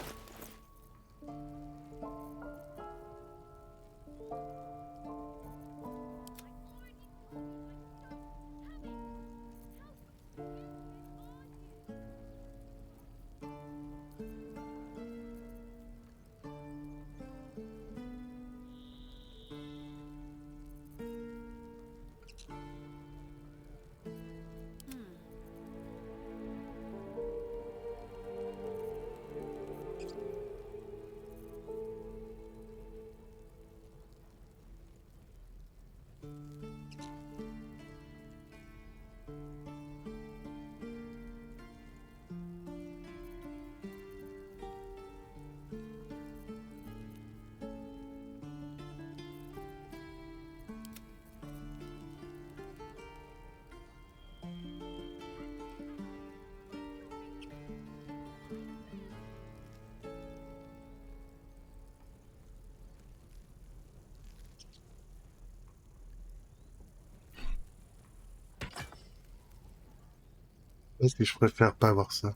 [SPEAKER 1] Est-ce que je préfère pas avoir ça?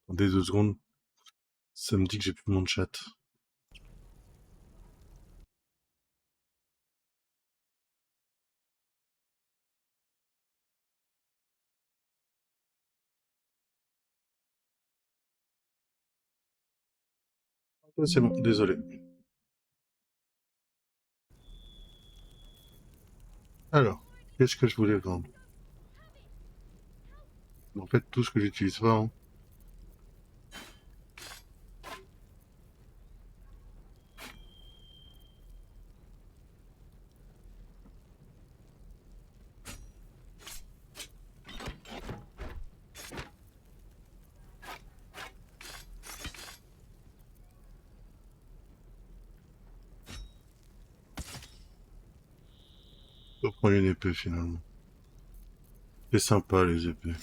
[SPEAKER 1] Attendez 2 secondes. Ça me dit que j'ai plus mon chat. C'est bon, désolé. Alors, qu'est-ce que je voulais vendre? En fait, tout ce que j'utilise pas, hein. Je vais prendre une épée finalement. C'est sympa les épées.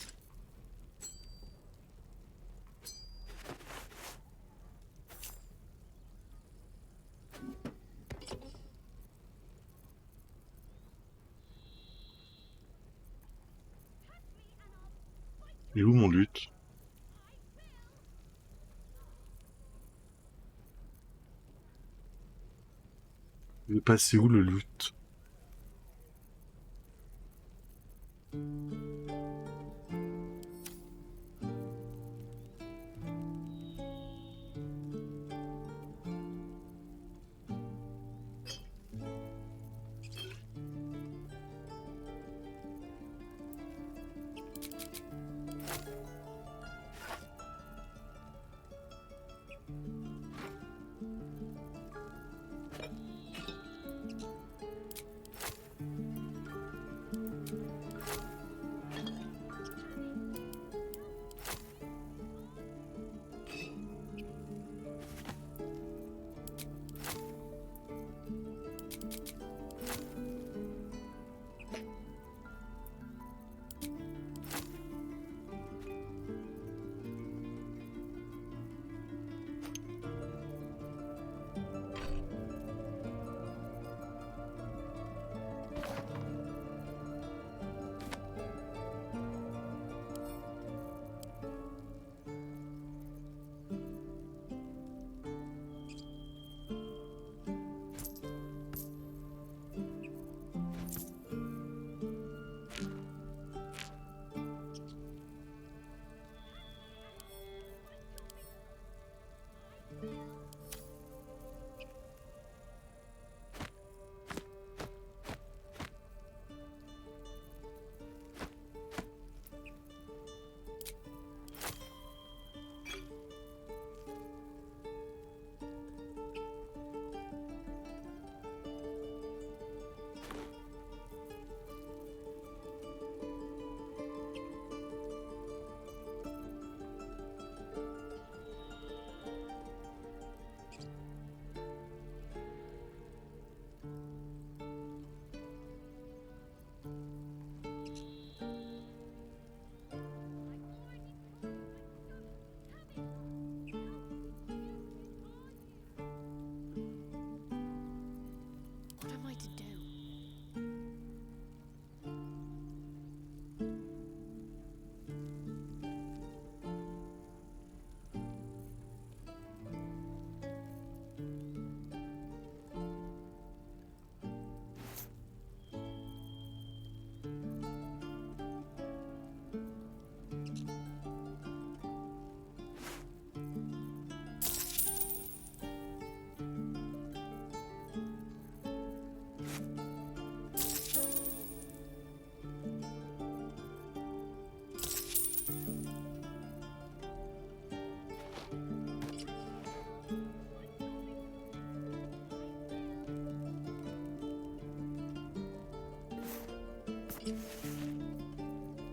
[SPEAKER 1] Et où mon lutte? Il est passé où le lutte?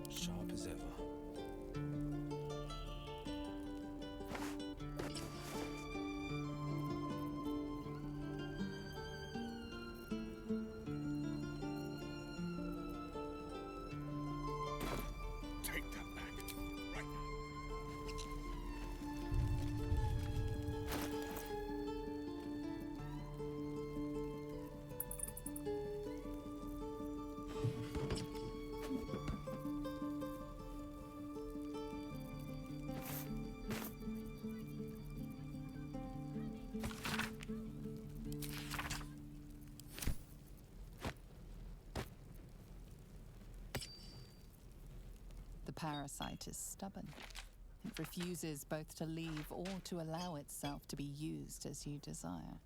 [SPEAKER 4] Sharp as ever.
[SPEAKER 3] Take that back. Right now.
[SPEAKER 10] The parasite is stubborn. It refuses both to leave or to allow itself to be used as you desire.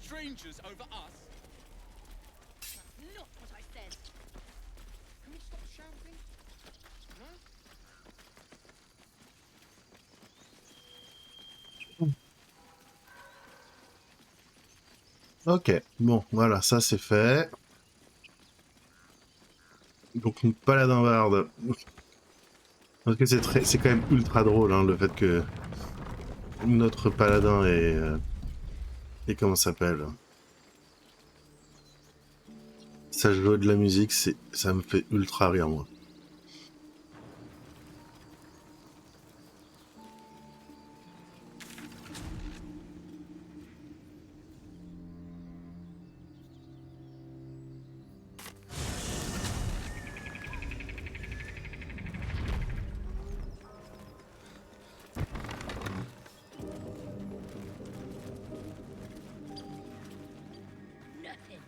[SPEAKER 3] Strangers over us?
[SPEAKER 6] That's not what I said.
[SPEAKER 3] Can we stop shouting? No?
[SPEAKER 1] Ok, bon, voilà, ça c'est fait. Donc une paladin barde. Parce que c'est quand même ultra drôle, hein, le fait que notre paladin et comment ça s'appelle, ça joue de la musique, ça me fait ultra rire, moi.
[SPEAKER 6] Nothing.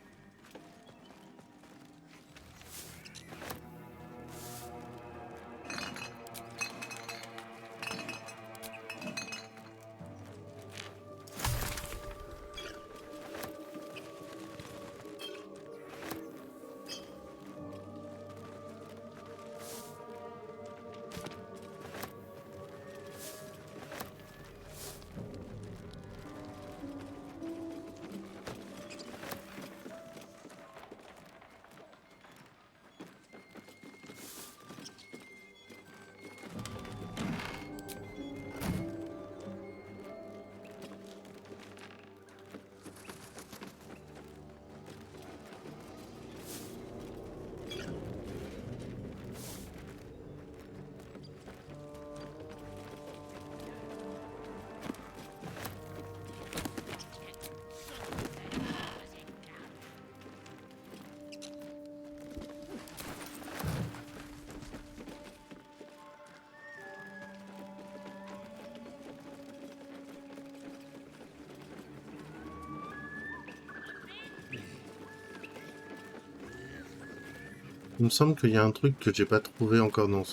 [SPEAKER 1] Il me semble qu'il y a un truc que j'ai pas trouvé encore dans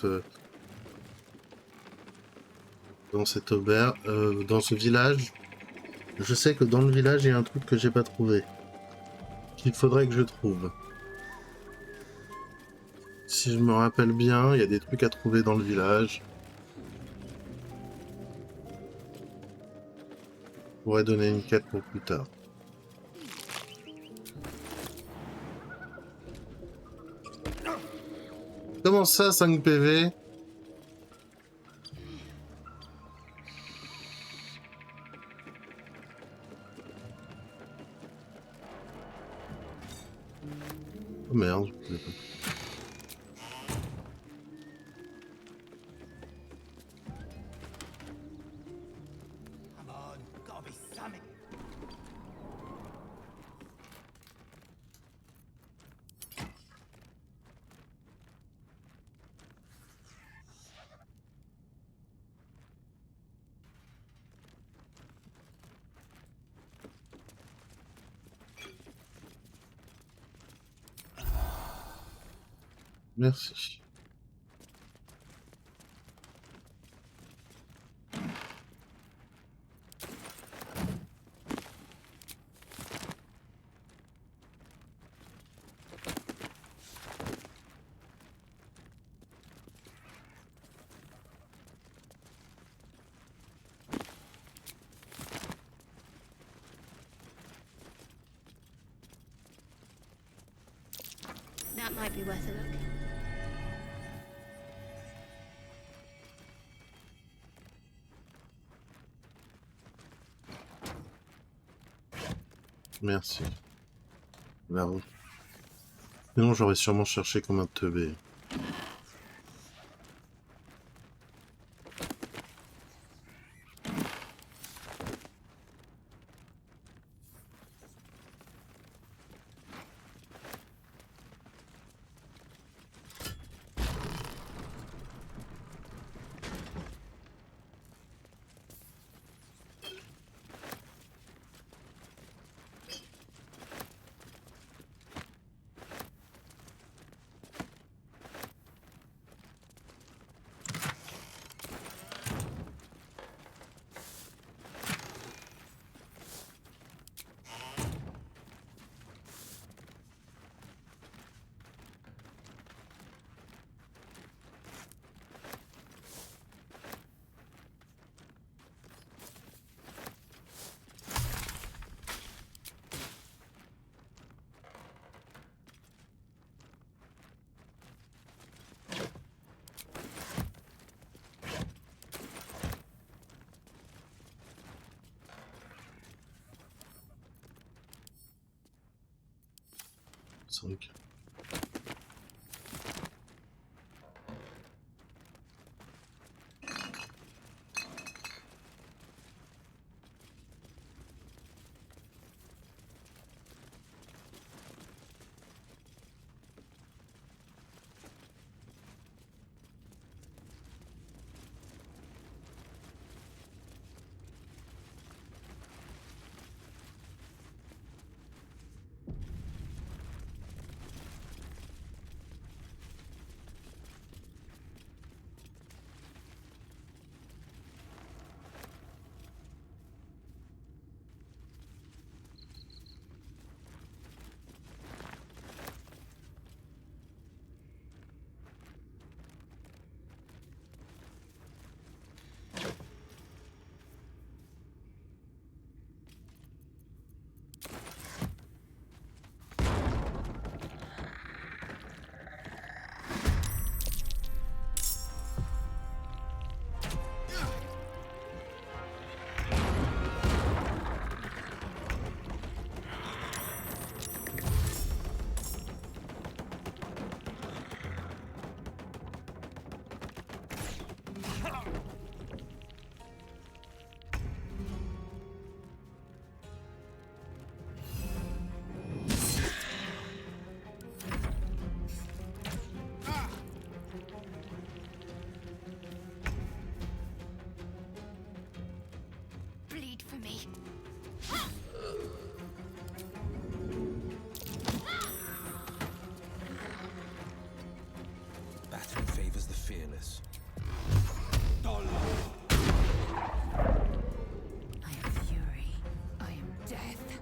[SPEAKER 1] cette auberge, dans ce village. Je sais que dans le village, il y a un truc que j'ai pas trouvé. Qu'il faudrait que je trouve. Si je me rappelle bien, il y a des trucs à trouver dans le village. Je pourrais donner une quête pour plus tard. Comment ça, 5 PV? Oh merde.
[SPEAKER 3] Come on, gotta be something.
[SPEAKER 1] Merci.
[SPEAKER 9] That might be worth a look.
[SPEAKER 1] Merci. Bravo. Sinon, j'aurais sûrement cherché comme un teubé. Donc.
[SPEAKER 3] Battle favors the fearless.
[SPEAKER 11] I am fury. I am death.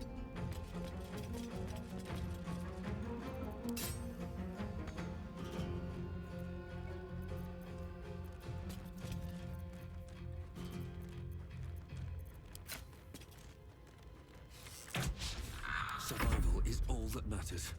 [SPEAKER 3] Survival is all that matters.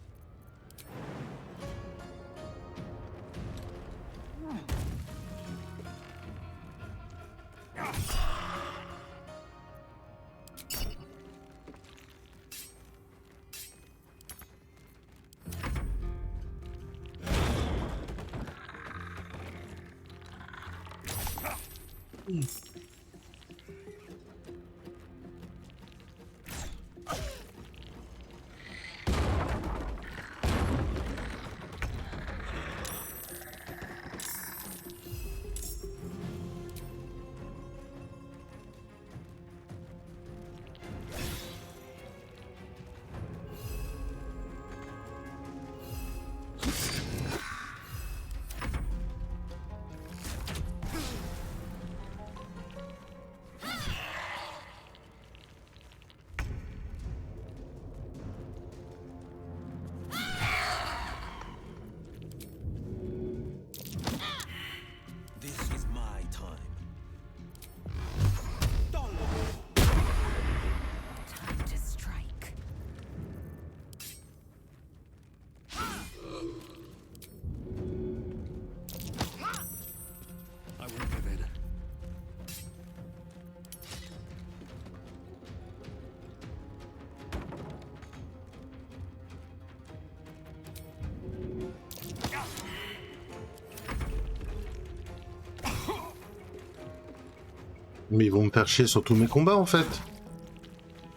[SPEAKER 1] Mais ils vont me faire chier sur tous mes combats en fait.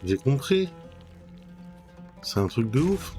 [SPEAKER 1] J'ai compris. C'est un truc de ouf.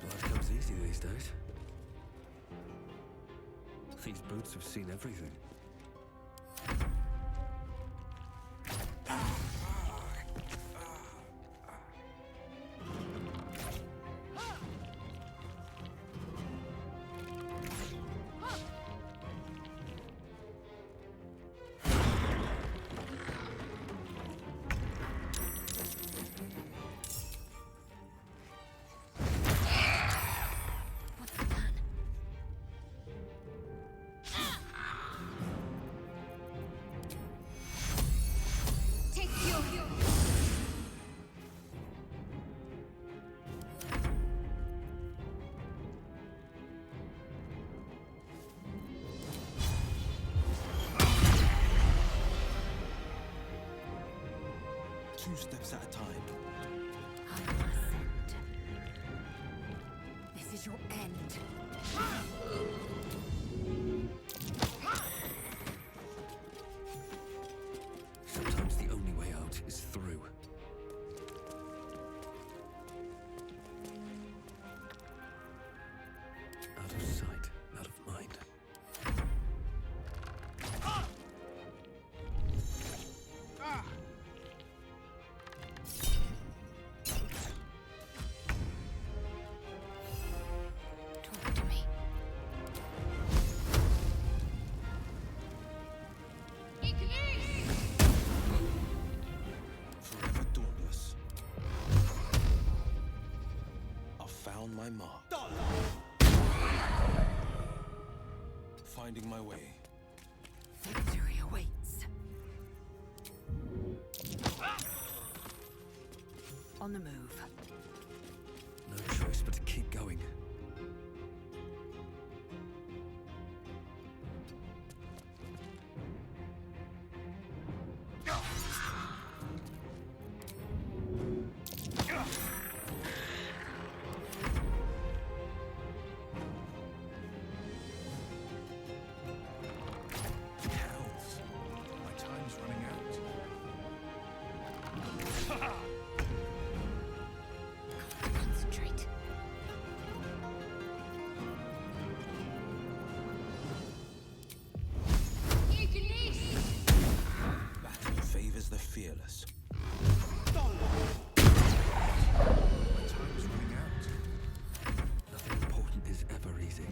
[SPEAKER 16] Life comes easy these days. These boots have seen everything.
[SPEAKER 2] Two steps at a time.
[SPEAKER 11] I mustn't. This is your end.
[SPEAKER 16] Sometimes the only way out is through. Out of sight, out of mind.
[SPEAKER 11] Talk to me.
[SPEAKER 2] Forever dauntless. I've found my mark. Finding my way.
[SPEAKER 11] Victory awaits. On the move.
[SPEAKER 16] No choice but to keep going.
[SPEAKER 2] Hells. My time's running out.
[SPEAKER 11] Concentrate.
[SPEAKER 2] Battle favors the fearless.
[SPEAKER 16] Nothing important is ever easy.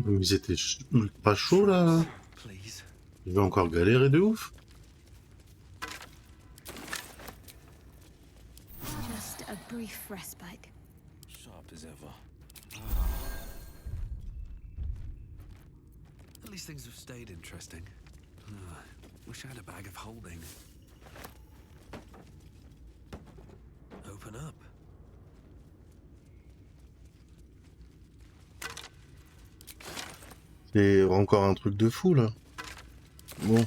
[SPEAKER 1] Ils étaient ultra chauds là.
[SPEAKER 16] Please.
[SPEAKER 1] Je vais encore galérer de ouf.
[SPEAKER 11] Just a brief respite.
[SPEAKER 2] Sharp as ever.
[SPEAKER 16] At least things have stayed interesting. Wish I had a bag of holding. Open up.
[SPEAKER 1] C'est encore un truc de fou là. Bon.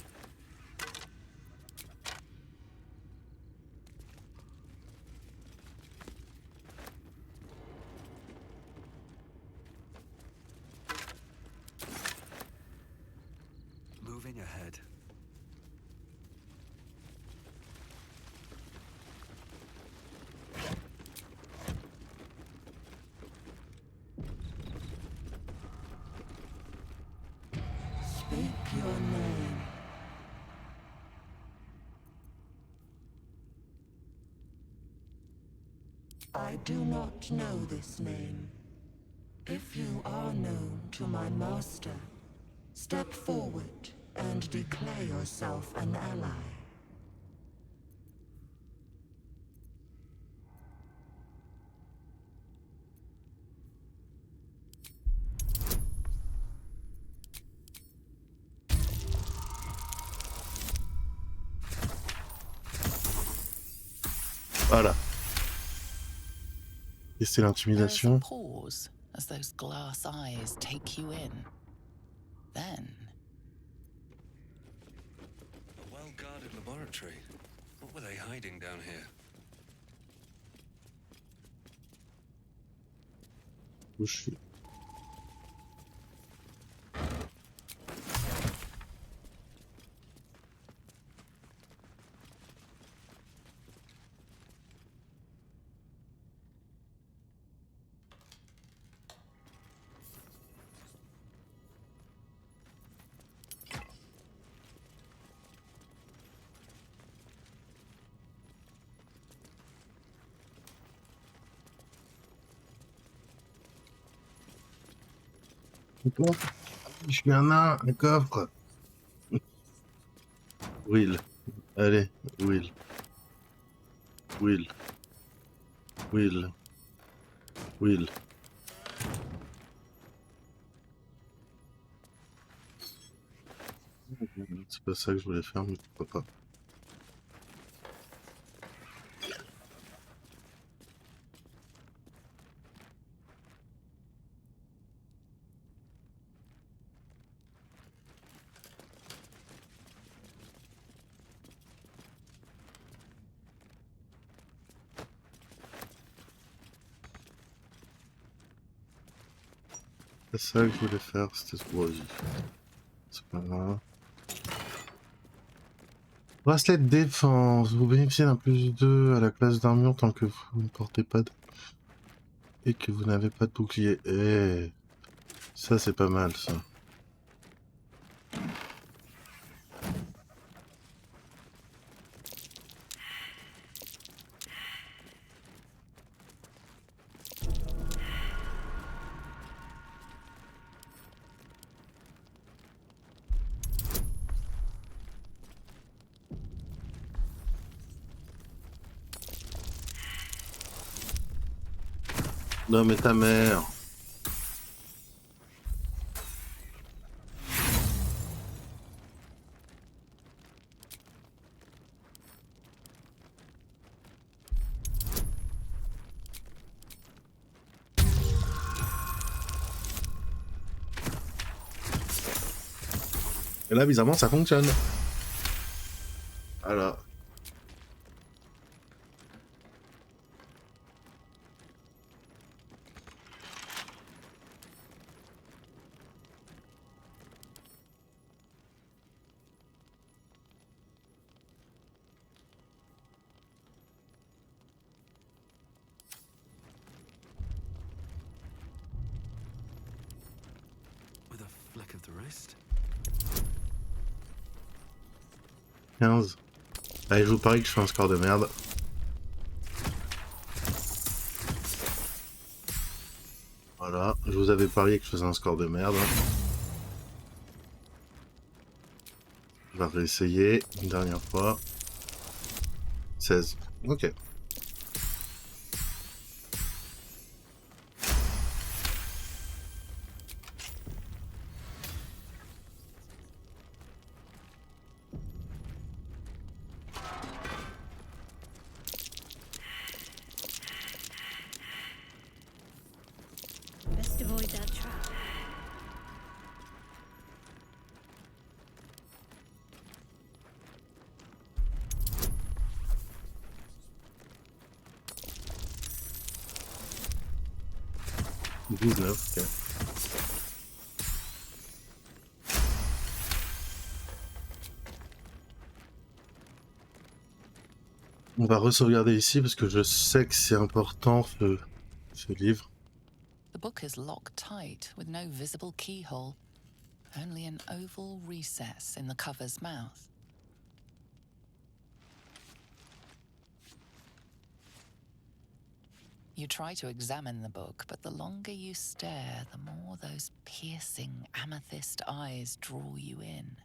[SPEAKER 17] I do not know this name. If you are known to my master, step forward and declare yourself an ally.
[SPEAKER 1] Voilà. Et c'est
[SPEAKER 10] There is a
[SPEAKER 1] l'intimidation.
[SPEAKER 10] pause as those glass eyes take you in. Then,
[SPEAKER 16] A well-guarded laboratory. What were they hiding down here?
[SPEAKER 1] Bouche. D'accord. Je suis un nain, un coffre. Will. Allez, Will. Will. Will. Will. C'est pas ça que je voulais faire, mais pourquoi pas. C'est ça que je voulais faire, c'était ce vas-y. C'est pas grave. Bracelet de défense. Vous bénéficiez d'un +2 à la classe d'armure tant que vous ne portez pas de... et que vous n'avez pas de bouclier. Eh, ça c'est pas mal ça. Non mais ta mère. Et là bizarrement ça fonctionne. Voilà.
[SPEAKER 16] With a flick of the wrist.
[SPEAKER 1] 15. Allez, je vous parie que je fais un score de merde. Voilà, je vous avais parié que je faisais un score de merde. On va réessayer une dernière fois. 16. Ok.
[SPEAKER 9] Best avoid that trap.
[SPEAKER 1] Ok. On va re-sauvegarder ici parce que je sais que c'est important ce livre.
[SPEAKER 10] the book is locked tight with no visible keyhole, only an oval recess in the cover's mouth. You try to examine the book, but the longer you stare, the more those piercing amethyst eyes draw you in.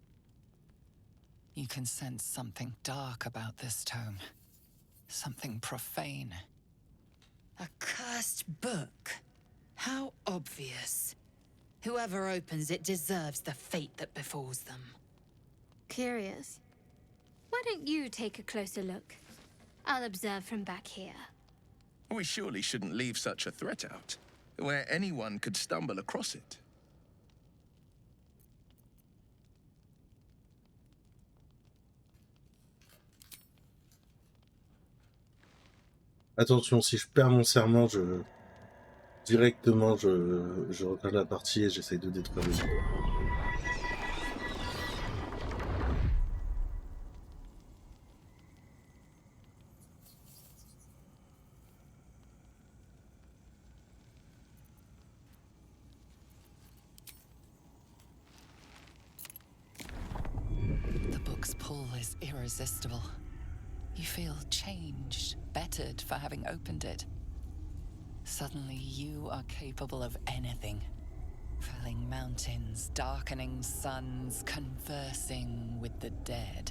[SPEAKER 10] You can sense something dark about this tome. Something profane.
[SPEAKER 11] A cursed book? How obvious. Whoever opens it deserves the fate that befalls them.
[SPEAKER 19] Curious. Why don't you take a closer look? I'll observe from back here.
[SPEAKER 12] We surely shouldn't leave such a threat out, where anyone could stumble across it.
[SPEAKER 1] Attention, si je perds mon serment, directement, je reprends la partie et j'essaye de détruire le jeu.
[SPEAKER 10] The book's pull is irresistible. You feel changed, bettered for having opened it. Suddenly, you are capable of anything. Felling mountains, darkening suns, conversing with the dead.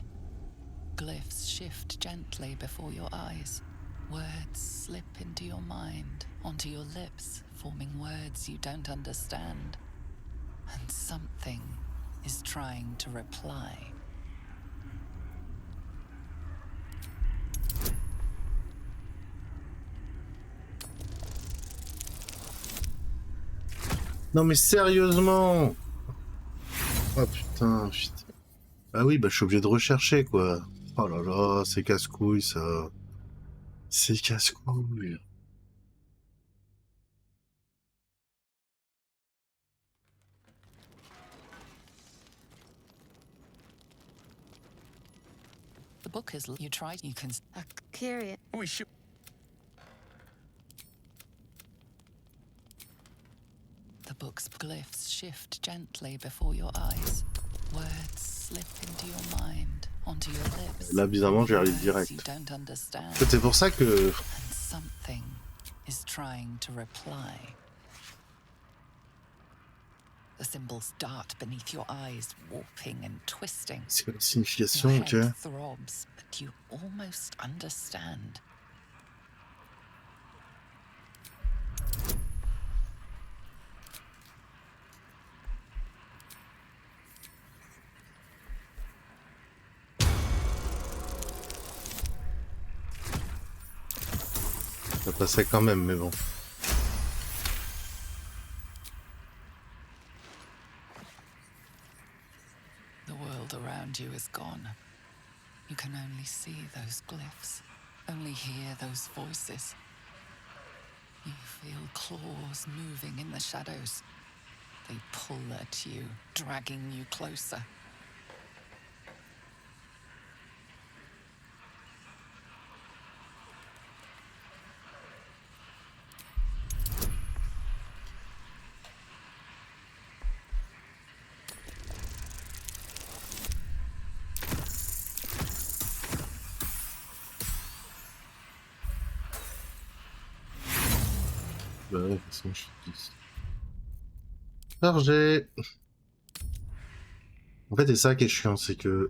[SPEAKER 10] Glyphs shift gently before your eyes. Words slip into your mind, onto your lips, forming words you don't understand. And something is trying to reply.
[SPEAKER 1] Non mais sérieusement! Oh putain. Ah oui, bah je suis obligé de rechercher quoi. Oh là là, c'est casse-couille ça. C'est casse-couille.
[SPEAKER 10] The book is... You try... You can...
[SPEAKER 19] Curious.
[SPEAKER 12] We should...
[SPEAKER 10] The book's glyphs shift gently before your eyes. Words slip into your mind, onto your lips.
[SPEAKER 1] Là, bizarrement, j'y arrive direct. En fait, c'est pour ça que...
[SPEAKER 10] And something is trying to reply. The symbols dart beneath your eyes, warping and twisting.
[SPEAKER 1] C'est quoi la signification,
[SPEAKER 10] Your
[SPEAKER 1] ok?
[SPEAKER 10] head throbs, but you almost understand.
[SPEAKER 1] Ça passait quand même, mais bon.
[SPEAKER 10] The world around you is gone. You can only see those glyphs, only hear those voices. You feel claws moving in the shadows. They pull at you, dragging you closer.
[SPEAKER 1] Bah ouais, de toute façon, je suis... Chargé. En fait, c'est ça qui est chiant, c'est que...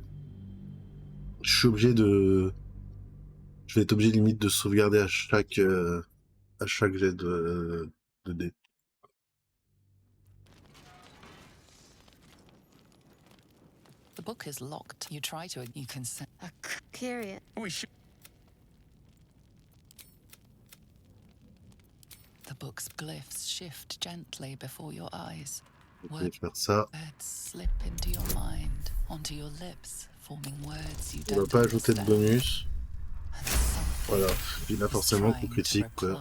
[SPEAKER 1] Je suis obligé de... Je vais être obligé limite de sauvegarder à chaque jet de dés.
[SPEAKER 10] The book is locked. You try to... You can...
[SPEAKER 19] Curious.
[SPEAKER 12] We should...
[SPEAKER 10] The book's glyphs shift gently before your eyes.
[SPEAKER 1] Je vais faire ça.
[SPEAKER 10] Words slip into your mind, onto your lips, forming words you
[SPEAKER 1] On va
[SPEAKER 10] don't
[SPEAKER 1] pas ajouter de
[SPEAKER 10] understand.
[SPEAKER 1] bonus. Voilà. Puis là, forcément, coup critique, quoi.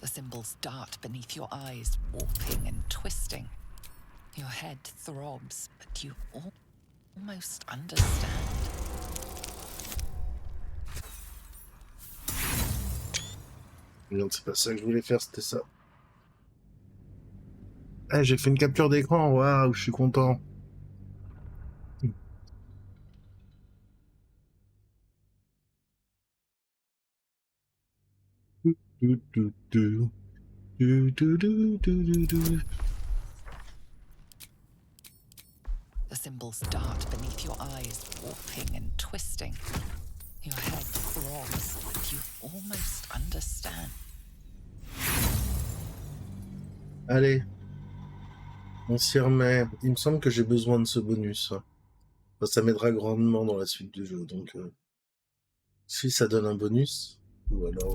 [SPEAKER 10] The symbols dart beneath your eyes, warping and twisting. Your head throbs, but you almost understand.
[SPEAKER 1] Non, c'est pas ça que je voulais faire, c'était ça. Eh, j'ai fait une capture d'écran, waouh, je suis content. Du, du, du. Du, du, du, du, du, du.
[SPEAKER 10] The symbols dart beneath your eyes, warping and twisting. Your head throbs, but you almost understand.
[SPEAKER 1] Allez, on s'y remet. Il me semble que j'ai besoin de ce bonus. Enfin, ça m'aidera grandement dans la suite du jeu. Donc, si ça donne un bonus, ou alors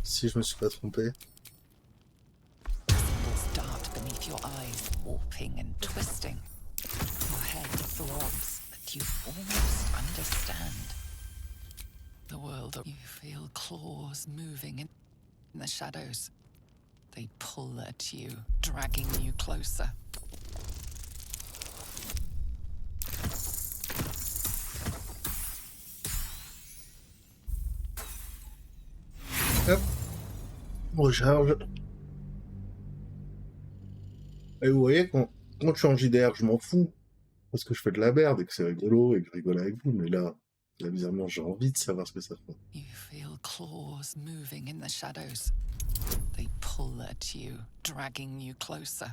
[SPEAKER 1] si je me suis pas trompé.
[SPEAKER 10] Symbols dart beneath your eyes, warping and twisting. Your head throbs, but you almost understand. The world, you feel claws moving in the shadows. They pull at you, dragging you closer.
[SPEAKER 1] Hop, recharge. Et vous voyez, quand je suis en JDR, je m'en fous. Parce que je fais de la merde et que c'est rigolo et que je rigole avec vous. Mais là, bizarrement, j'ai envie de savoir ce que ça fait.
[SPEAKER 10] You feel claws moving in the shadows. They pull at you, dragging you closer.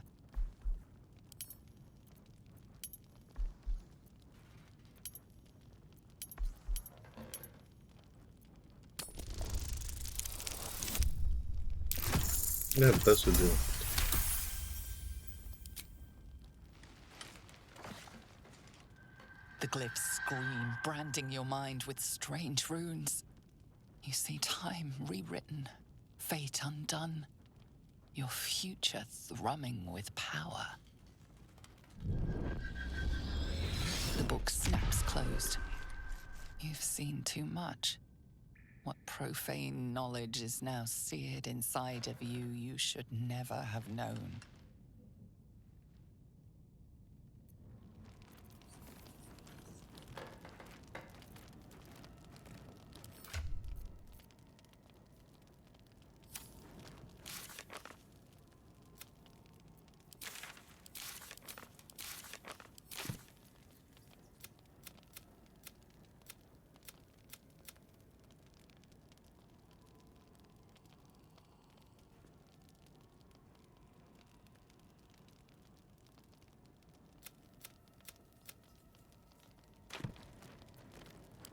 [SPEAKER 1] J'aime pas ce jeu.
[SPEAKER 10] The glyphs scream, branding your mind with strange runes. You see time rewritten, fate undone, your future thrumming with power. The book snaps closed. You've seen too much. What profane knowledge is now seared inside of you you should never have known.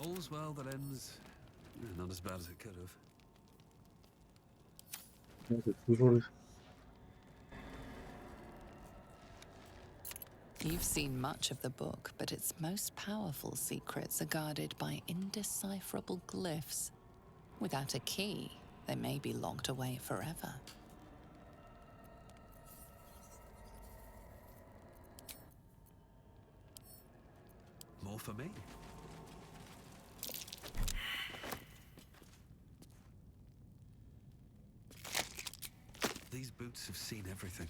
[SPEAKER 5] All's well that ends not as bad as it could have.
[SPEAKER 1] C'est toujours le...
[SPEAKER 10] You've seen much of the book, but its most powerful secrets are guarded by indecipherable glyphs. Without a key, they may be locked away forever.
[SPEAKER 5] More for me. These boots have seen everything.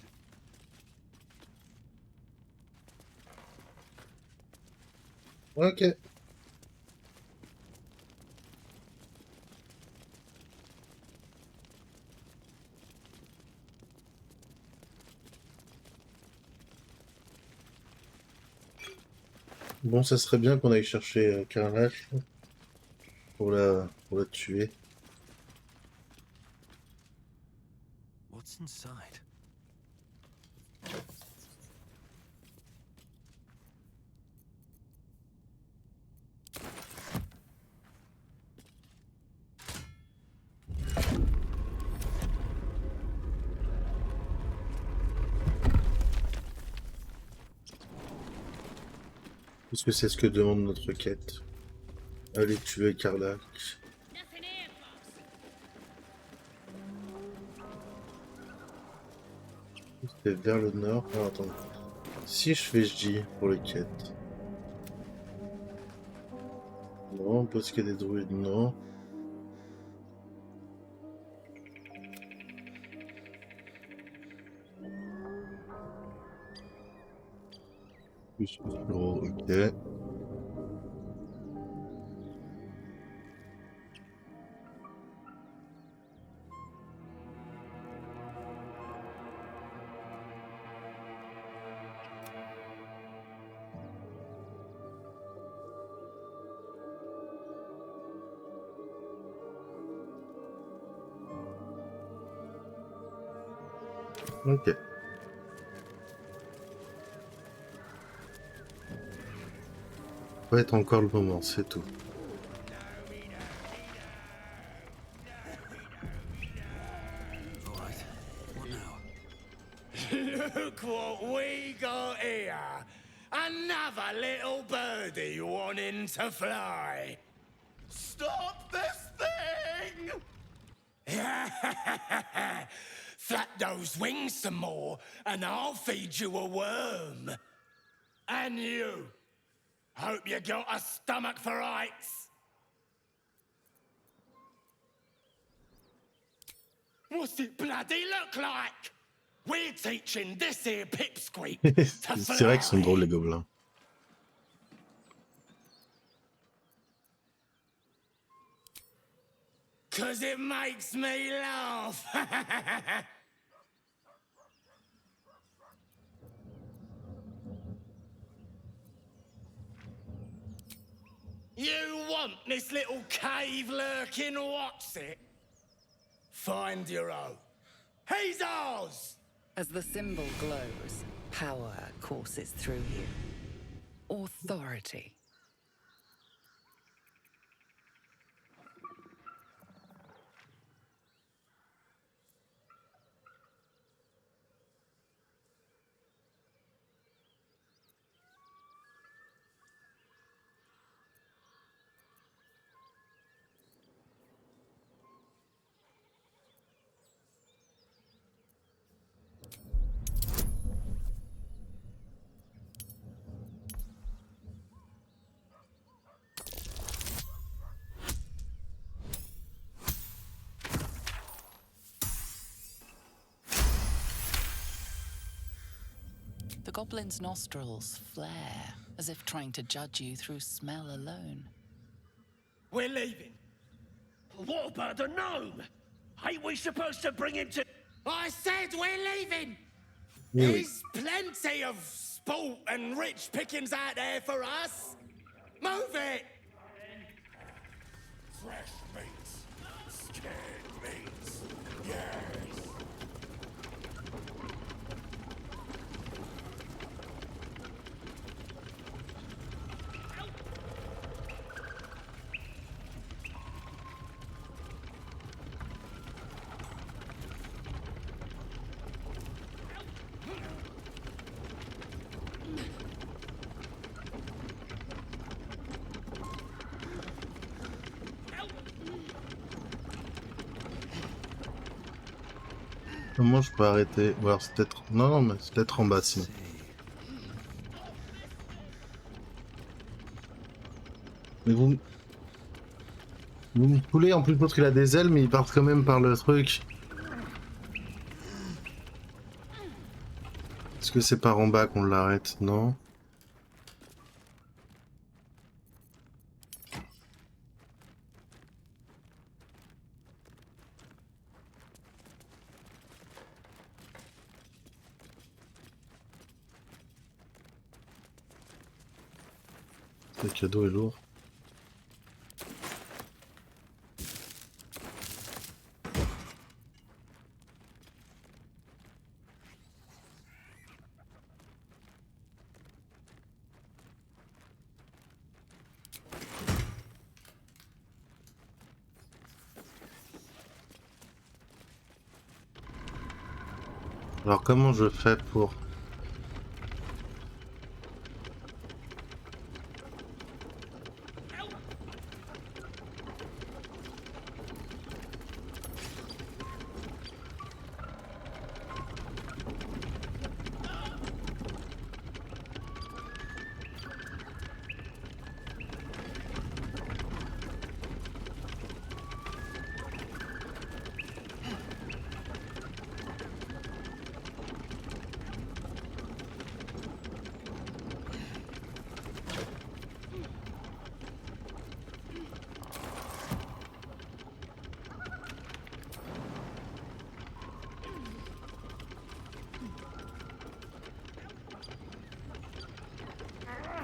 [SPEAKER 1] Ok. Bon, ça serait bien qu'on aille chercher Carlash pour la tuer.
[SPEAKER 5] What's inside?
[SPEAKER 1] Parce que c'est ce que demande notre quête. Allez tuer Carlax. C'est vers le nord. Ah, attends. Si je fais J pour les quêtes. Non, parce qu'il y a des druides, non. Plus gros, ok. Ok. Va être encore le moment, c'est tout.
[SPEAKER 3] Look what we got here. Another little birdie wanting to fly. Stop this thing! Flap those wings some more, and I'll feed you a worm. And you. Hope you got a stomach for heights. What's it bloody look like? We're teaching this here pipsqueak to
[SPEAKER 1] C'est vrai qu'ils sont drôles les gobelins.
[SPEAKER 3] Cause it makes me laugh. You want this little cave lurking what's it? Find your own. He's ours!
[SPEAKER 10] As the symbol glows, power courses through you. Authority. The goblin's nostrils flare, as if trying to judge you through smell alone.
[SPEAKER 3] We're leaving. What about the gnome? Ain't we supposed to bring him to... I said we're leaving! There's plenty of sport and rich pickings out there for us. Move it! Fresh meats. Scared meats. Yes.
[SPEAKER 1] Comment je peux arrêter? Ou alors c'est peut-être... Non, non, mais c'est peut-être en bas sinon. Mais vous me coulez, en plus l'autre il a des ailes, mais ils partent quand même par le truc. Est-ce que c'est par en bas qu'on l'arrête? Non. Le cadeau est lourd. Alors comment je fais pour...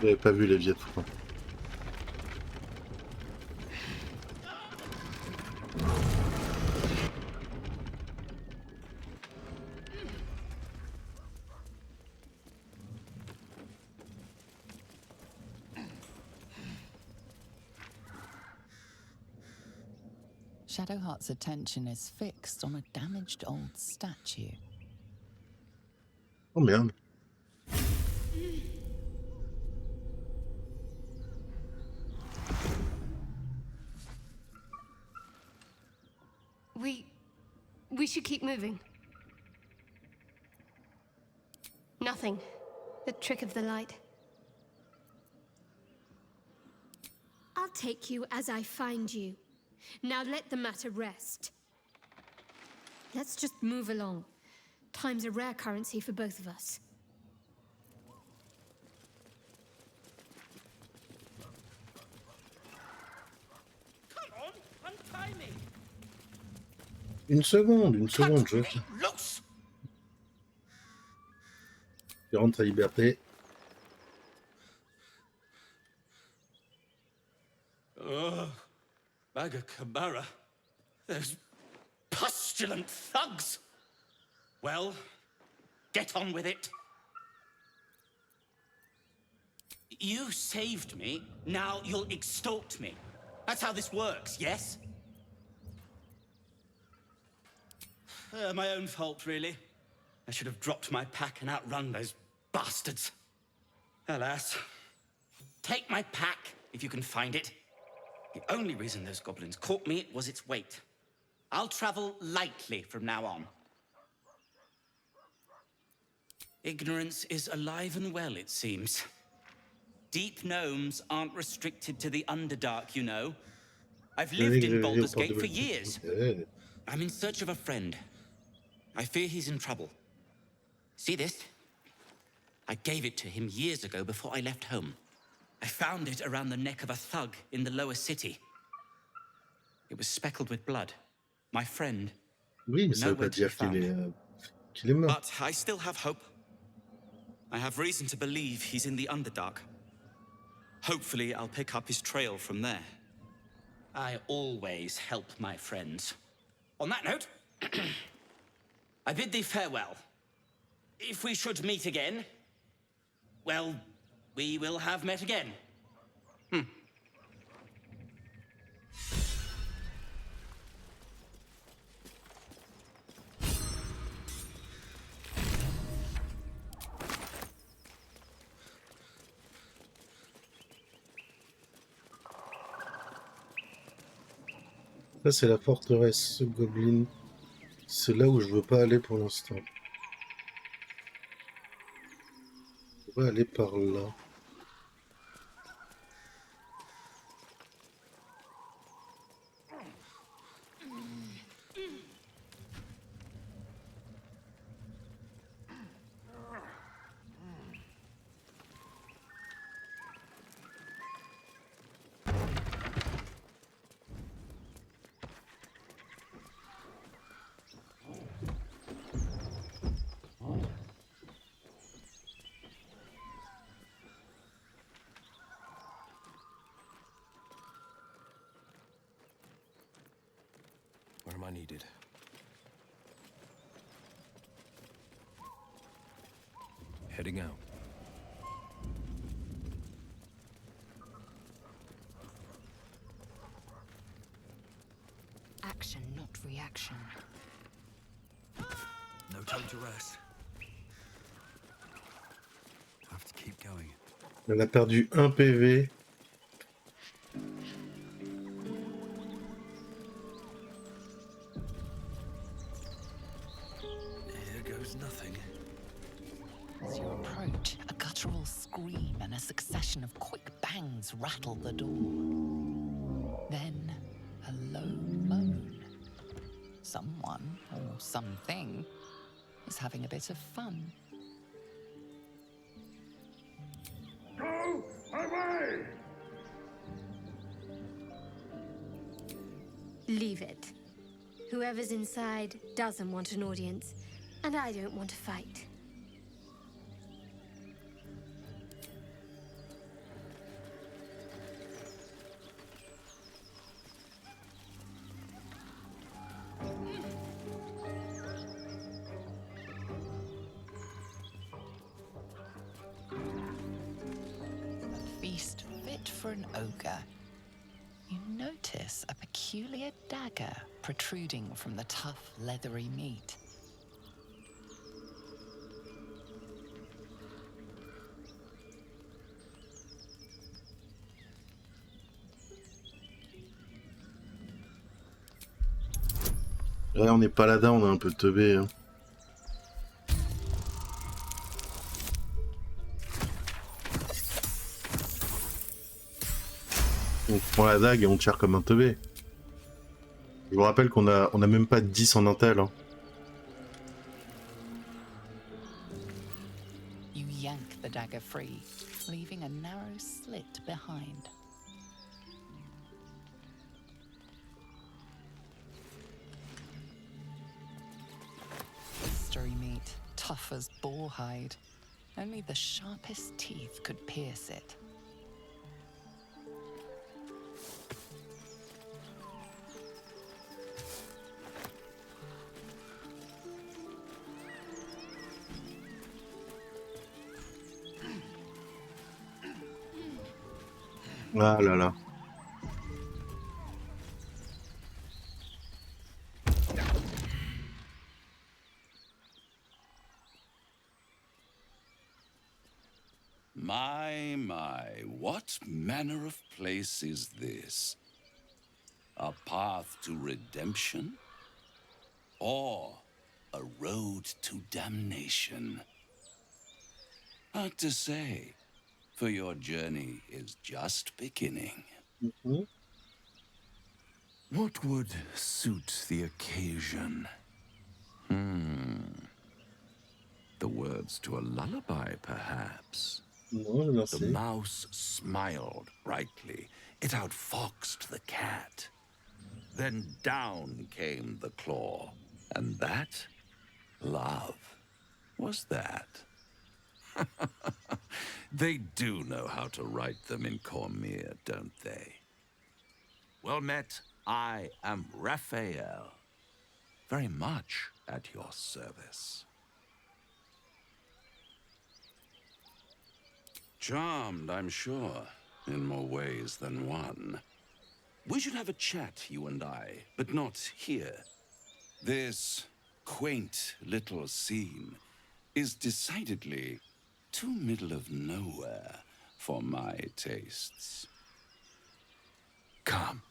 [SPEAKER 1] J'avais pas vu les vieilles fois.
[SPEAKER 10] Shadowheart's attention is fixed on a damaged old statue.
[SPEAKER 1] Oh merde.
[SPEAKER 9] We should keep moving. Nothing. The trick of the light.
[SPEAKER 19] I'll take you as I find you. Now let the matter rest. Let's just move along. Time's a rare currency for both of us.
[SPEAKER 3] Come on, untie me.
[SPEAKER 1] Une seconde, je...
[SPEAKER 3] Loose.
[SPEAKER 1] Il rentre à liberté.
[SPEAKER 3] Bag of Camara. Those pustulant thugs. Well, get on with it. You saved me, now you'll extort me. That's how this works, yes? My own fault, really. I should have dropped my pack and outrun those bastards. Alas. Take my pack, if you can find it. The only reason those goblins caught me was its weight. I'll travel lightly from now on. Ignorance is alive and well, it seems. Deep gnomes aren't restricted to the Underdark, you know. I've lived in Baldur's Gate for years. I'm in search of a friend. I fear he's in trouble. See this? I gave it to him years ago before I left home. I found it around the neck of a thug in the lower city. It was speckled with blood. My friend.
[SPEAKER 1] Oui, mais ça veut pas dire qu'il est mort.
[SPEAKER 3] But I still have hope. I have reason to believe he's in the Underdark. Hopefully, I'll pick up his trail from there. I always help my friends. On that note, I bid thee farewell. If we should meet again, well, we will have met again.
[SPEAKER 1] Ça, c'est la forteresse Goblin. C'est là où je veux pas aller pour l'instant. On va aller par là.
[SPEAKER 4] Where am I needed? Heading out.
[SPEAKER 11] Action, not reaction.
[SPEAKER 5] No time to rest. Have to keep going.
[SPEAKER 1] On a perdu un PV.
[SPEAKER 5] Nothing.
[SPEAKER 10] As you approach, a guttural scream and a succession of quick bangs rattle the door. Then, a low moan. Someone, or something, is having a bit of fun.
[SPEAKER 3] Go away!
[SPEAKER 19] Leave it. Whoever's inside doesn't want an audience. And I don't want to fight.
[SPEAKER 10] A feast fit for an ogre. You notice notice a peculiar dagger protruding from the tough, leathery meat.
[SPEAKER 1] Ouais, on est paladin, on est un peu teubé. Hein. On prend la dague et on tire comme un teubé. Je vous rappelle qu'on a même pas 10 en intel. Hein.
[SPEAKER 10] You yank the dagger free, leaving a narrow slit behind. Mystery meat, tough as boar hide. Only the sharpest teeth could pierce it.
[SPEAKER 1] Ah là là.
[SPEAKER 23] My, what manner of place is this? A path to redemption? Or a road to damnation? Hard to say, for your journey is just beginning.
[SPEAKER 1] Mm-hmm.
[SPEAKER 23] What would suit the occasion? The words to a lullaby, perhaps?
[SPEAKER 1] No, merci.
[SPEAKER 23] The mouse smiled brightly. It outfoxed the cat. Then down came the claw. And that, love, was that. They do know how to write them in Cormier, don't they? Well met, I am Raphael. Very much at your service. Charmed, I'm sure, in more ways than one. We should have a chat, you and I, but not here. This quaint little scene is decidedly too middle of nowhere for my tastes. Come.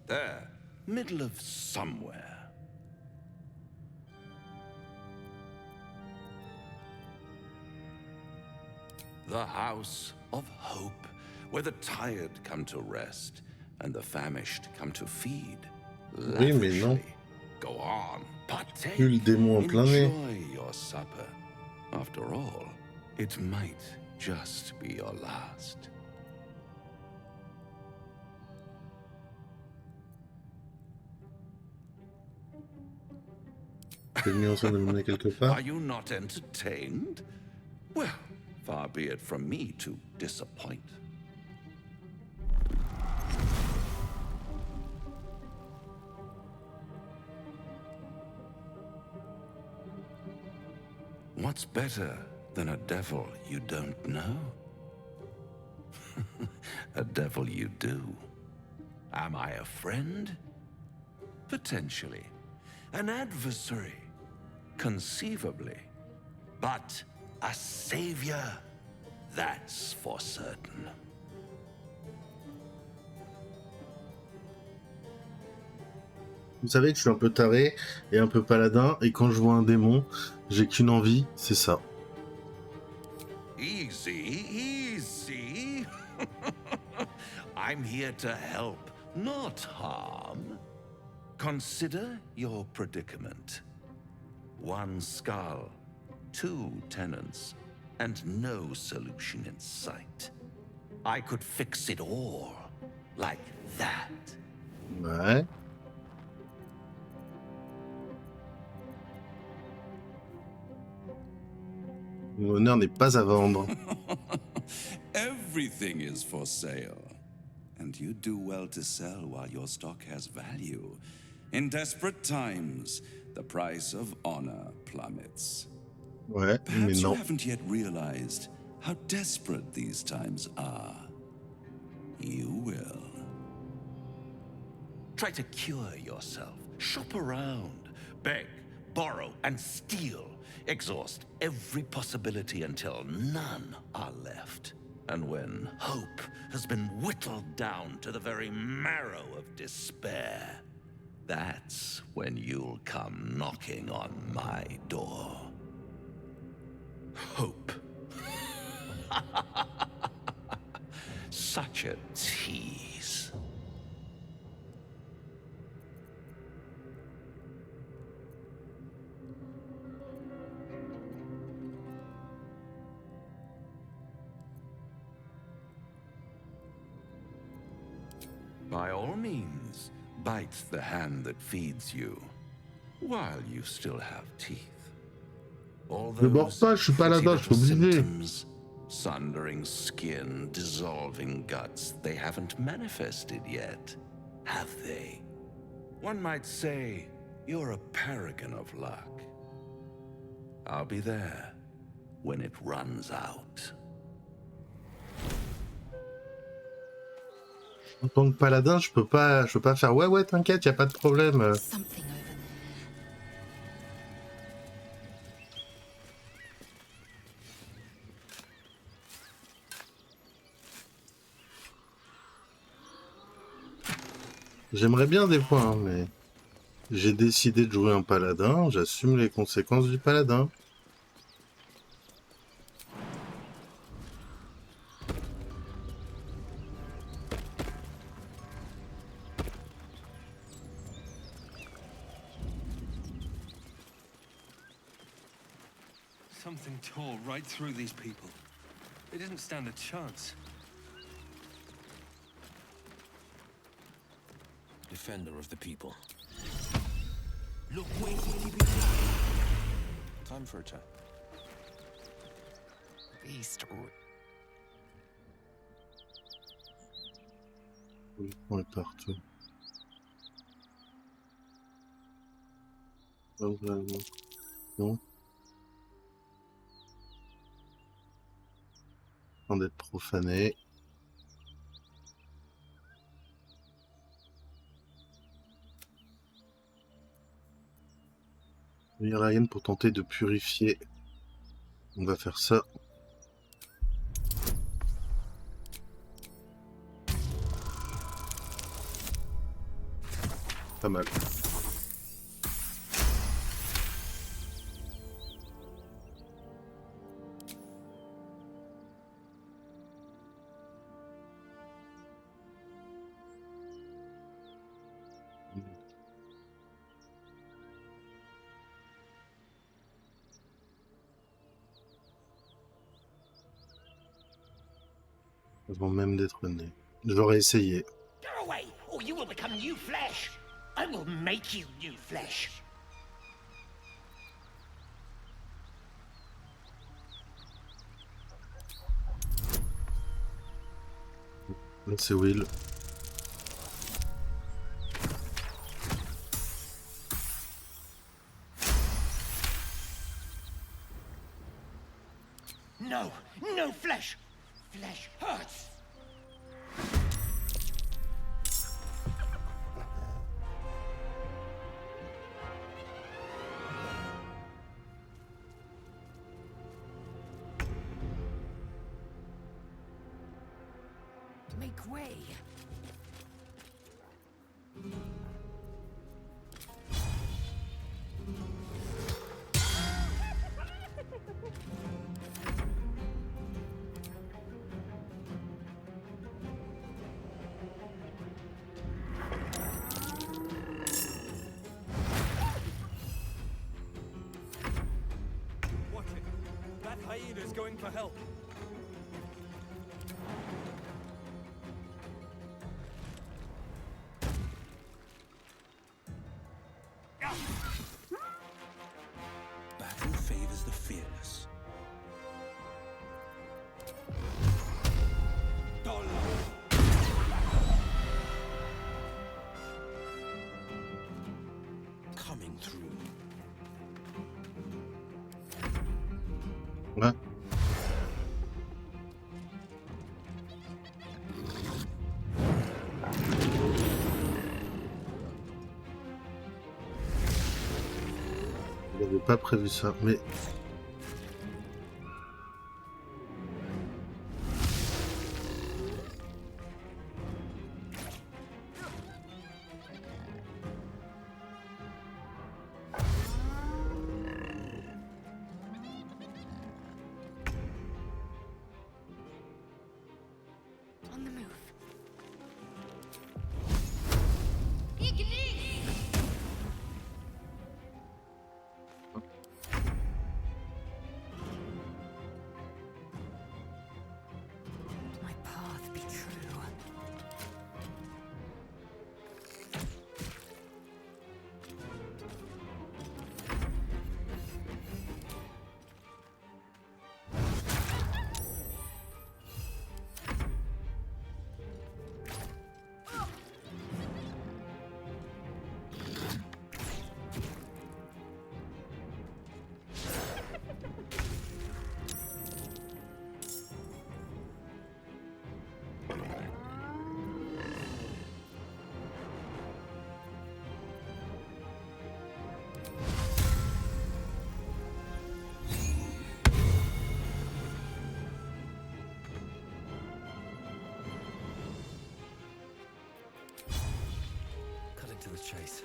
[SPEAKER 23] There, middle of somewhere. The House of Hope, where the tired come to rest and the famished come to feed.
[SPEAKER 1] Oui, mais non.
[SPEAKER 23] Go on, partake.
[SPEAKER 1] Le démon en plein nez.
[SPEAKER 23] Enjoy your supper. After all, it might just be your last. Are you not entertained? Well, far be it from me to disappoint. What's better than a devil you don't know? A devil you do. Am I a friend? Potentially. An adversary? Conceivably. But a savior? That's for certain.
[SPEAKER 1] Vous savez que je suis un peu taré et un peu paladin, et quand je vois un démon, j'ai qu'une envie, c'est ça.
[SPEAKER 23] Easy, easy. I'm here to help, not harm. Consider your predicament. One skull, two tenants, and no solution in sight. I could fix it all, like that.
[SPEAKER 1] Ouais. Mon honneur n'est pas à vendre.
[SPEAKER 23] Everything is for sale. And you do well to sell while your stock has value. In desperate times, the price of honor plummets.
[SPEAKER 1] Ouais, mais
[SPEAKER 8] Perhaps you
[SPEAKER 1] non.
[SPEAKER 8] haven't yet realized how desperate these times are. You will.
[SPEAKER 20] Try to cure yourself. Shop around. Beg, borrow, and steal. Exhaust every possibility until none are left. And when hope has been whittled down to the very marrow of despair, that's when you'll come knocking on my door. Hope. Such a tease. By all means, bite the hand that feeds you, while you still have teeth. All
[SPEAKER 1] Je mords pas, je suis paladin, je suis obligé.
[SPEAKER 20] symptoms, sundering skin, dissolving guts, they haven't manifested yet, have they? One might say you're a paragon of luck. I'll be there when it runs out.
[SPEAKER 1] En tant que paladin, je peux pas faire ouais, t'inquiète, y a pas de problème. J'aimerais bien des fois, hein, mais j'ai décidé de jouer un paladin, j'assume les conséquences du paladin.
[SPEAKER 5] Something tore right through these people. They didn't stand a chance.
[SPEAKER 16] Defender of the people.
[SPEAKER 3] Look, wait,
[SPEAKER 16] Time for a chat.
[SPEAKER 10] Beast.
[SPEAKER 1] On est partout. Pas vraiment. Non. En d'être profané. Il n'y a rien pour tenter de purifier. On va faire ça. Pas mal. Avant même d'être né. J'aurais essayé.
[SPEAKER 3] Go away, or you will become new flesh. I will make you new flesh.
[SPEAKER 1] Là, c'est Will.
[SPEAKER 3] No, no flesh. Flesh hurts.
[SPEAKER 11] Make way.
[SPEAKER 5] Watch it. That hyena's going for help.
[SPEAKER 16] Battle favors the fearless. Coming through.
[SPEAKER 1] Ouais. J'avais pas prévu ça, mais...
[SPEAKER 9] On the move.
[SPEAKER 11] My path be true.
[SPEAKER 5] Cutting to the chase.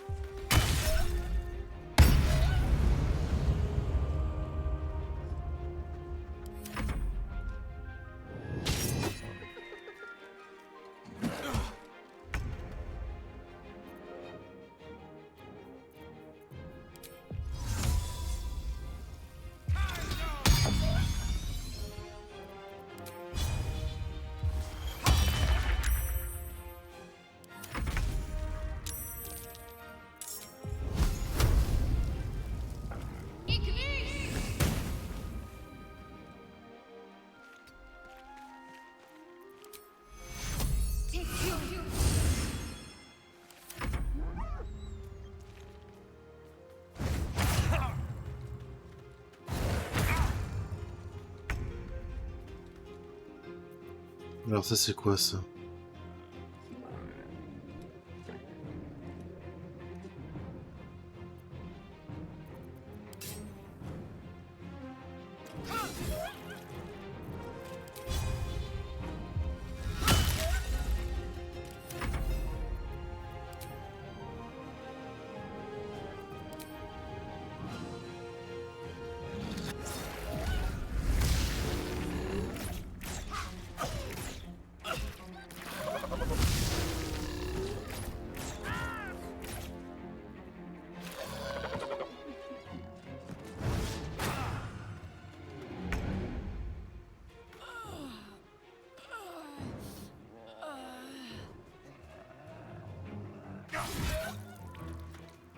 [SPEAKER 1] Alors ça c'est quoi ça?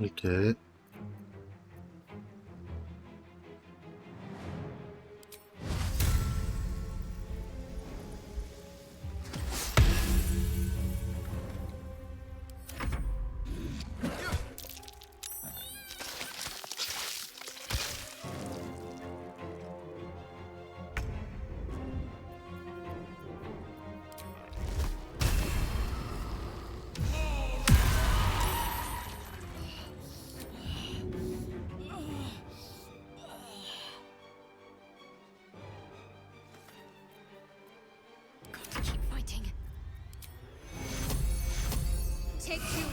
[SPEAKER 1] Ok.
[SPEAKER 9] Keep fighting. Take you.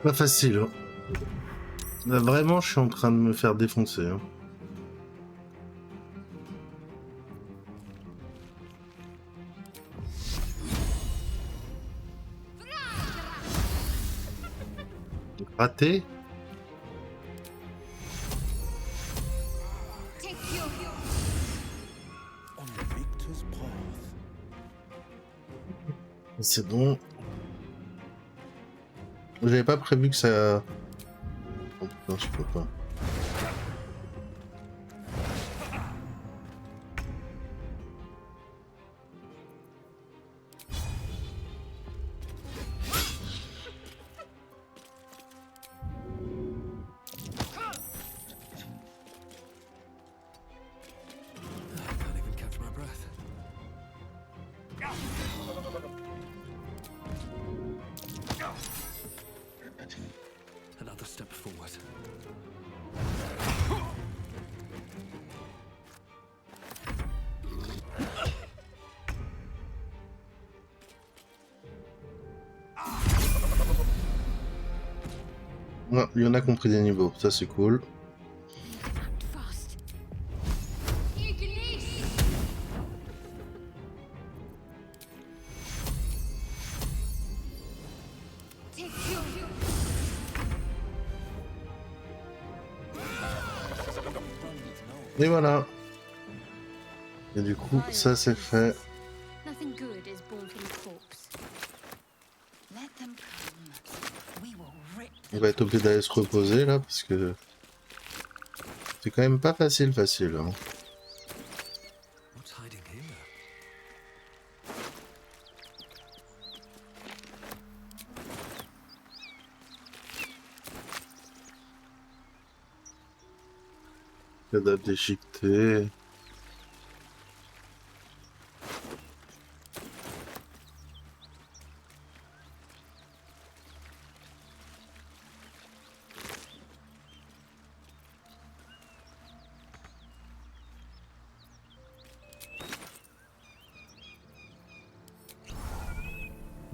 [SPEAKER 1] Pas facile. Hein. Là, vraiment, je suis en train de me faire défoncer. Hein. Raté. C'est bon. J'avais pas prévu que ça... Oh putain, je peux pas.
[SPEAKER 5] Another step forward.
[SPEAKER 1] Ouais, il y en a qui ont pris des niveaux, ça c'est cool. Et voilà. Et du coup, ça c'est fait.
[SPEAKER 19] Nothing good is born from a corpse.
[SPEAKER 10] Let them come. We will rip.
[SPEAKER 1] On va être obligé d'aller se reposer là parce que c'est quand même pas facile hein.
[SPEAKER 5] What's hiding here?
[SPEAKER 1] Cadavre déchiqueté.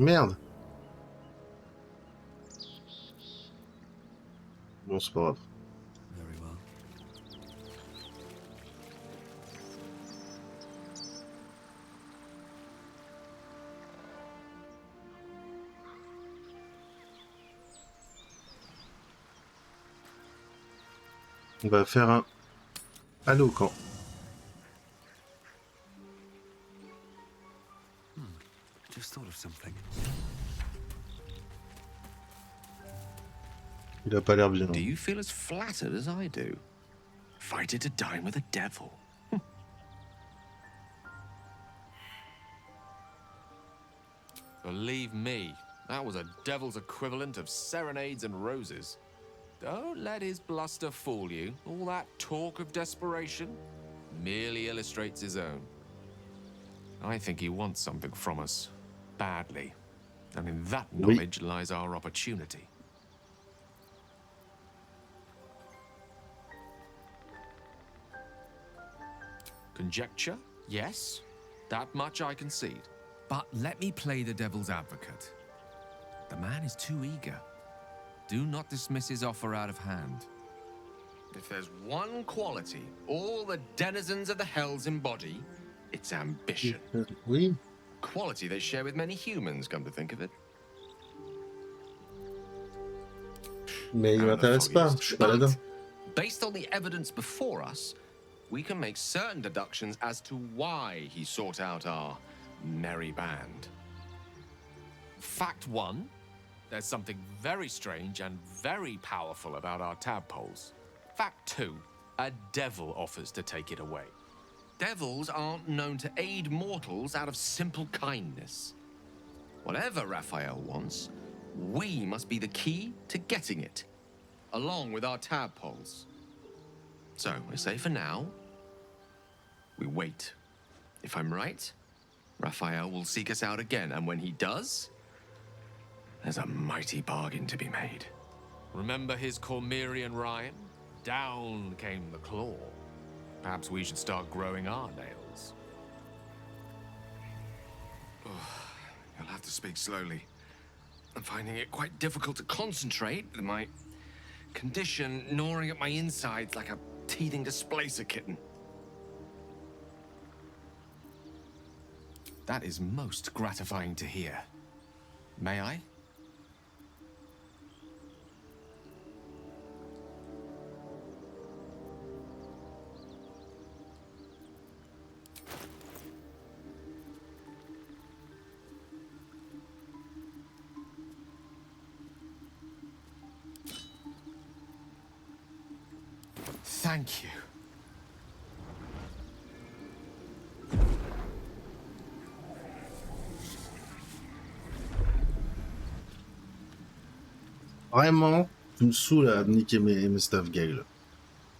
[SPEAKER 1] Merde. Bon, c'est pas grave.
[SPEAKER 5] Very well.
[SPEAKER 1] On va faire un Allez au camp.
[SPEAKER 5] Just thought of something.
[SPEAKER 1] Il a pas l'air bien.
[SPEAKER 14] Do you feel as flattered as I do? Invited to dine with a devil. Believe me, that was a devil's equivalent of serenades and roses. Don't let his bluster fool you. All that talk of desperation merely illustrates his own. I think he wants something from us, badly. And in that knowledge lies our opportunity. Conjecture, yes. That much I concede. But let me play the devil's advocate. The man is too eager. Do not dismiss his offer out of hand. If there's one quality all the denizens of the hells embody, it's ambition.
[SPEAKER 1] Oui.
[SPEAKER 14] Quality they share with many humans, come to think of it.
[SPEAKER 1] Mais il m'intéresse pas, je suis paladin.
[SPEAKER 14] Based on the evidence before us, we can make certain deductions as to why he sought out our merry band. Fact one, there's something very strange and very powerful about our tadpoles. Fact two, a devil offers to take it away. Devils aren't known to aid mortals out of simple kindness. Whatever Raphael wants, we must be the key to getting it, along with our tadpoles. So, I say for now, we wait. If I'm right, Raphael will seek us out again, and when he does, there's a mighty bargain to be made. Remember his Cormyrean rhyme? Down came the claw. Perhaps we should start growing our nails. You'll have to speak slowly. I'm finding it quite difficult to concentrate with my condition gnawing at my insides like a teething displacer kitten. That is most gratifying to hear. May I?
[SPEAKER 12] Thank you.
[SPEAKER 1] Vraiment, tu me saoules à niquer mes stuff, Gale.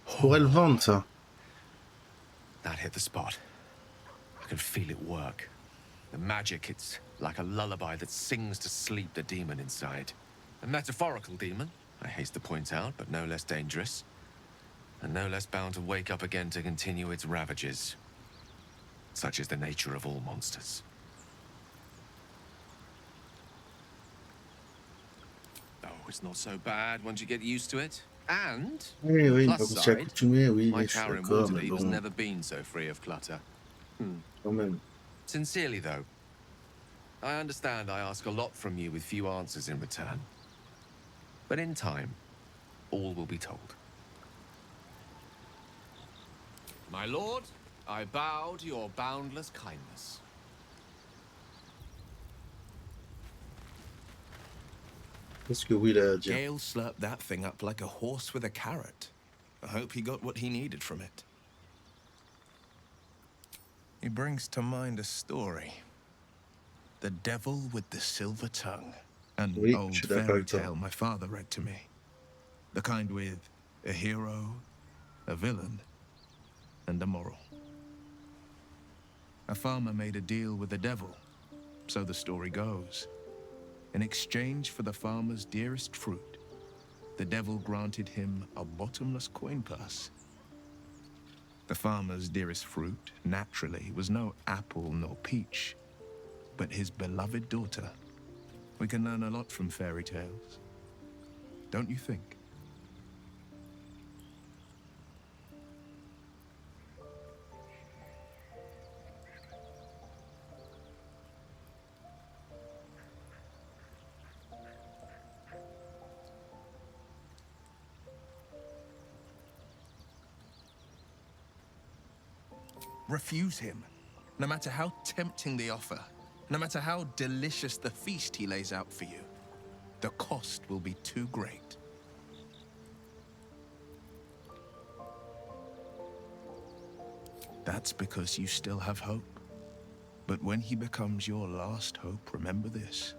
[SPEAKER 1] Je pourrais le vendre, ça.
[SPEAKER 14] That hit the spot. I can feel it work. The magic, it's like a lullaby that sings to sleep the demon inside. A metaphorical demon, I haste to point out, but no less dangerous. And no less bound to wake up again to continue its ravages. Such is the nature of all monsters. Oh, it's not so bad once you get used to it. And,
[SPEAKER 1] Oui,
[SPEAKER 14] plus
[SPEAKER 1] on s'y
[SPEAKER 14] side,
[SPEAKER 1] accoutumé, oui,
[SPEAKER 14] my
[SPEAKER 1] je suis
[SPEAKER 14] tower in
[SPEAKER 1] d'accord, mais
[SPEAKER 14] Waterdeep has
[SPEAKER 1] bon,
[SPEAKER 14] never been so free of clutter.
[SPEAKER 1] quand même.
[SPEAKER 14] Sincerely, though, I understand I ask a lot from you with few answers in return. But in time, all will be told. My lord, I bow to your boundless kindness.
[SPEAKER 1] Qu'est-ce que Will a à dire?
[SPEAKER 12] Gale slurped that thing up like a horse with a carrot. I hope he got what he needed from it. He brings to mind a story. The Devil with the Silver Tongue. An
[SPEAKER 1] Oui,
[SPEAKER 12] old
[SPEAKER 1] je suis d'accord
[SPEAKER 12] fairy
[SPEAKER 1] avec toi.
[SPEAKER 12] tale my father read to me. The kind with a hero, a villain, and a moral. A farmer made a deal with the devil, so the story goes. In exchange for the farmer's dearest fruit, the devil granted him a bottomless coin purse. The farmer's dearest fruit, naturally, was no apple nor peach, but his beloved daughter. We can learn a lot from fairy tales, don't you think? Refuse him, no matter how tempting the offer, no matter how delicious the feast he lays out for you. The cost will be too great. That's because you still have hope. But when he becomes your last hope, remember this.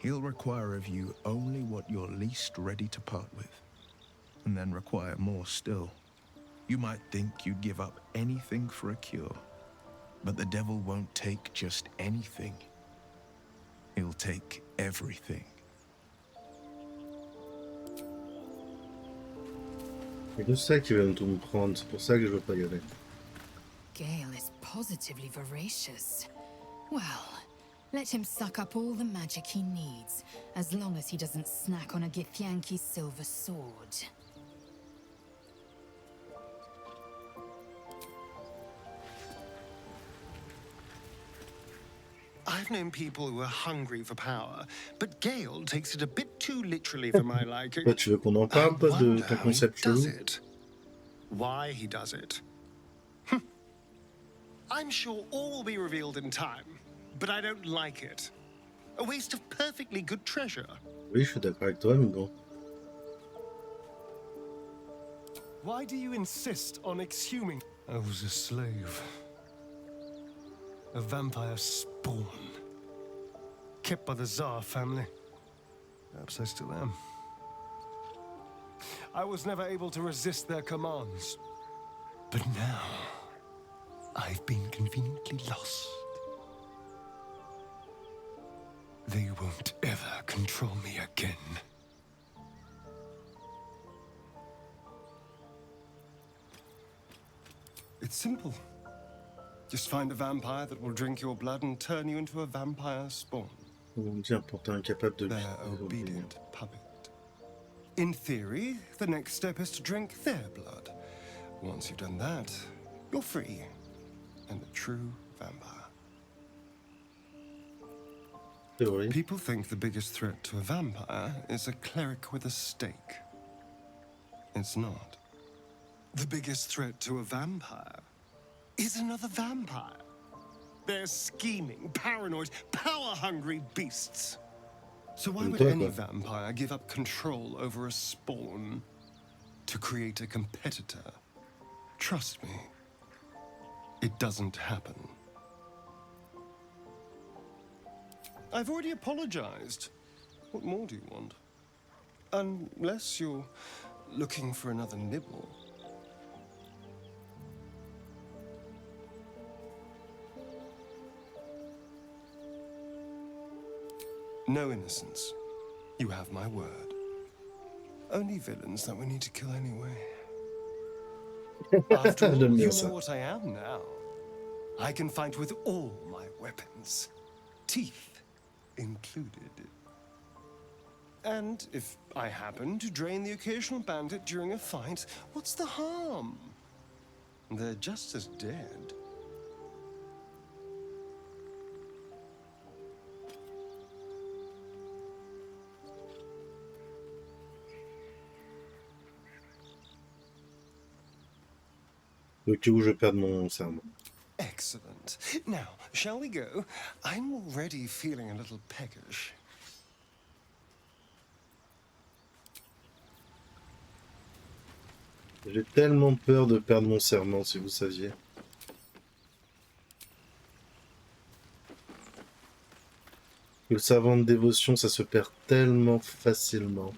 [SPEAKER 12] He'll require of you only what you're least ready to part with, and then require more still. You might think you'd give up anything for a cure, but the devil won't take just anything. He'll take everything.
[SPEAKER 1] Et je sais qu'il va tout me prendre, c'est pour ça que je veux pas y aller.
[SPEAKER 11] Gale is positively voracious. Well, let him suck up all the magic he needs, as long as he doesn't snack on a Githyanki's silver sword.
[SPEAKER 15] I've known people who are hungry for power, but Gale takes it a bit too literally for my liking.
[SPEAKER 1] Toi, tu veux qu'on en parle, pas de ton
[SPEAKER 15] How he
[SPEAKER 1] concept
[SPEAKER 15] does
[SPEAKER 1] chelou?
[SPEAKER 15] it. Why he does it. I'm sure all will be revealed in time, but I don't like it. A waste of perfectly good treasure.
[SPEAKER 1] Oui, je suis d'accord avec toi, mais bon.
[SPEAKER 15] Why do you insist on exhuming? I was a slave. A vampire spawn. Kept by the Tsar family. Perhaps I still am. I was never able to resist their commands. But now, I've been conveniently lost. They won't ever control me again. It's simple. Just find a vampire that will drink your blood and turn you into a vampire spawn.
[SPEAKER 1] On va me dire pour t'es incapable de
[SPEAKER 15] Their obedient puppet. In theory, the next step is to drink their blood. Once you've done that, you're free and a true vampire. People think the biggest threat to a vampire is a cleric with a stake. It's not. The biggest threat to a vampire is another vampire. They're scheming, paranoid, power-hungry beasts. So why would any vampire give up control over a spawn to create a competitor? Trust me, it doesn't happen. I've already apologized. What more do you want? Unless you're looking for another nibble. No innocence. You have my word. Only villains that we need to kill anyway. After all, you know what I am now. I can fight with all my weapons, teeth included. And if I happen to drain the occasional bandit during a fight, what's the harm? They're just as dead.
[SPEAKER 1] Au cas où je perde mon serment.
[SPEAKER 15] Excellent. Now, shall we go? I'm already feeling a little peckish.
[SPEAKER 1] J'ai tellement peur de perdre mon serment, si vous saviez. Le savant de dévotion, ça se perd tellement facilement.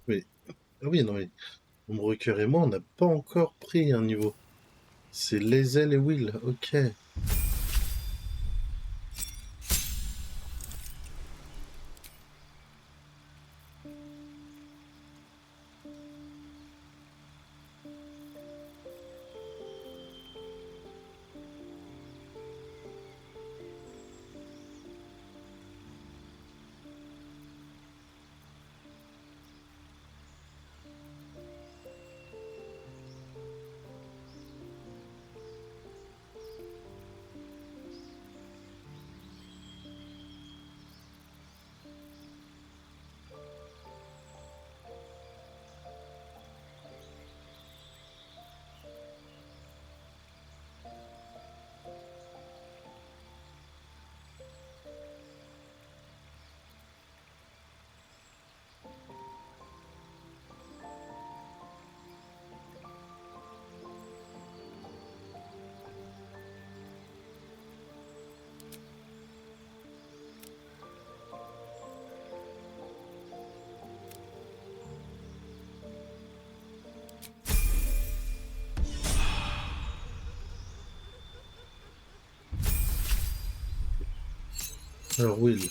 [SPEAKER 1] Oui. Ah oui, non, mais mon recœur et moi, on n'a pas encore pris un niveau. C'est Lae'zel et Will, ok. Alors Will.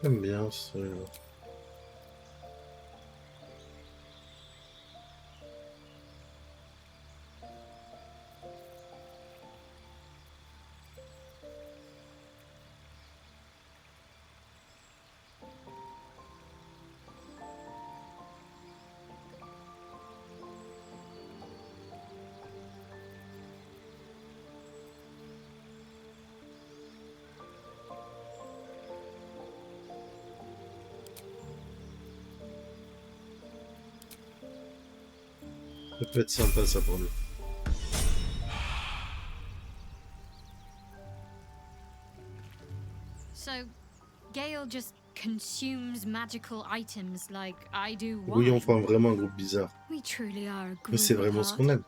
[SPEAKER 1] J'aime bien ce... Ça peut être sympa ça pour nous.
[SPEAKER 19] So, Gale just consumes magical items like I do wine.
[SPEAKER 1] Oui, on forme vraiment un groupe bizarre.
[SPEAKER 19] We truly are a group.
[SPEAKER 1] Mais c'est vraiment ce qu'on aime.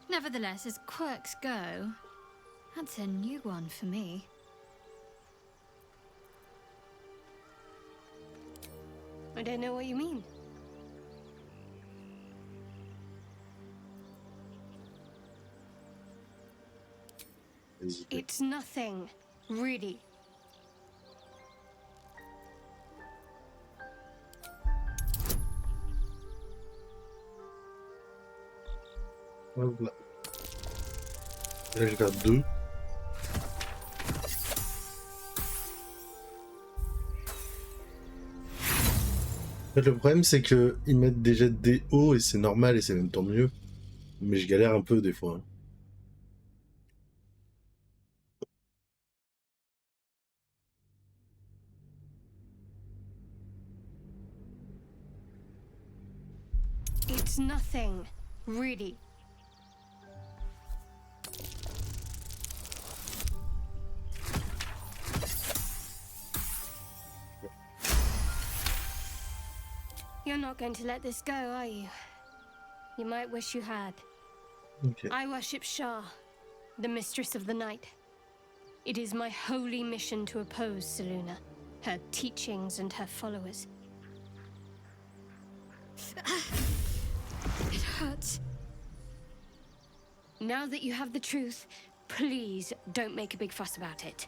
[SPEAKER 19] Nevertheless, as quirks go, that's a new one for me.
[SPEAKER 9] I don't know what you mean. It's nothing, really.
[SPEAKER 1] Hop là. Là, je garde 2. En fait, le problème, c'est que ils mettent des jets de dés hauts et c'est normal et c'est même tant mieux. Mais je galère un peu des fois. Hein.
[SPEAKER 19] It's nothing, really. You're not going to let this go, are you? You might wish you had.
[SPEAKER 1] Okay.
[SPEAKER 19] I worship Shah, the mistress of the night. It is my holy mission to oppose Selûne, her teachings and her followers. It hurts. Now that you have the truth, please don't make a big fuss about it.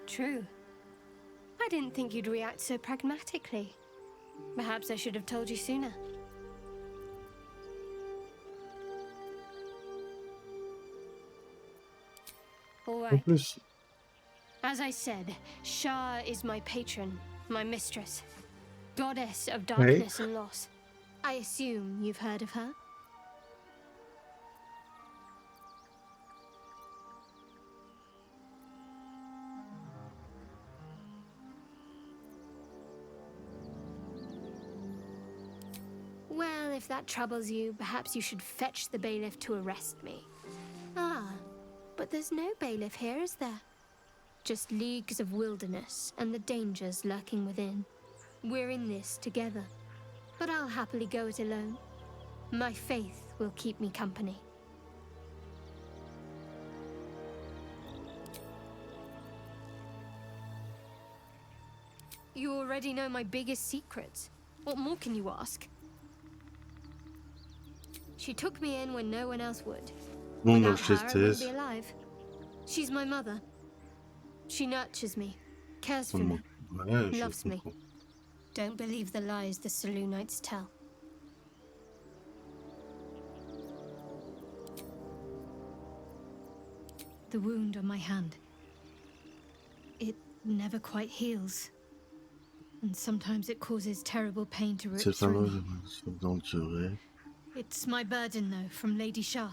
[SPEAKER 19] True. I didn't think you'd react so pragmatically. Perhaps I should have told you sooner. All right. As I said, Shah is my patron, my mistress, goddess of darkness and loss. I assume you've heard of her? Well, if that troubles you, perhaps you should fetch the bailiff to arrest me. Ah, but there's no bailiff here, is there? Just leagues of wilderness and the dangers lurking within. We're in this together, but I'll happily go it alone. My faith will keep me company. You already know my biggest secrets. What more can you ask? She took me in when no one else would. Without her, I wouldn't be alive. She's my mother. She nurtures me, cares for me, loves me. Don't believe the lies the Selûnites tell. The wound on my hand. It never quite heals. And sometimes it causes terrible pain to rip through me. It's my burden, though, from Lady Shah.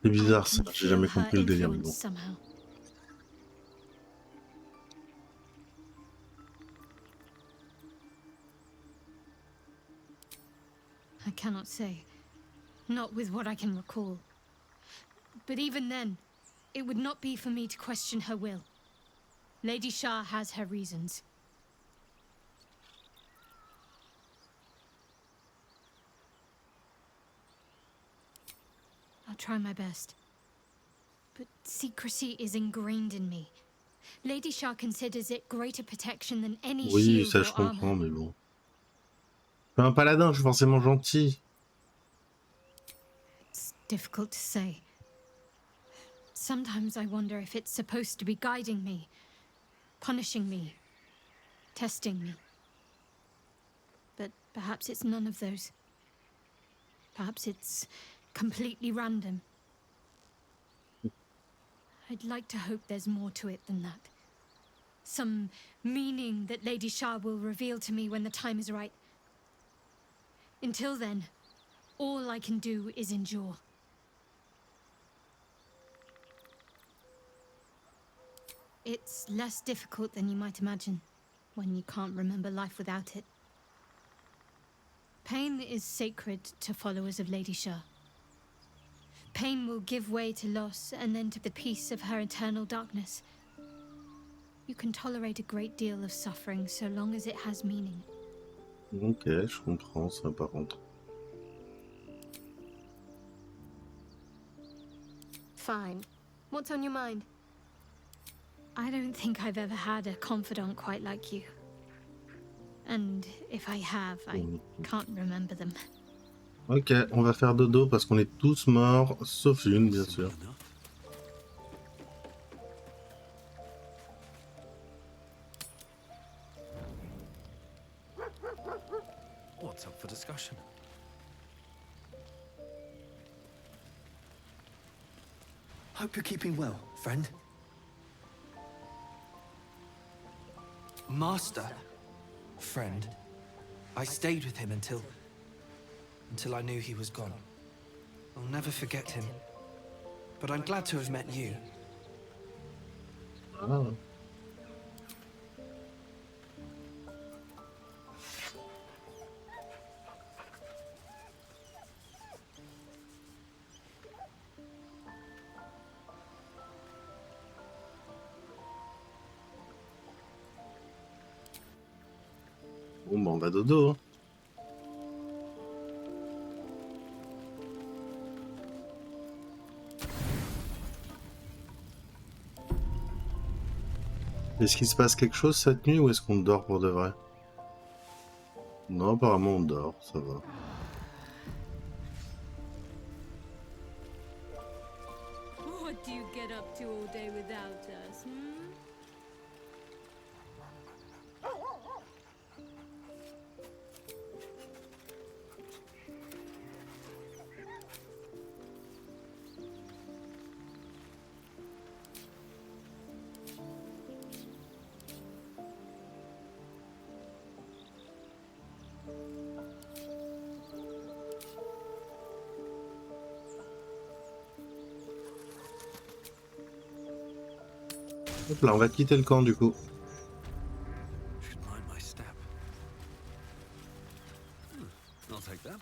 [SPEAKER 1] C'est bizarre ça, j'ai jamais compris le délire, mais bon.
[SPEAKER 19] Somehow. I cannot say. Not with what I can recall. But even then, it would not be for me to question her will. Lady Shah has her reasons. I'll try my best. But secrecy is ingrained in me. Lady Shah considers it greater protection than any
[SPEAKER 1] Oui,
[SPEAKER 19] shield
[SPEAKER 1] ça
[SPEAKER 19] or
[SPEAKER 1] je
[SPEAKER 19] armor.
[SPEAKER 1] comprends, mais bon. Je suis un paladin, je suis forcément gentil.
[SPEAKER 19] It's difficult to say. Sometimes I wonder if it's supposed to be guiding me, punishing me, testing me. But perhaps it's none of those. Perhaps it's completely random. I'd like to hope there's more to it than that. Some meaning that Lady Shah will reveal to me when the time is right. Until then, all I can do is endure. It's less difficult than you might imagine when you can't remember life without it. Pain is sacred to followers of Lady Shah. Pain will give way to loss and then to the peace of her eternal darkness. You can tolerate a great deal of suffering so long as it has meaning.
[SPEAKER 1] Ok, je comprends ça par contre.
[SPEAKER 19] Fine. What's on your mind? I don't think I've ever had a confidant quite like you. And if I have, I can't remember them.
[SPEAKER 1] Ok, on va faire dodo parce qu'on est tous morts, sauf une, bien sûr.
[SPEAKER 5] What's up for discussion?
[SPEAKER 7] Hope you're keeping well, friend. Master? Friend. I stayed with him until I knew he was gone. I'll never forget him. But I'm glad to have met you.
[SPEAKER 1] Oh. Bon, bah on va dodo. Hein. Est-ce qu'il se passe quelque chose cette nuit ou est-ce qu'on dort pour de vrai? Non, apparemment on dort, ça va.
[SPEAKER 18] What do you get up to all day without us, hmm?
[SPEAKER 1] Hop là, on va quitter le camp du coup.
[SPEAKER 5] Should mind my step. I'll take that.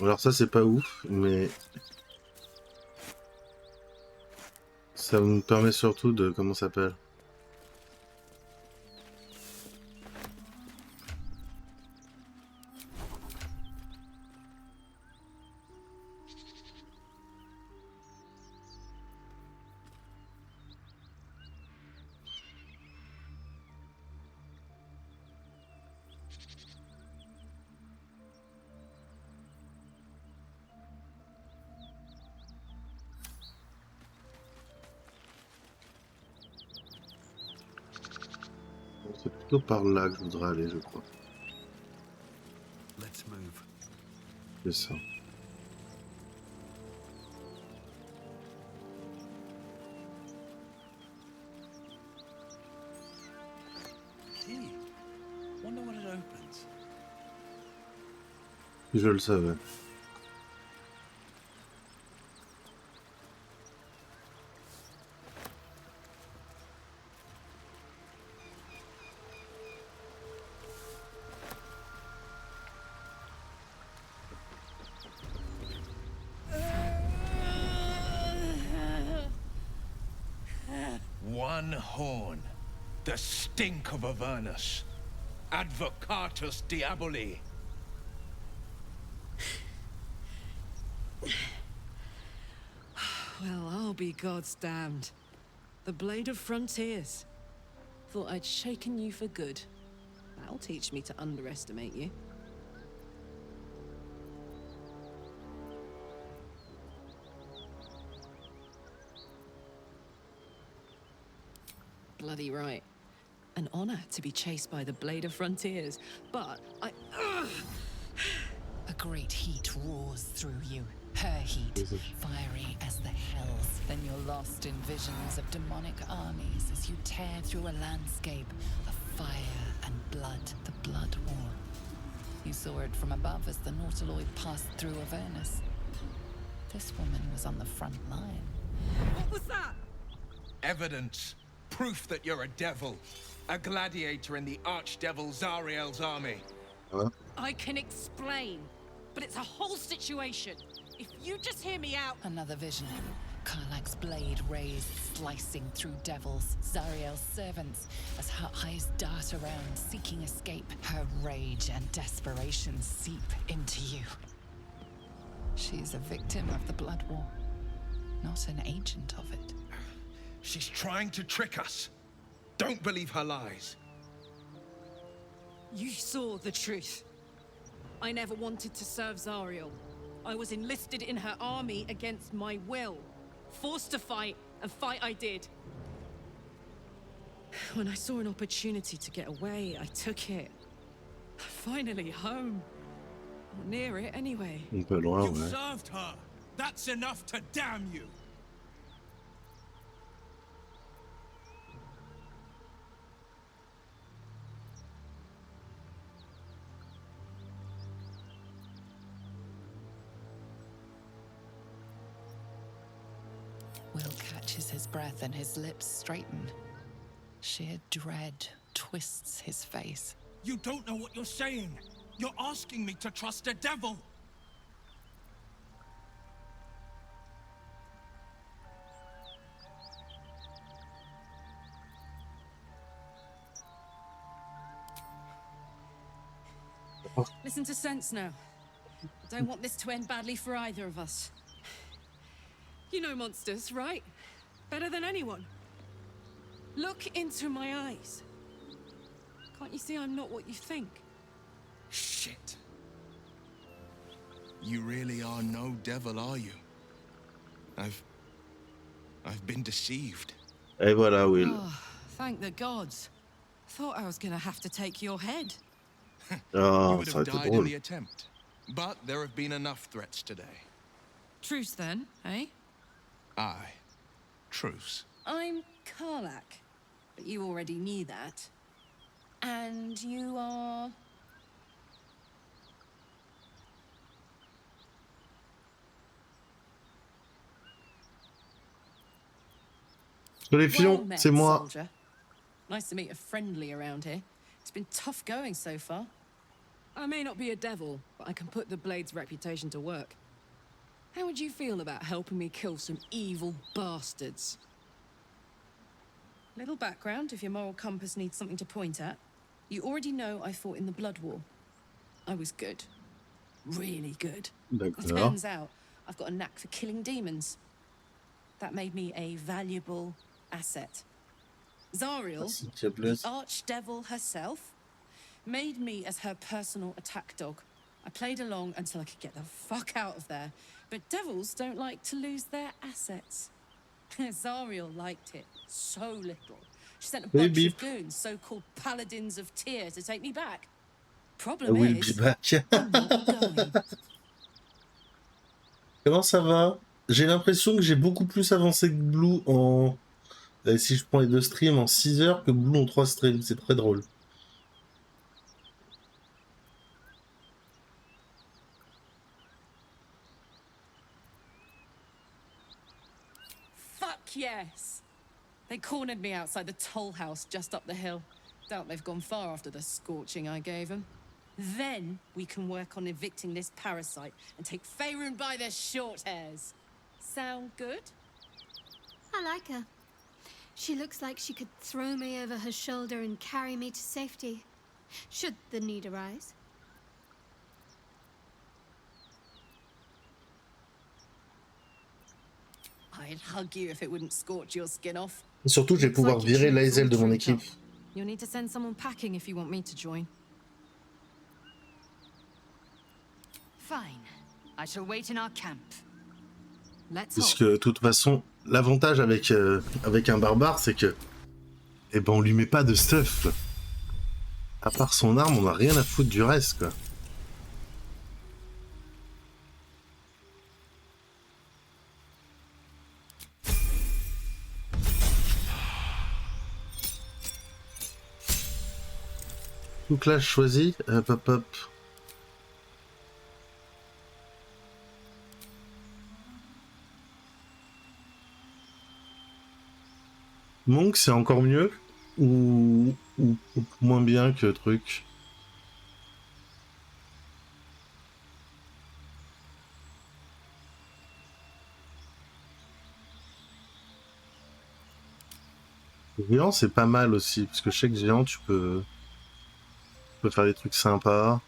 [SPEAKER 1] Alors ça c'est pas ouf, mais ça me permet surtout de... comment ça s'appelle? C'est plutôt par là que je voudrais aller, je crois.
[SPEAKER 5] Let's move.
[SPEAKER 1] C'est ça.
[SPEAKER 5] Key. Wonder what it opens.
[SPEAKER 1] Je le savais.
[SPEAKER 12] One horn, the stink of Avernus, advocatus diaboli.
[SPEAKER 22] Well, I'll be God's damned. The Blade of Frontiers. Thought I'd shaken you for good. That'll teach me to underestimate you. Bloody right. An honor to be chased by the Blade of Frontiers, but I...
[SPEAKER 10] A great heat roars through you. Her heat, fiery as the hells. Then you're lost in visions of demonic armies as you tear through a landscape of fire and blood, the Blood War. You saw it from above as the Nautiloid passed through Avernus. This woman was on the front line.
[SPEAKER 22] What was that?
[SPEAKER 12] Evidence. Proof that you're a devil. A gladiator in the archdevil Zariel's army.
[SPEAKER 1] Huh?
[SPEAKER 22] I can explain, but it's a whole situation. If you just hear me out...
[SPEAKER 10] Another vision. Karlach's blade raised, slicing through devils, Zariel's servants, as her eyes dart around, seeking escape. Her rage and desperation seep into you. She's a victim of the Blood War, not an agent of it.
[SPEAKER 12] She's trying to trick us. Don't believe her lies.
[SPEAKER 22] You saw the truth. I never wanted to serve Zariel. I was enlisted in her army against my will. Forced to fight, and fight I did. When I saw an opportunity to get away, I took it. Finally home. Or near it, anyway.
[SPEAKER 1] Un peu loin,
[SPEAKER 2] You
[SPEAKER 1] ouais.
[SPEAKER 2] served her. That's enough to damn you.
[SPEAKER 10] Will catches his breath and his lips straighten. Sheer dread twists his face.
[SPEAKER 2] You don't know what you're saying. You're asking me to trust a devil.
[SPEAKER 22] Listen to sense now. I don't want this to end badly for either of us. You know monsters, right? Better than anyone. Look into my eyes. Can't you see I'm not what you think?
[SPEAKER 12] Shit. You really are no devil, are you? I've been deceived.
[SPEAKER 1] Et voilà, Will.
[SPEAKER 22] Oh, thank the gods. Thought I was gonna have to take your head.
[SPEAKER 12] You
[SPEAKER 1] Ah,
[SPEAKER 12] would
[SPEAKER 1] ça
[SPEAKER 12] have
[SPEAKER 1] aurait été
[SPEAKER 12] died in
[SPEAKER 1] drôle.
[SPEAKER 12] the attempt. But there have been enough threats today.
[SPEAKER 22] Truce then, eh?
[SPEAKER 12] Aye. Truce.
[SPEAKER 22] I'm Karlak, but you already knew that. And you are...
[SPEAKER 1] Sur les fions,
[SPEAKER 22] met,
[SPEAKER 1] c'est moi.
[SPEAKER 22] soldier. Nice to meet a friendly around here. It's been tough going so far. I may not be a devil, but I can put the Blade's reputation to work. How would you feel about helping me kill some evil bastards? Little background, if your moral compass needs something to point at. You already know I fought in the Blood War. I was good. Really good.
[SPEAKER 1] D'accord.
[SPEAKER 22] Turns out, I've got a knack for killing demons. That made me a valuable asset. Zariel,
[SPEAKER 1] S'il te
[SPEAKER 22] the
[SPEAKER 1] plaît.
[SPEAKER 22] archdevil herself, made me as her personal attack dog. I played along until I could get the fuck out of there. But devils don't like to lose their assets. Zariel liked it so little. She sent a bunch of goons, so-called paladins of tear, to take me back. Problem
[SPEAKER 1] Will
[SPEAKER 22] is,
[SPEAKER 1] be back.
[SPEAKER 22] I'm not going.
[SPEAKER 1] Comment ça va? J'ai l'impression que j'ai beaucoup plus avancé que Blue en... Si je prends les deux streams en 6 heures que Blue en 3 streams. C'est très drôle.
[SPEAKER 22] Fuck yes! They cornered me outside the toll house just up the hill. Doubt they've gone far after the scorching I gave them. Then we can work on evicting this parasite and take Faerun by their short hairs. Sound good?
[SPEAKER 19] I like her. She looks like she could throw me over her shoulder and carry me to safety, should the need arise.
[SPEAKER 22] I'd hug you if it wouldn't scorch your skin off.
[SPEAKER 1] Et surtout, je vais pouvoir virer l'Aisel de mon équipe.
[SPEAKER 22] You'll need to send someone packing if you want me to join.
[SPEAKER 11] Fine. I shall wait in our camp. Let's
[SPEAKER 1] Puisque, de toute façon, l'avantage avec, avec un barbare, c'est que... Eh ben, on lui met pas de stuff, quoi. À part son arme, on a rien à foutre du reste, quoi. Donc là, je choisis. Hop, hop, hop. Monk, c'est encore mieux ou moins bien que truc? Géant, c'est pas mal aussi, parce que je sais que géant, tu peux faire des trucs sympas.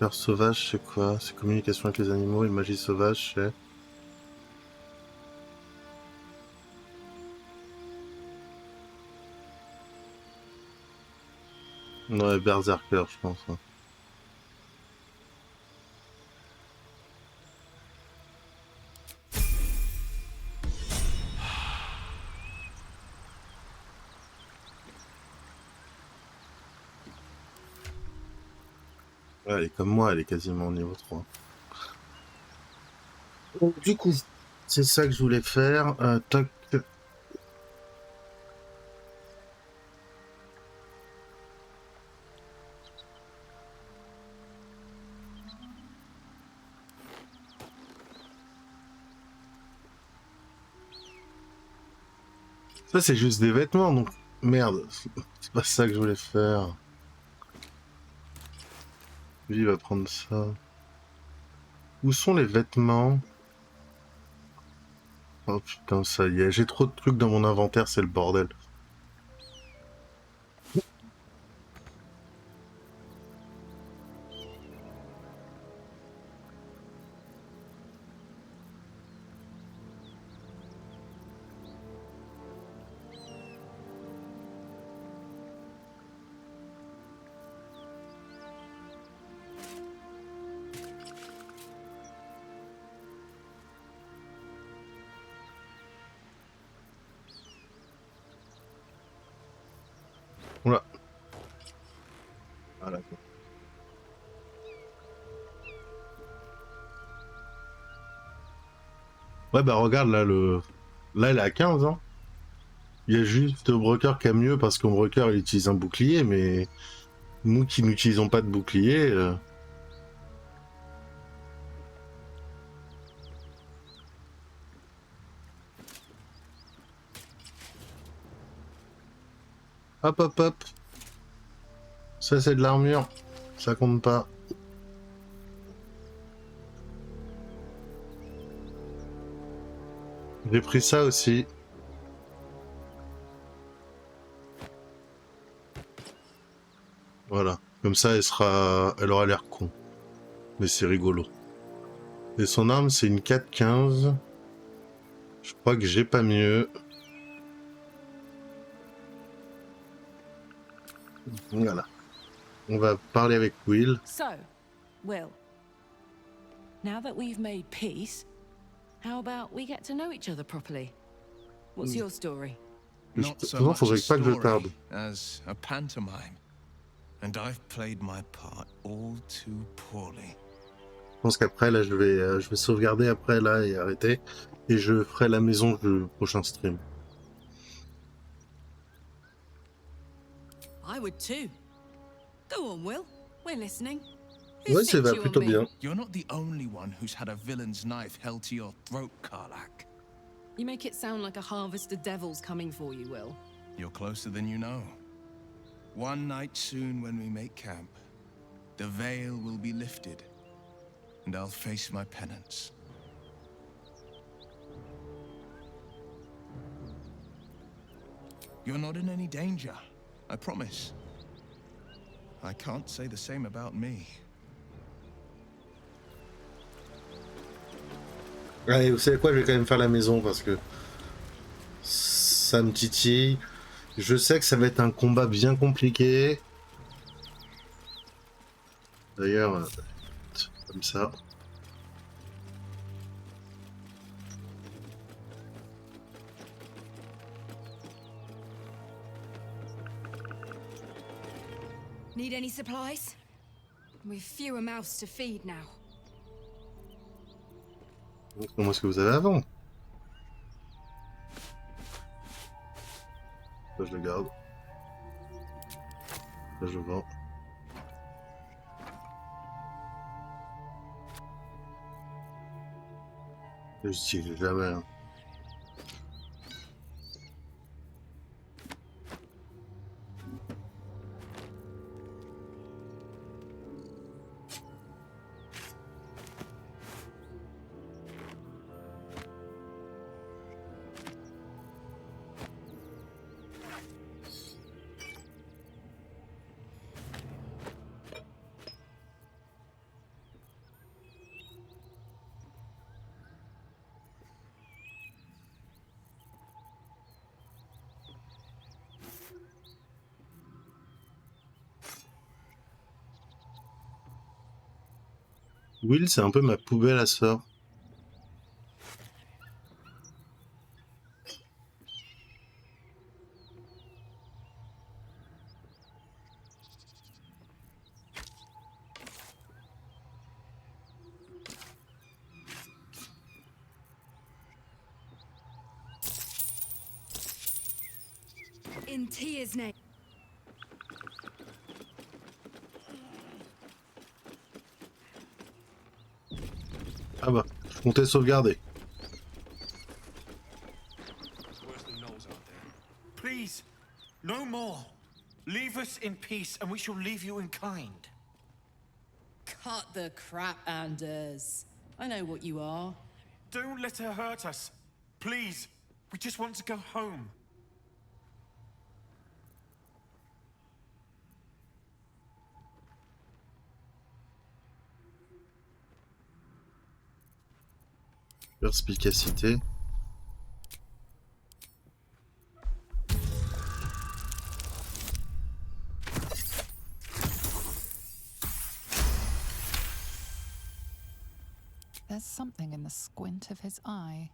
[SPEAKER 1] Fleur sauvage, c'est quoi? C'est communication avec les animaux et magie sauvage, c'est... Ouais, berserker, je pense. Ouais. Ouais, elle est comme moi, elle est quasiment au niveau 3. Donc, du coup, c'est ça que je voulais faire. Tac. Ça, c'est juste des vêtements, donc... Merde, c'est pas ça que je voulais faire. Lui, il va prendre ça. Où sont les vêtements? Oh putain, ça y est, j'ai trop de trucs dans mon inventaire, c'est le bordel. Oula. Voilà. Ouais, bah regarde, là, là, elle est à 15, hein. Il y a juste Broker qui a mieux, parce qu'un Broker, il utilise un bouclier, mais... Nous qui n'utilisons pas de bouclier... Hop, hop, hop. Ça, c'est de l'armure. Ça compte pas. J'ai pris ça aussi. Voilà. Comme ça, elle aura l'air con. Mais c'est rigolo. Et son arme, c'est une 4-15. Je crois que j'ai pas mieux. Voilà. On va parler avec Will.
[SPEAKER 22] So, Will, now that we've made peace, how about we get to know each other properly? What's your story?
[SPEAKER 12] Not so much a story as a pantomime. And I've played my part all too poorly.
[SPEAKER 1] Je pense qu'après, là, je vais sauvegarder après, là, et arrêter. Et je ferai la maison du prochain stream.
[SPEAKER 22] I would too. Go on, Will. We're listening.
[SPEAKER 1] Ouais, ça va plutôt bien.
[SPEAKER 12] You're not the only one who's had a villain's knife held to your throat, Karlak.
[SPEAKER 22] You make it sound like a harvest of devils coming for you, Will.
[SPEAKER 12] You're closer than you know. One night soon when we make camp, the veil will be lifted, and I'll face my penance. You're not in any danger, I promise. I can't say the same about me.
[SPEAKER 1] Allez, vous savez quoi, je vais quand même faire la maison parce que ça me titille. Je sais que ça va être un combat bien compliqué. D'ailleurs, comme ça.
[SPEAKER 11] Need any supplies? We've fewer mouths to feed now.
[SPEAKER 1] Comment est-ce que vous avez avant? Ça, je le garde. Ça, je vends. Je n'utilise jamais. Hein. Will, c'est un peu ma poubelle à sort.
[SPEAKER 11] In Tia's name.
[SPEAKER 1] Ah bah, je comptais sauvegarder.
[SPEAKER 3] Please, no more. Leave us in peace, and we shall leave you in kind.
[SPEAKER 22] Cut the crap, Anders. I know what you are.
[SPEAKER 3] Don't let her hurt us. Please, we just want to go home.
[SPEAKER 1] Perspicacité.
[SPEAKER 10] There's something in the squint of his eye.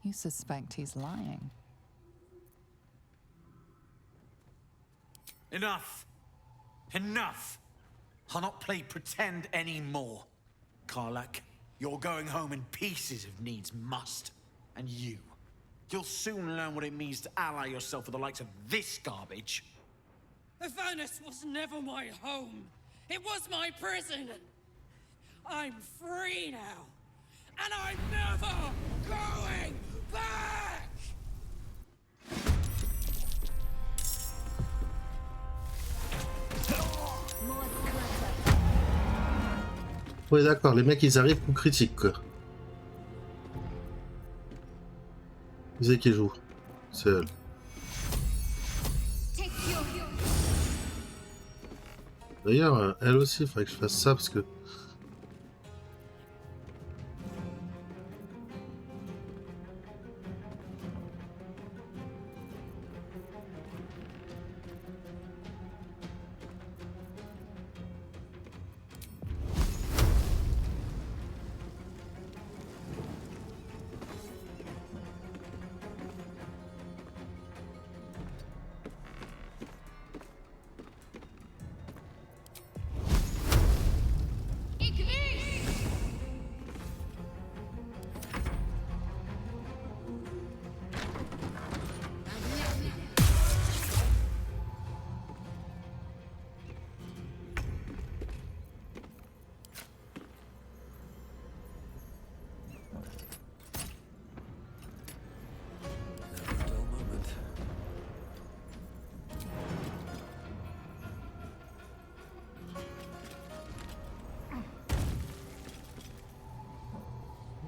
[SPEAKER 10] You suspect he's lying.
[SPEAKER 3] Enough. Enough. I'll not play pretend anymore. Karlak, you're going home in pieces if needs must. And you'll soon learn what it means to ally yourself with the likes of this garbage.
[SPEAKER 22] Avernus was never my home. It was my prison. I'm free now. And I'm never going back!
[SPEAKER 1] Ouais, d'accord, les mecs ils arrivent coup critique quoi. C'est qui joue. C'est elle. D'ailleurs, elle aussi, il faudrait que je fasse ça parce que.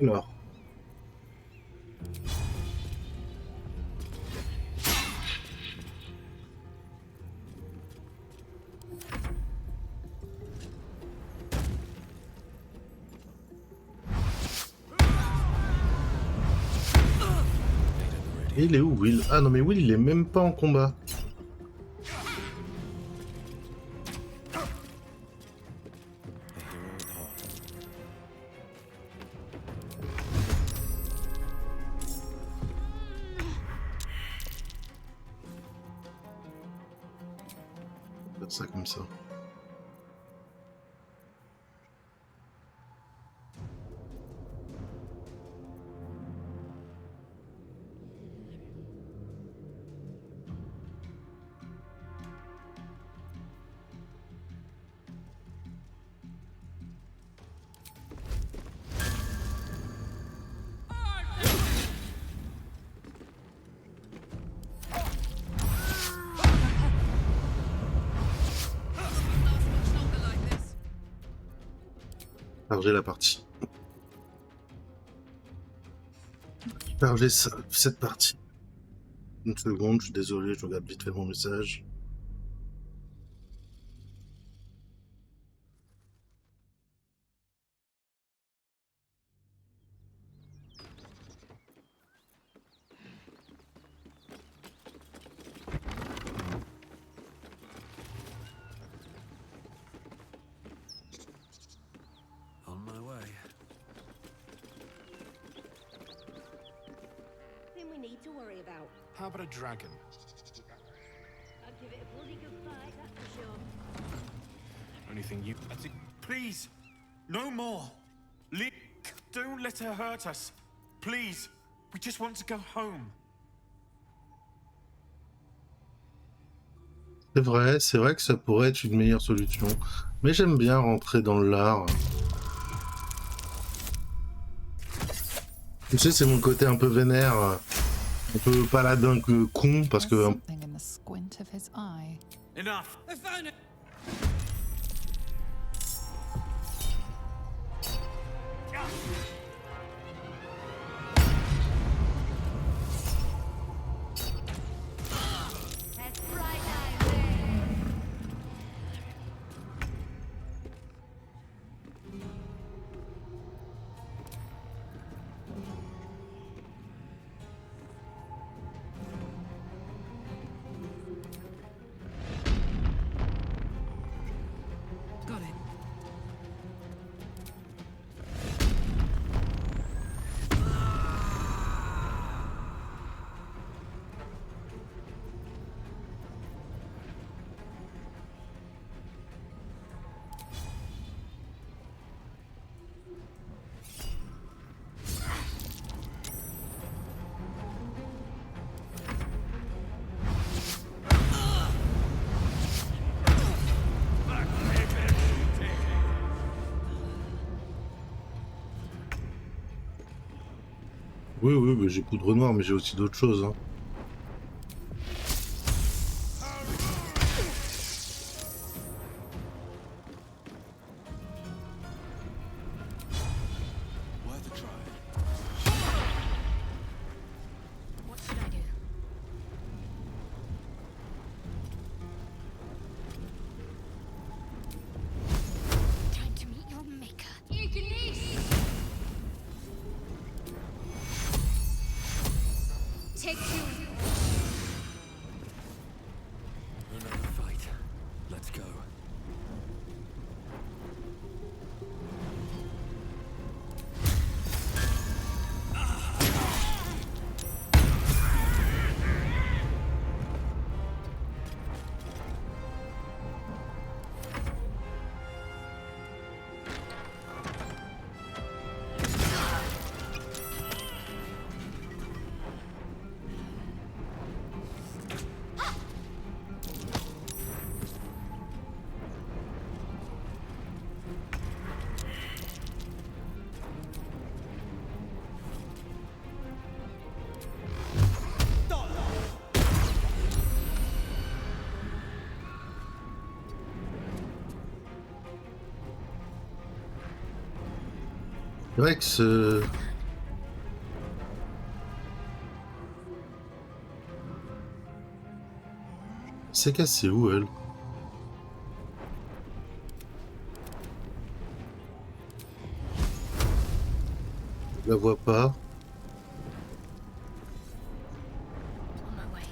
[SPEAKER 1] Alors. Il est où Will? Ah non mais Will il est même pas en combat. Faire ça comme ça. Charger la partie. Charger cette partie. Une seconde, je suis désolé, je regarde vite fait mon message.
[SPEAKER 5] On my way.
[SPEAKER 16] How about a dragon?
[SPEAKER 18] I'll give it a bloody good fight, that's for sure.
[SPEAKER 16] Anything you...
[SPEAKER 3] Please, no more. Don't let her hurt us. Please, we just want to go home.
[SPEAKER 1] C'est vrai que ça pourrait être une meilleure solution. Mais j'aime bien rentrer dans l'art. Tu sais, c'est mon côté un peu vénère, un peu paladin que con, parce que...
[SPEAKER 3] Enough.
[SPEAKER 22] I found it. Got it.
[SPEAKER 1] Oui, oui, bah, j'ai poudre noire, mais j'ai aussi d'autres choses. Hein.
[SPEAKER 11] What should I do? Time to meet your maker.
[SPEAKER 18] Take you.
[SPEAKER 5] Another fight. Let's go.
[SPEAKER 1] C'est vrai que ce... C'est cassé où, elle? Je la vois pas.
[SPEAKER 11] On my way.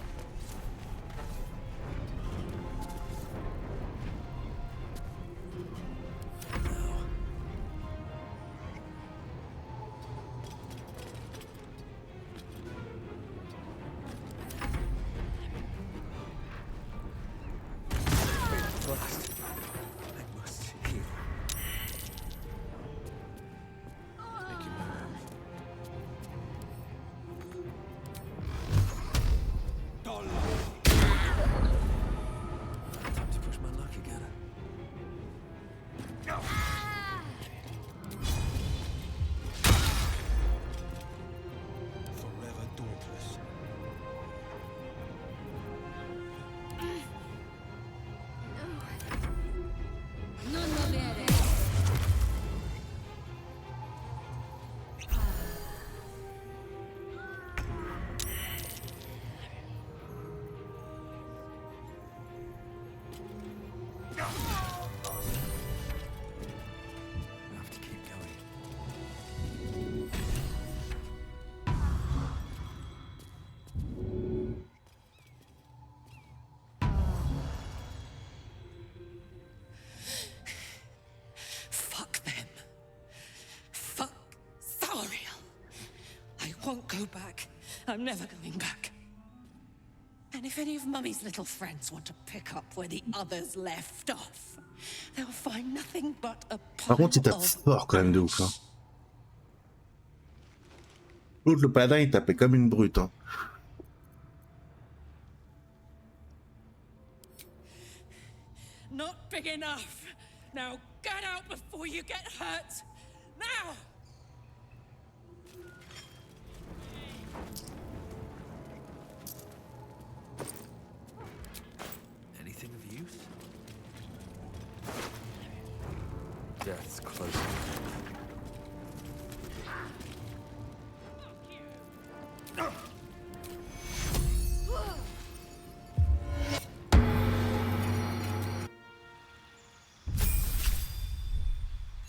[SPEAKER 5] Blast. I must heal.
[SPEAKER 16] Make your move.
[SPEAKER 5] Time to push my luck again.
[SPEAKER 16] Forever dauntless.
[SPEAKER 18] Non volere.
[SPEAKER 5] I have to keep going.
[SPEAKER 22] Fuck them. Fuck Thariel. I won't go back. I'm never going back. And if any of Mummy's little friends want to pick up where the others left off, they'll find nothing but a
[SPEAKER 1] Par contre, il
[SPEAKER 22] pile
[SPEAKER 1] tape
[SPEAKER 22] of
[SPEAKER 1] fort quand même de ouf. Hein. L'autre, le paladin, il tapait comme une brute. Hein.
[SPEAKER 22] Not big enough. Now get out before you get hurt. Now!
[SPEAKER 5] Anything of use? Death's close.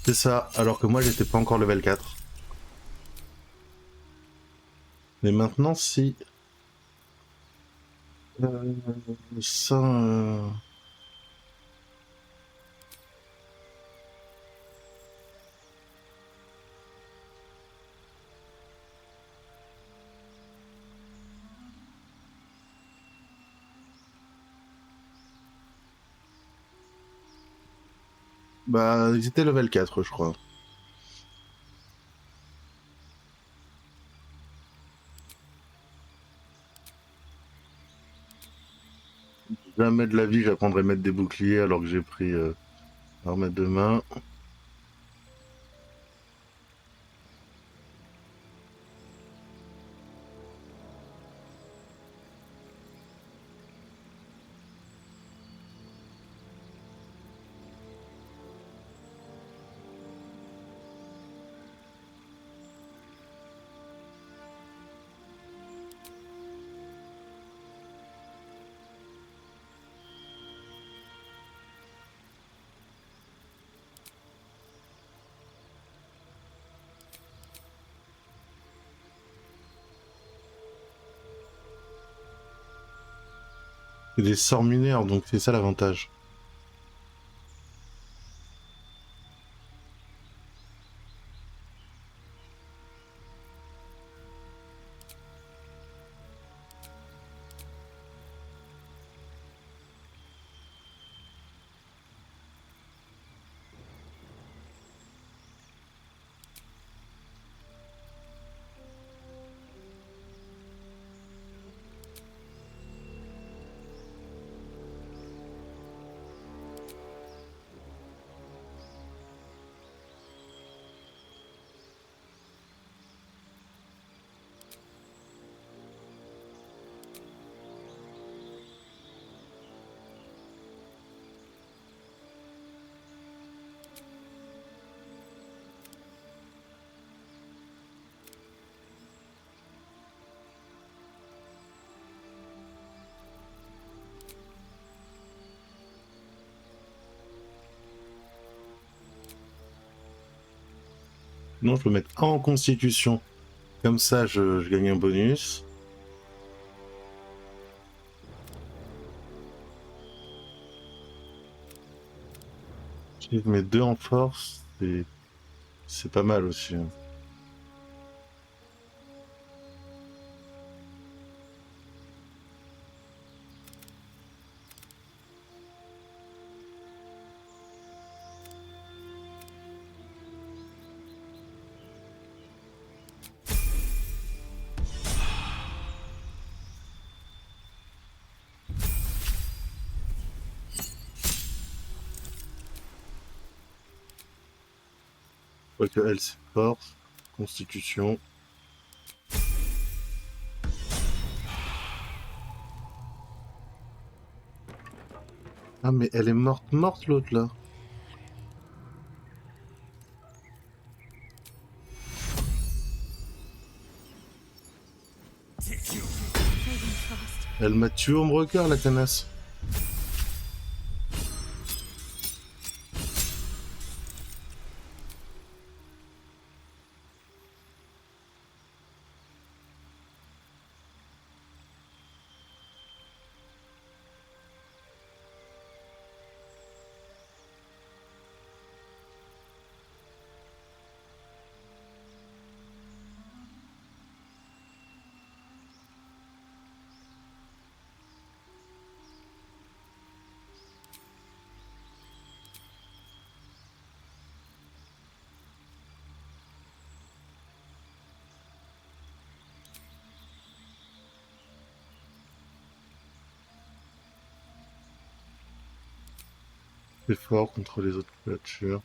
[SPEAKER 1] C'est ça, alors que moi j'étais pas encore level 4. Mais maintenant si... ça... Bah, ils étaient level 4, je crois. Jamais de la vie, j'apprendrai à mettre des boucliers alors que j'ai pris arme à 2 mains. C'est des sorts mineurs, donc c'est ça l'avantage. Non, je peux mettre en constitution. Comme ça, je gagne un bonus. Je mets 2 en force. C'est pas mal aussi. Hein. Que elle, c'est force, constitution. Ah mais elle est morte l'autre là. Elle m'a tué au Ombrecoeur la canasse. C'est fort contre les autres créatures.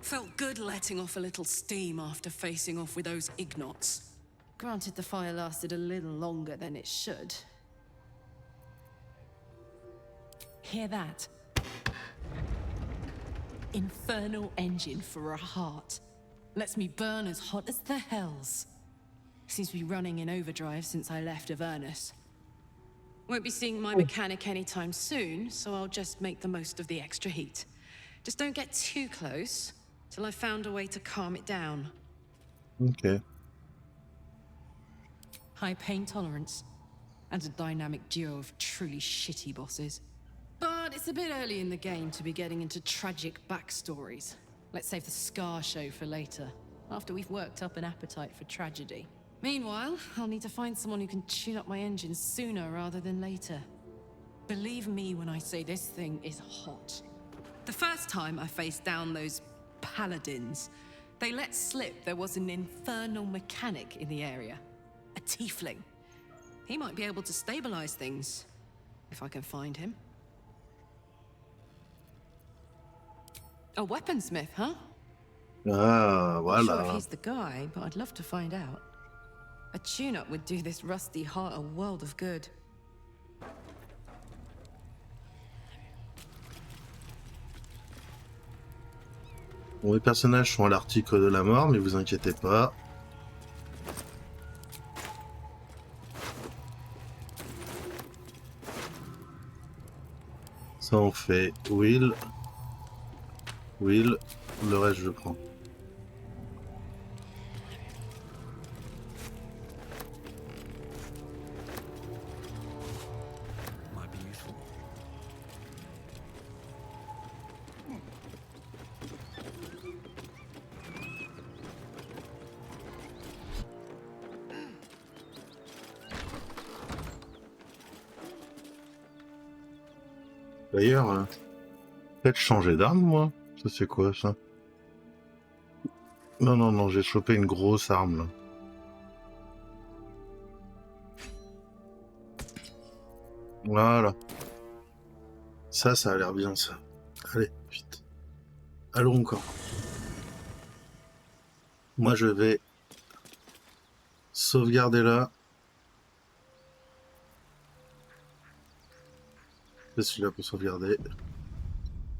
[SPEAKER 22] Felt good letting off a little steam after facing off with those Ignots. Granted, the fire lasted a little longer than it should. Hear that? Infernal engine for a heart. Lets me burn as hot as the hells. Seems to be running in overdrive since I left Avernus. Won't be seeing my mechanic anytime soon, so I'll just make the most of the extra heat. Just don't get too close, till I've found a way to calm it down.
[SPEAKER 1] Ok.
[SPEAKER 22] High pain tolerance, and a dynamic duo of truly shitty bosses. But it's a bit early in the game to be getting into tragic backstories. Let's save the Scar show for later, after we've worked up an appetite for tragedy. Meanwhile, I'll need to find someone who can tune up my engines sooner rather than later. Believe me when I say this thing is hot. The first time I faced down those paladins, they let slip there was an infernal mechanic in the area. A tiefling. He might be able to stabilize things, if I can find him. A weaponsmith, huh?
[SPEAKER 1] Ah,
[SPEAKER 22] Not sure if
[SPEAKER 1] voilà.
[SPEAKER 22] he's the guy, but I'd love to find out. A tune-up would do this rusty heart a world of good.
[SPEAKER 1] Bon, les personnages sont à l'article de la mort, mais vous inquiétez pas. Ça on fait Will. Will. Le reste je prends.
[SPEAKER 5] Might be useful.
[SPEAKER 1] D'ailleurs, peut-être changer d'arme, moi. Ça c'est quoi ça? Non, non, non, j'ai chopé une grosse arme là. Voilà. Ça a l'air bien ça. Allez, vite. Allons encore. Moi je vais sauvegarder là. C'est celui-là pour sauvegarder.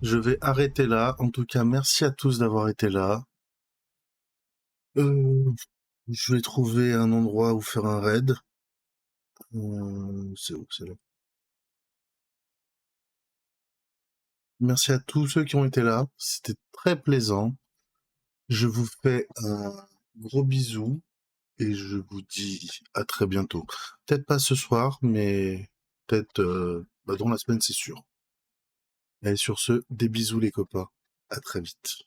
[SPEAKER 1] Je vais arrêter là. En tout cas, merci à tous d'avoir été là. Je vais trouver un endroit où faire un raid. C'est où? C'est là. Merci à tous ceux qui ont été là. C'était très plaisant. Je vous fais un gros bisou et je vous dis à très bientôt. Peut-être pas ce soir, mais peut-être dans la semaine, c'est sûr. Et sur ce, des bisous les copains. À très vite.